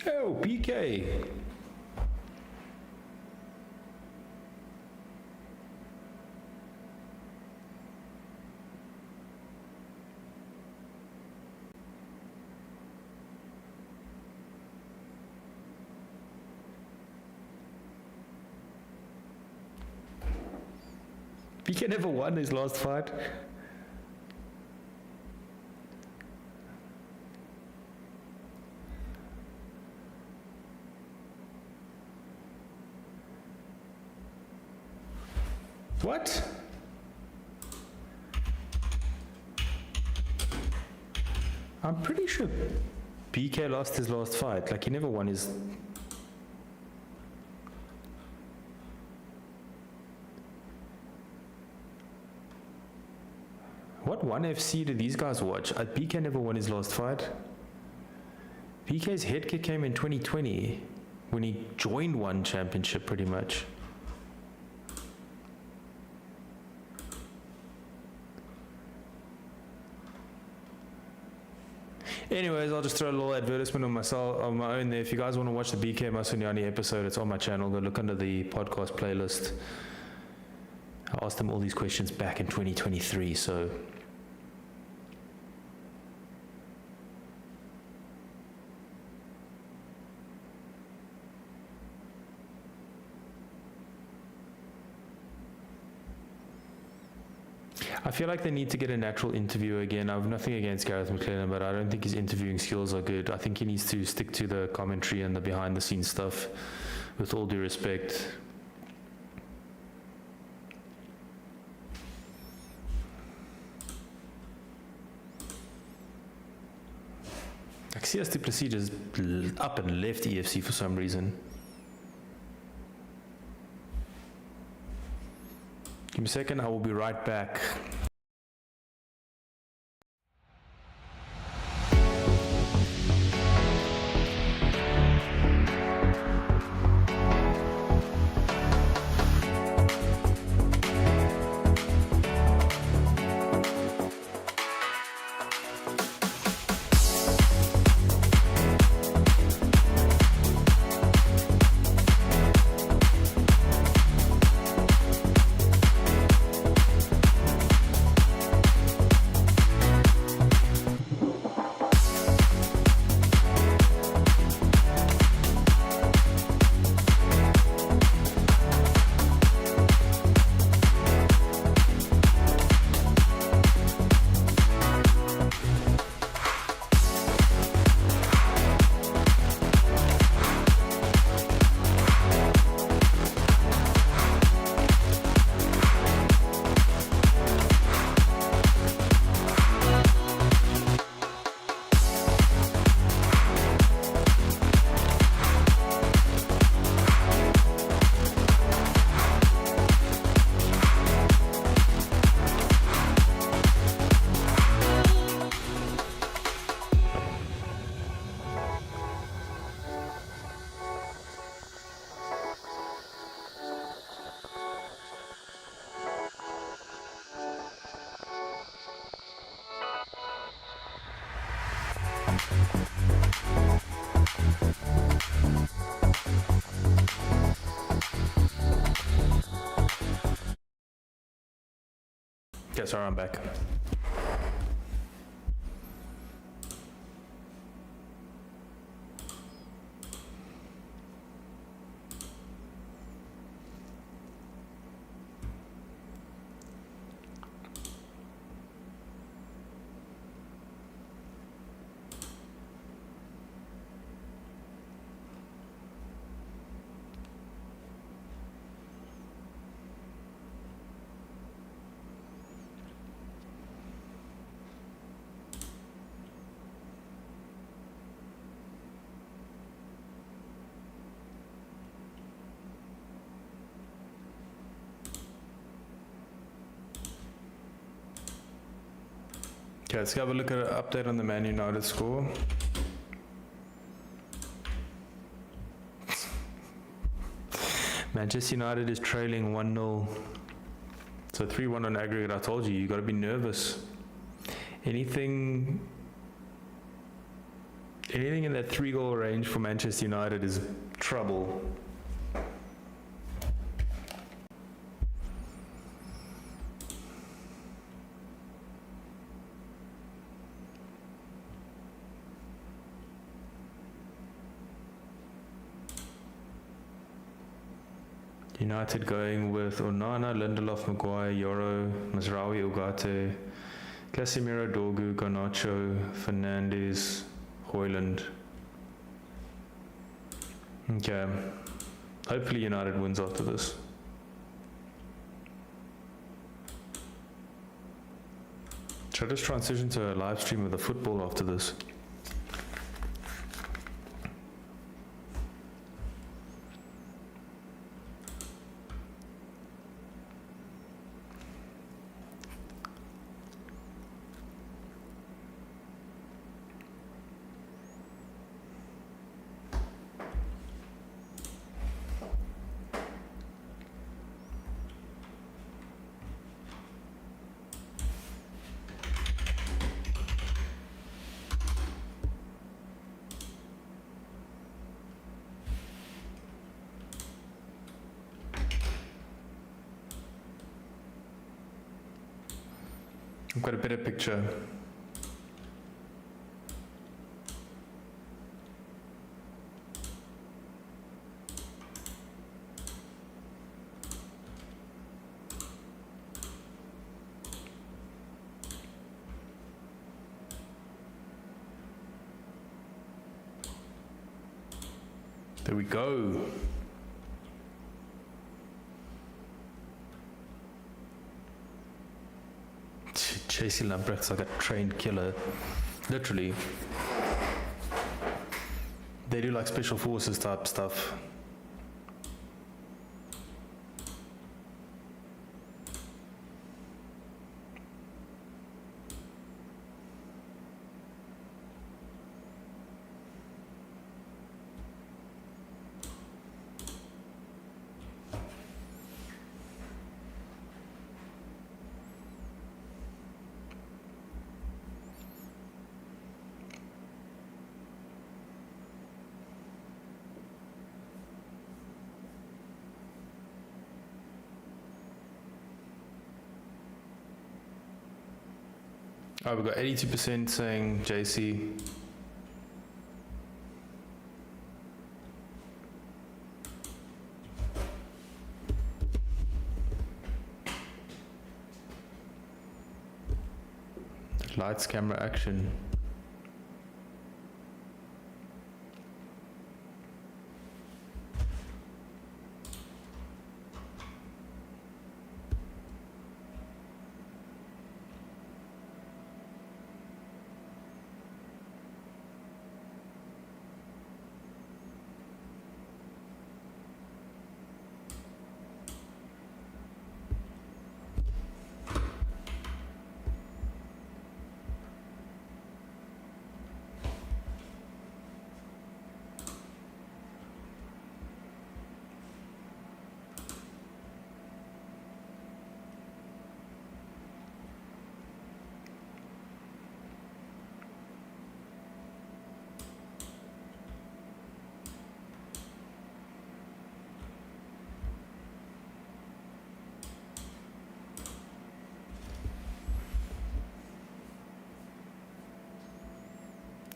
Oh, PK. PK never won his last fight. What? I'm pretty sure PK lost his last fight. Like, he never won his... What one FC did these guys watch? PK never won his last fight. PK's head kick came in 2020 when he joined one championship pretty much. Anyways, I'll just throw a little advertisement on my own there. If you guys want to watch the BK Masunyani episode, it's on my channel. Go look under the podcast playlist. I asked them all these questions back in 2023, so I feel like they need to get a natural interviewer again. I have nothing against Gareth McLennan, but I don't think his interviewing skills are good. I think he needs to stick to the commentary and the behind the scenes stuff, with all due respect. Like CS du Plessis just up and left EFC for some reason. Give me a second, I will be right back. Okay, sorry, I'm back. Okay, let's have a look at an update on the Man United score. Manchester United is trailing 1-0. So 3-1 on aggregate. I told you, you got to be nervous. Anything in that 3-goal range for Manchester United is trouble. United going with Onana, Lindelof, Maguire, Yoro, Mazraoui, Ugarte, Casemiro, Dorgu, Garnacho, Fernandes, Hoyland. Okay. Hopefully United wins after this. Should I just transition to a live stream of the football after this? I've got a better picture. There we go. JC Lambrecht's like a trained killer. Literally. They do like special forces type stuff. Oh, we've got 82% saying JC. Lights, camera, action.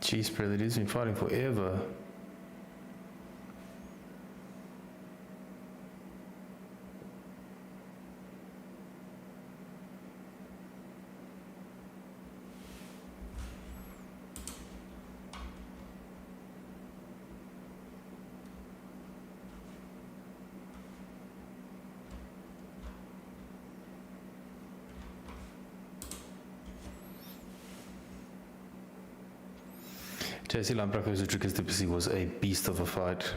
Jeez, bro, that has been fighting forever. JC Lambrecht versus Dricus Duplessis was a beast of a fight.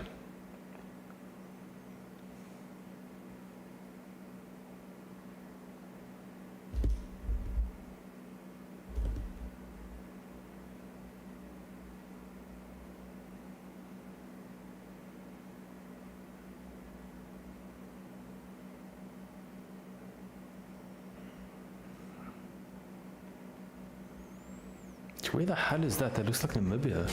Where the hell is that? That looks like Namibia.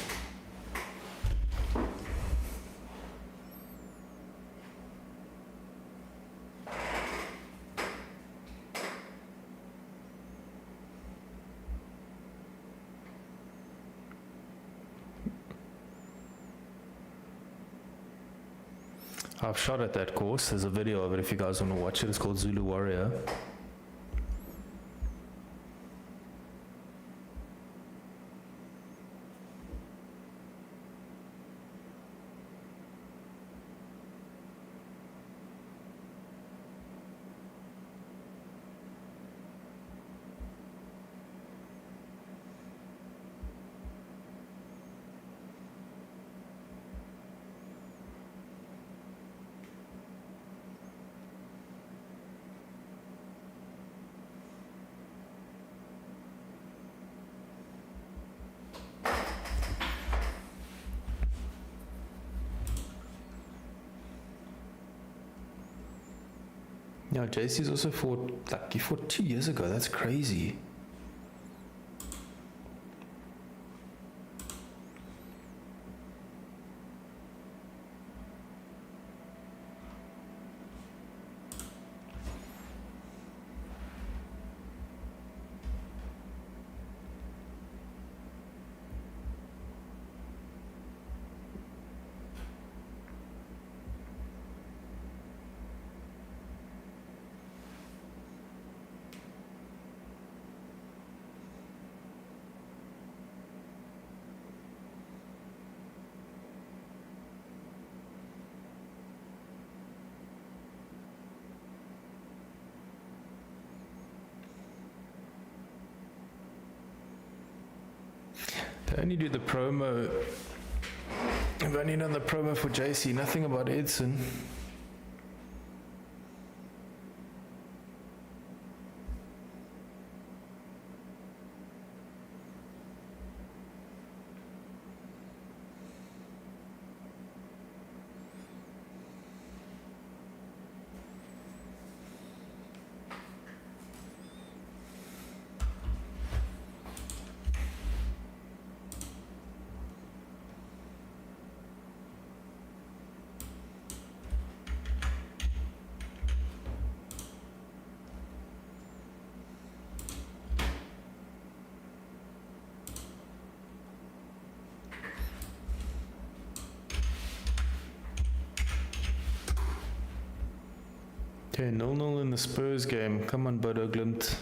I've shot at that course. There's a video of it if you guys want to watch it. It's called Zulu Warrior. Yeah, JC's also fought, like, he fought 2 years ago. That's crazy. They only do the promo. I've only done the promo for JC, nothing about Edson. Okay, 0-0 in the Spurs game. Come on, Bodo Glimt.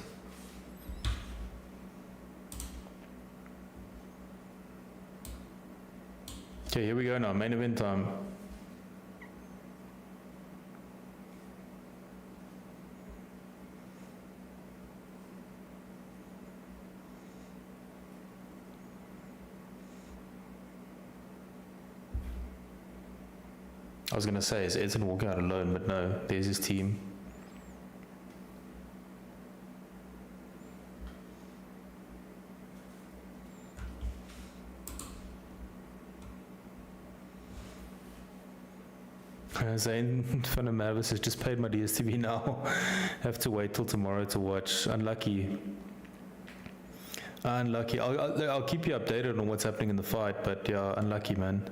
Okay, here we go now. Main event time. I was going to say, is Edson walking out alone? But no, there's his team. Zane van der Merwe has just paid my DSTV now. Have to wait till tomorrow to watch. Unlucky. Unlucky. I'll keep you updated on what's happening in the fight, but yeah, unlucky, man.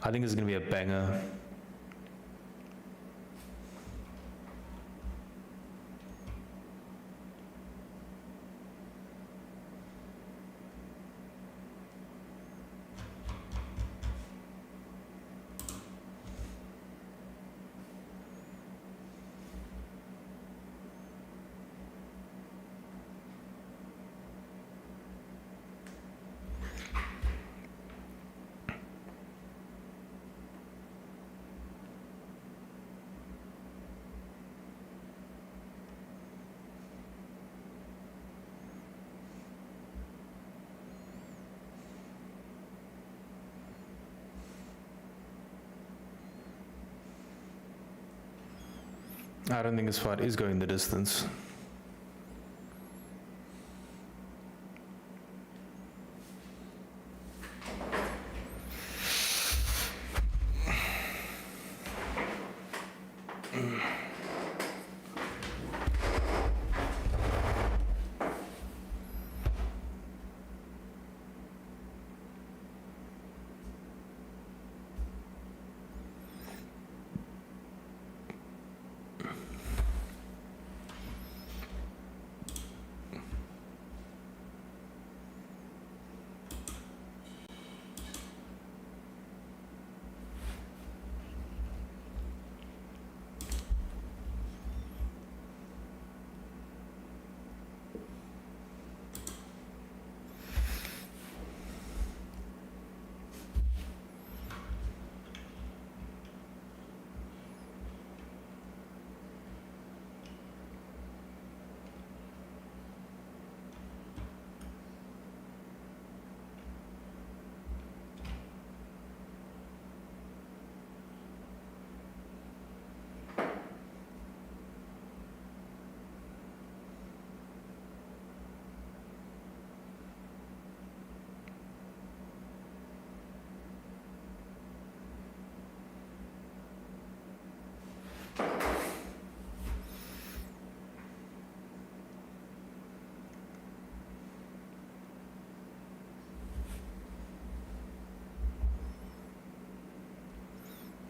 I think it's going to be a banger. I don't think this fight is going the distance.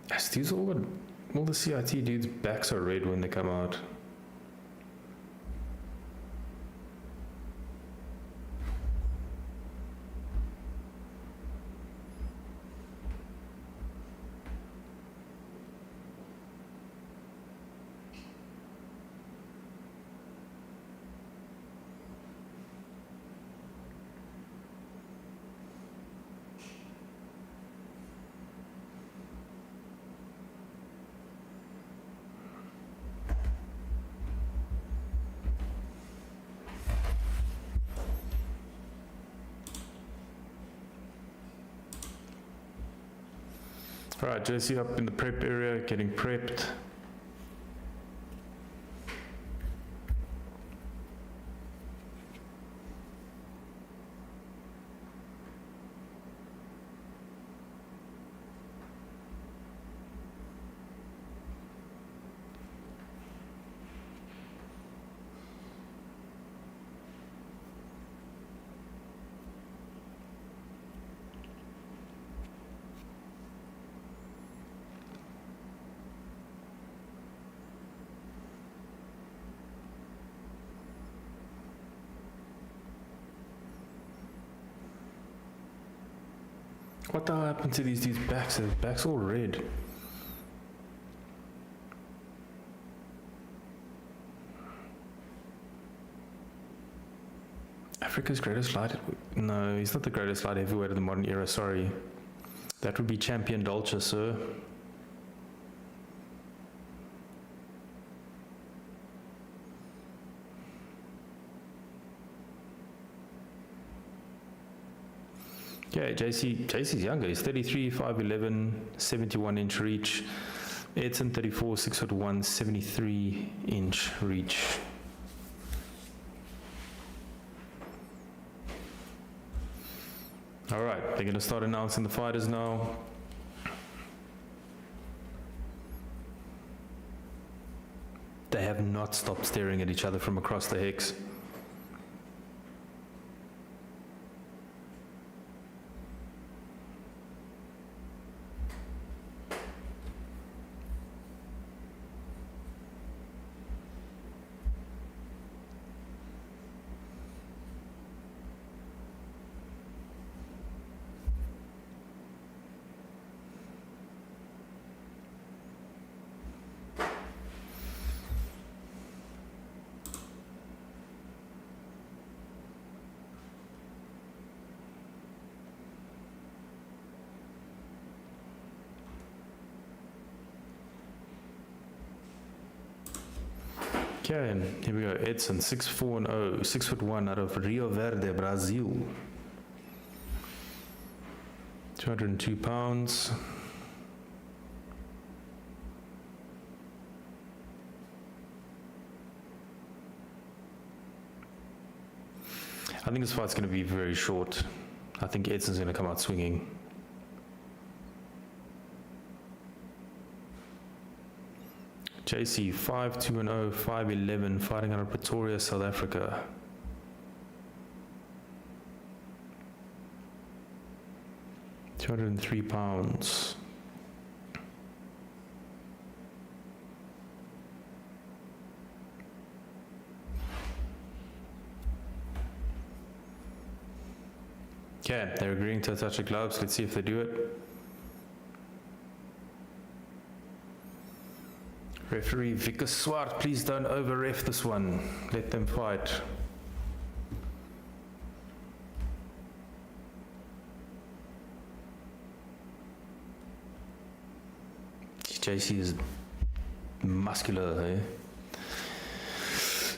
Yes, these all the CIT dudes' backs are red when they come out. Alright, Jesse up in the prep area, getting prepped. What the hell happened to these dudes' backs? Their backs all red. Africa's greatest light... No, he's not the greatest light heavyweight of the modern era, sorry. That would be Champion Dolce, sir. Yeah, JC's younger. He's 33, 5'11", 71-inch reach. Edson 34, 6'1", 73-inch reach. All right, they're going to start announcing the fighters now. They have not stopped staring at each other from across the hex. Okay, and here we go. Edson, 6'4" 6'1" out of Rio Verde, Brazil. 202 pounds. I think this fight's going to be very short. I think Edson's going to come out swinging. JC 5'2" 5'11", fighting out of Pretoria, South Africa. £203. Okay, they're agreeing to attach the gloves. Let's see if they do it. Referee Vickers Swart, please don't over-ref this one. Let them fight. JC is muscular, eh?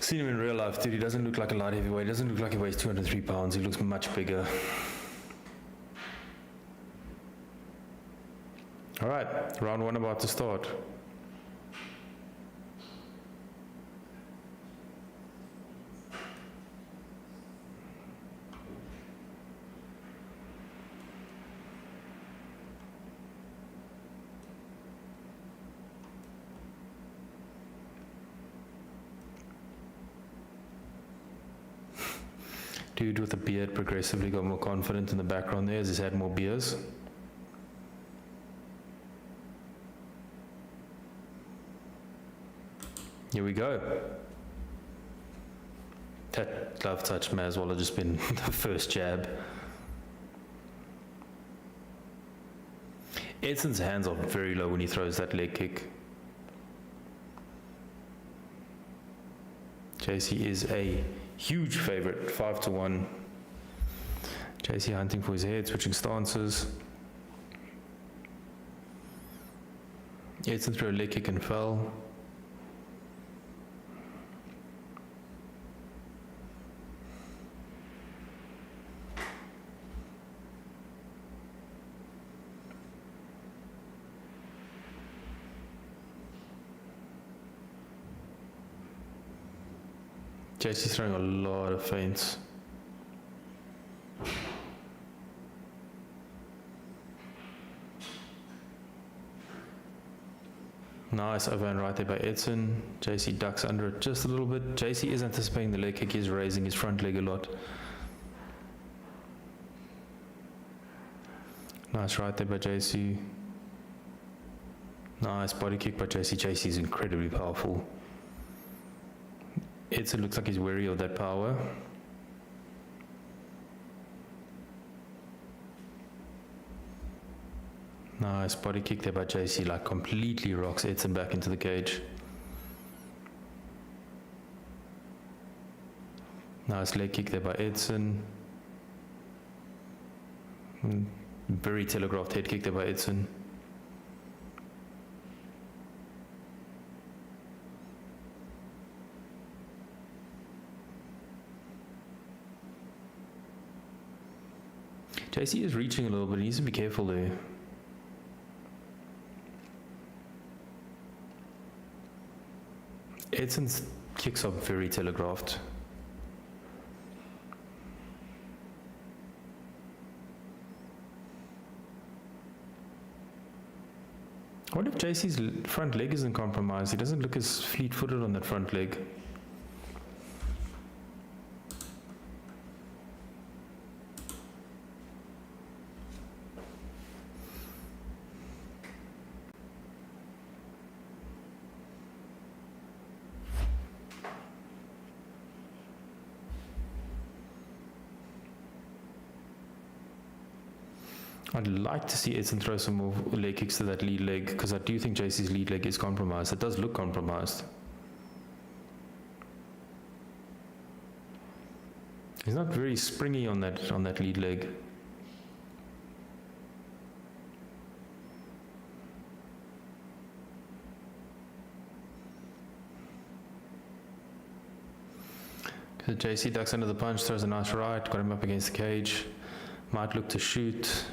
Seen him in real life, dude. He doesn't look like a light heavyweight. He doesn't look like he weighs 203 pounds. He looks much bigger. All right, round one about to start. Dude with a beard progressively got more confident in the background there as he's had more beers. Here we go. That glove touch may as well have just been the first jab. Edson's hands are very low when he throws that leg kick. JC is a huge favorite, 5-1. JC hunting for his head, switching stances. Edson threw a leg kick and fell. JC's throwing a lot of feints. Nice overhand right there by Edson. JC ducks under it just a little bit. JC is anticipating the leg kick. He's raising his front leg a lot. Nice right there by JC. Nice body kick by JC. JC is incredibly powerful. Edson looks like he's wary of that power. Nice body kick there by JC, like completely rocks Edson back into the cage. Nice leg kick there by Edson. Very telegraphed head kick there by Edson. JC is reaching a little bit, he needs to be careful there. Edson's kicks are very telegraphed. I wonder if JC's front leg isn't compromised. He doesn't look as fleet-footed on that front leg. I'd like to see Edson throw some more leg kicks to that lead leg, because I do think JC's lead leg is compromised. It does look compromised. He's not very springy on that lead leg. So JC ducks under the punch, throws a nice right, got him up against the cage. Might look to shoot.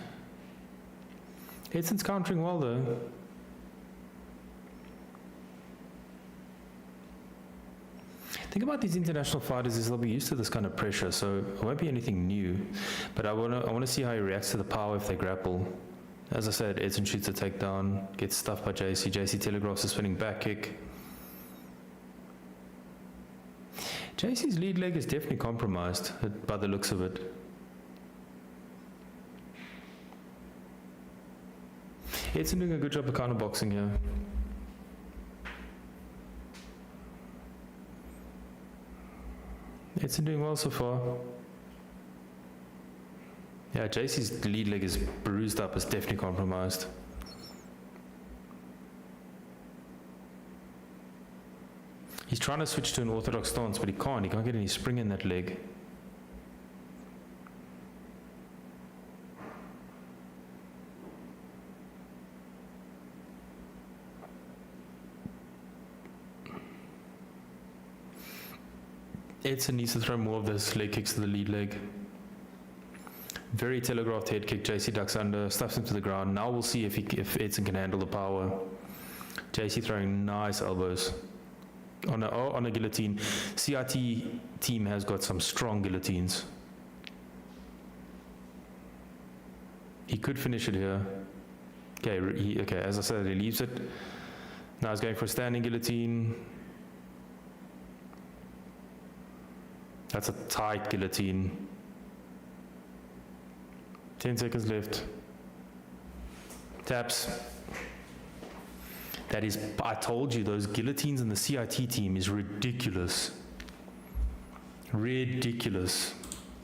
Edson's countering well though. Think about these international fighters is they'll be used to this kind of pressure, so it won't be anything new. But I wanna see how he reacts to the power if they grapple. As I said, Edson shoots a takedown, gets stuffed by JC. JC telegraphs a spinning back kick. JC's lead leg is definitely compromised by the looks of it. Edson doing a good job of counterboxing here. Edson doing well so far. Yeah, JC's lead leg is bruised up, it's definitely compromised. He's trying to switch to an orthodox stance, but he can't get any spring in that leg. Edson needs to throw more of those leg kicks to the lead leg. Very telegraphed head kick. JC ducks under, stuffs him to the ground. Now we'll see if Edson can handle the power. JC throwing nice elbows on a guillotine. CRT team has got some strong guillotines. He could finish it here. Okay, as I said, he leaves it. Now he's going for a standing guillotine. That's a tight guillotine. 10 seconds left. Taps. That is, I told you, those guillotines in the CIT team is ridiculous. Ridiculous.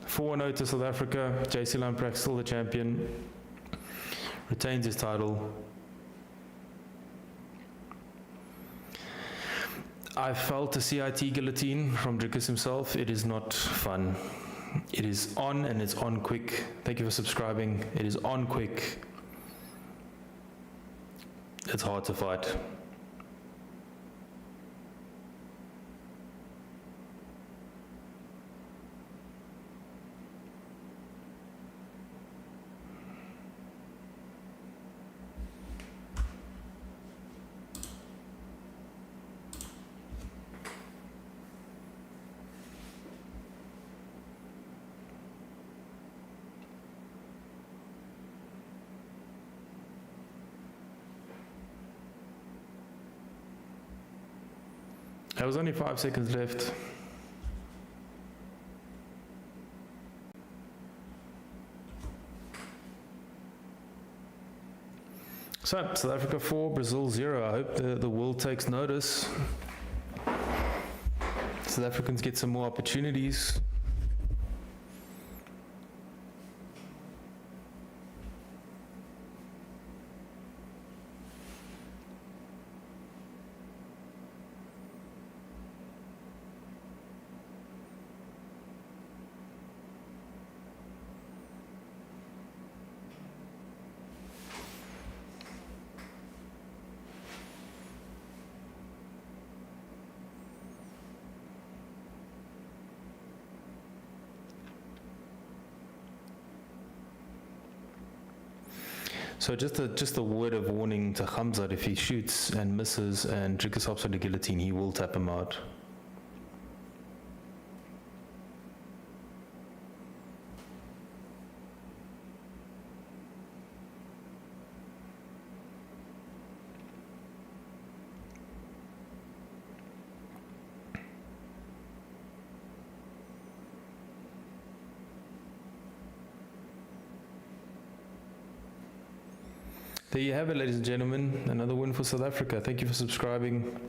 4-0 to South Africa. JC Lamprak still the champion. Retains his title. I felt the CIT guillotine from Drickus himself. It is not fun. It is on and it's on quick. Thank you for subscribing. It is on quick. It's hard to fight. There was only 5 seconds left. So, South Africa 4, Brazil 0. I hope the world takes notice. South Africans get some more opportunities. So just a word of warning to Hamzat: if he shoots and misses and Dricus hops on the guillotine, he will tap him out. There you have it, ladies and gentlemen. Another win for South Africa. Thank you for subscribing.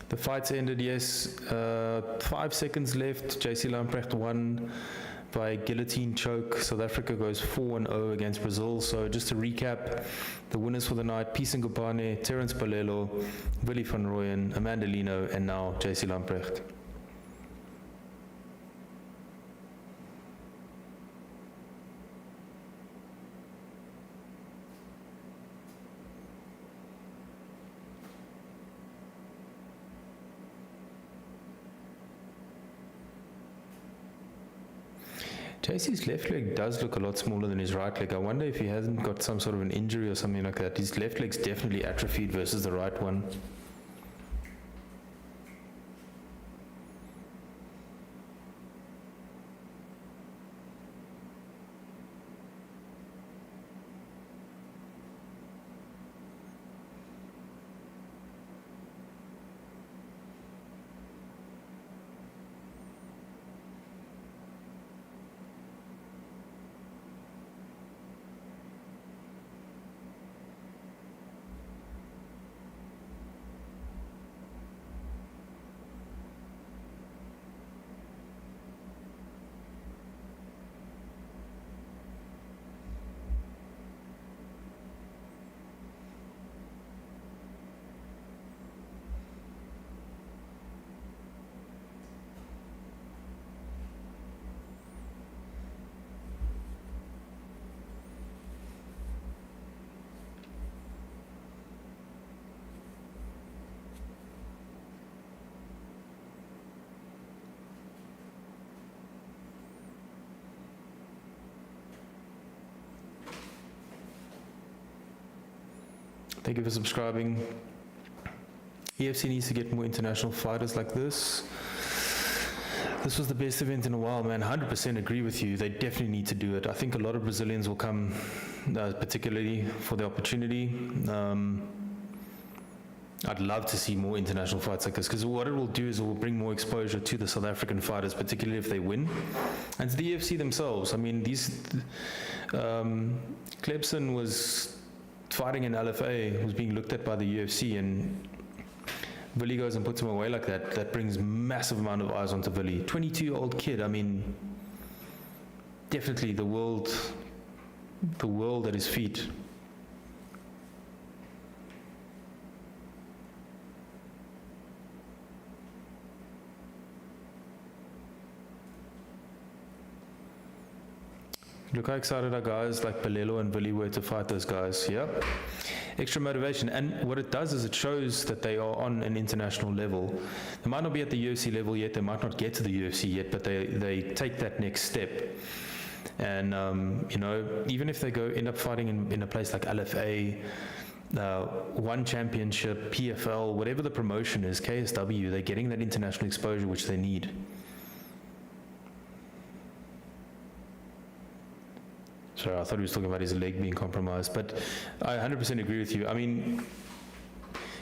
The fight's ended, yes. 5 seconds left. JC Lamprecht won by guillotine choke. South Africa goes 4-0 against Brazil. So just to recap, the winners for the night: Peace Ngubane, Terence Palelo, Willie van Rooyen, Amanda Lino, and now JC Lamprecht. JC's left leg does look a lot smaller than his right leg. I wonder if he hasn't got some sort of an injury or something like that. His left leg's definitely atrophied versus the right one. Thank you for subscribing. EFC needs to get more international fighters like this. This was the best event in a while, man. 100% agree with you. They definitely need to do it. I think a lot of Brazilians will come, particularly for the opportunity. I'd love to see more international fights like this, because what it will do is it will bring more exposure to the South African fighters, particularly if they win, and to the EFC themselves. I mean, Klebson was fighting in LFA, was being looked at by the UFC, and Willie goes and puts him away like that. That brings massive amount of eyes onto Willie. 22-year-old kid. I mean, definitely the world at his feet. Look how excited our guys like Palelo and Willie were to fight those guys. Yep. Extra motivation. And what it does is it shows that they are on an international level. They might not be at the UFC level yet, they might not get to the UFC yet, but they take that next step. And, you know, even if they end up fighting in a place like LFA, one championship, PFL, whatever the promotion is, KSW, they're getting that international exposure which they need. Sorry, I thought he was talking about his leg being compromised, but I 100% agree with you. I mean,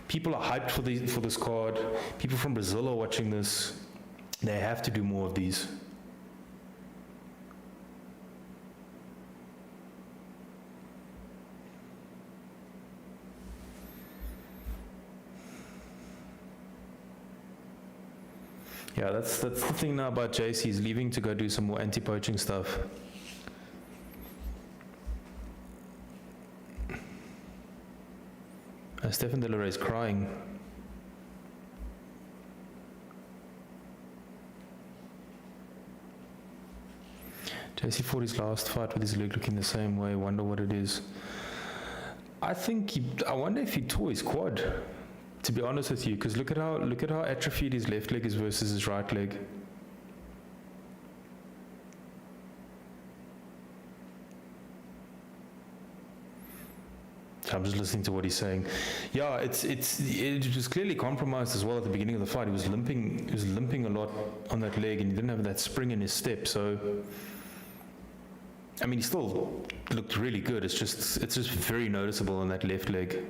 people are hyped for this card. People from Brazil are watching this. They have to do more of these. Yeah, that's the thing now about JC. He's leaving to go do some more anti-poaching stuff. Stefan De La Rey's crying. JC fought his last fight with his leg looking the same way. Wonder what it is. I wonder if he tore his quad. To be honest with you, because look at how atrophied his left leg is versus his right leg. I'm just listening to what he's saying. Yeah, it was clearly compromised as well at the beginning of the fight. He was limping a lot on that leg, and he didn't have that spring in his step. So, I mean, he still looked really good. It's just very noticeable on that left leg.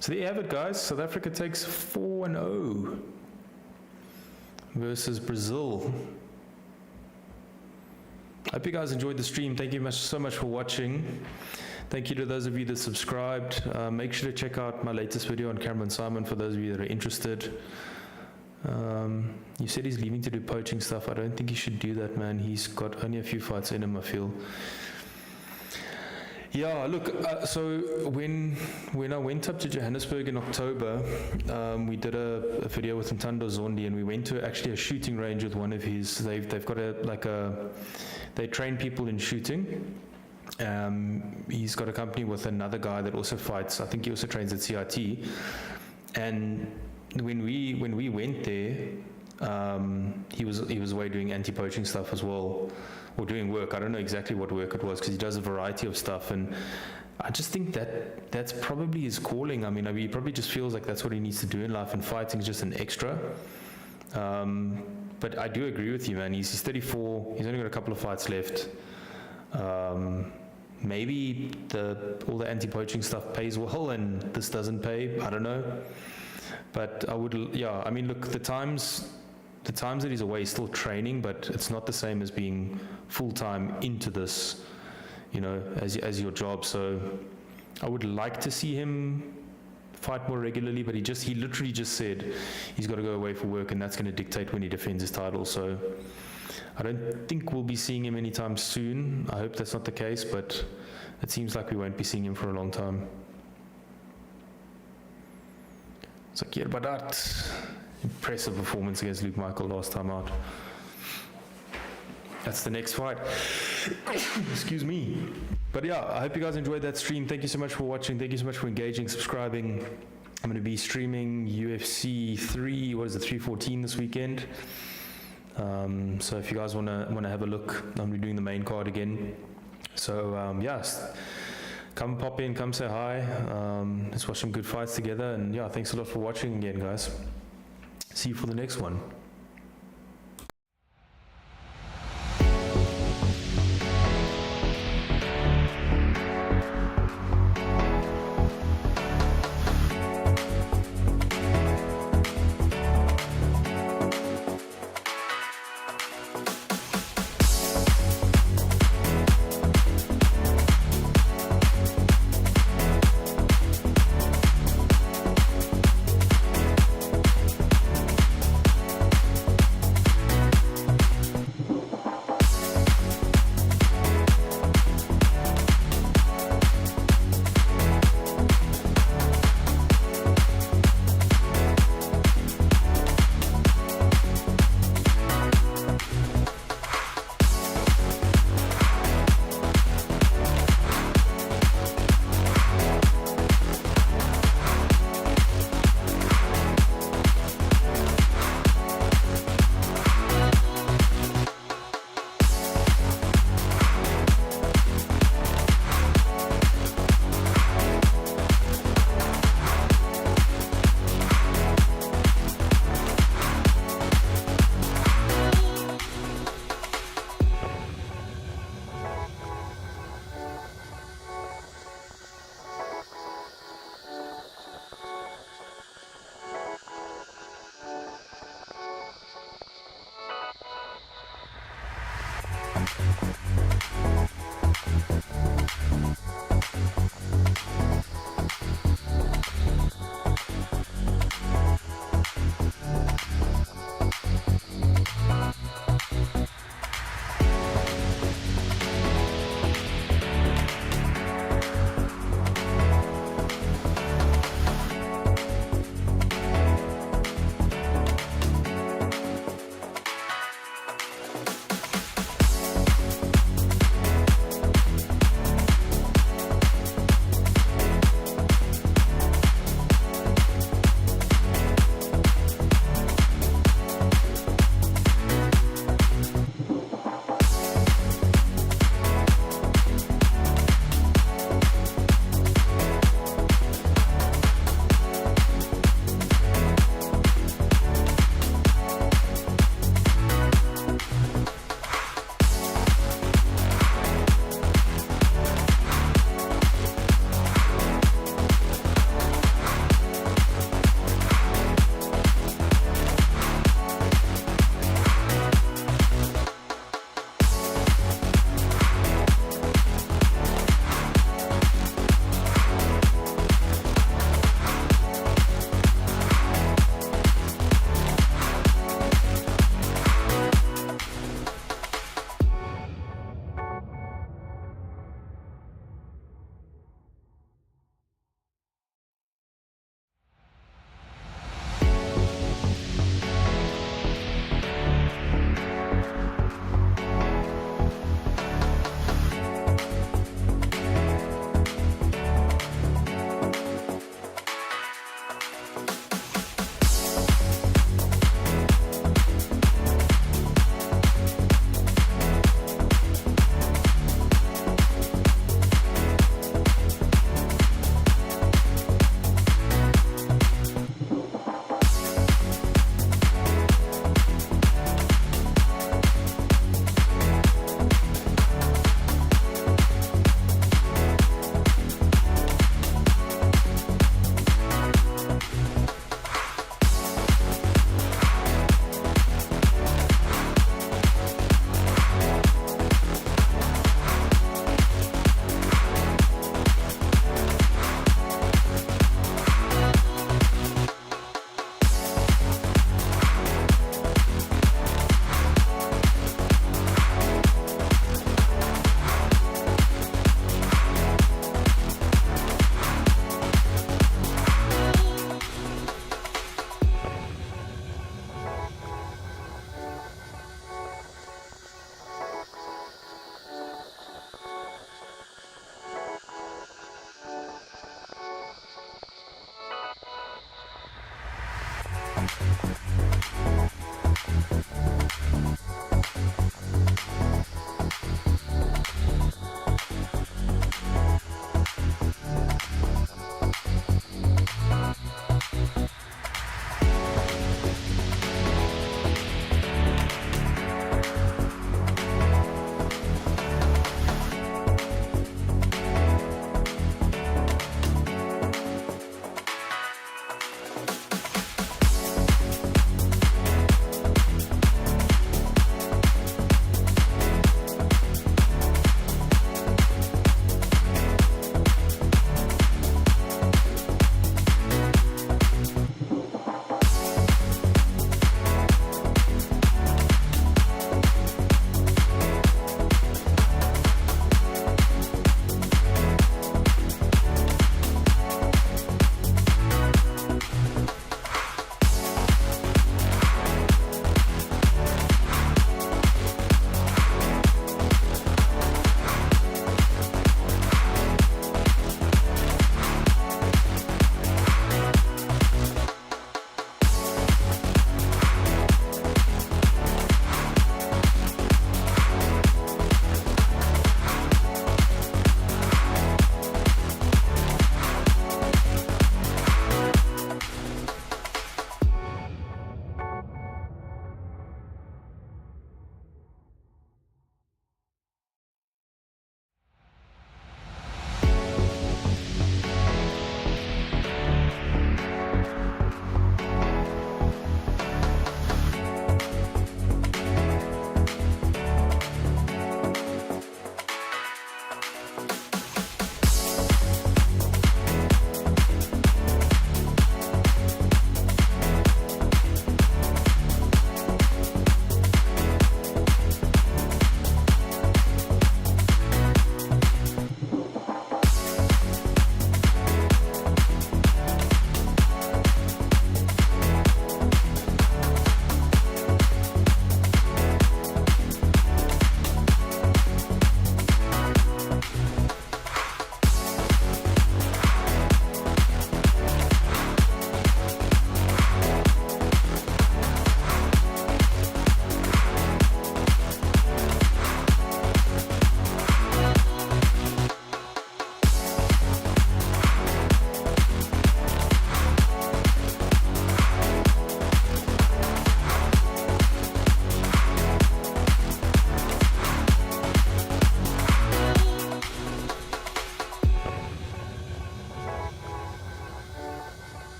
So there you have it, guys. South Africa takes 4-0 versus Brazil. I hope you guys enjoyed the stream. Thank you so much for watching. Thank you to those of you that subscribed. Make sure to check out my latest video on Cameron Simon for those of you that are interested. You said he's leaving to do poaching stuff. I don't think he should do that, man. He's got only a few fights in him, I feel. Yeah, look, so when I went up to Johannesburg in October, we did a video with Ntando Zondi, and we went to actually a shooting range with one of his, they've got they train people in shooting. He's got a company with another guy that also fights. I think he also trains at CIT. And when we went there, he was away doing anti-poaching stuff as well, or doing work. I don't know exactly what work it was, because he does a variety of stuff, and I just think that's probably his calling. I mean, he probably just feels like that's what he needs to do in life, and fighting is just an extra. But I do agree with you, man. He's 34. He's only got a couple of fights left. Maybe all the anti-poaching stuff pays well, and this doesn't pay. I don't know. But I mean, look, the times that he's away, he's still training, but it's not the same as being full-time into this, as your job. So I would like to see him fight more regularly, but he literally just said he's got to go away for work, and that's going to dictate when he defends his title. So I don't think we'll be seeing him anytime soon. I hope that's not the case, but it seems like we won't be seeing him for a long time. Zakir Badat, impressive performance against Luke Michael last time out. That's the next fight. Excuse me. But yeah, I hope you guys enjoyed that stream. Thank you so much for watching. Thank you so much for engaging, subscribing. I'm going to be streaming UFC 314 this weekend. So if you guys want to have a look, I'm going to be doing the main card again. So yes, come pop in, come say hi. Let's watch some good fights together. And yeah, thanks a lot for watching again, guys. See you for the next one.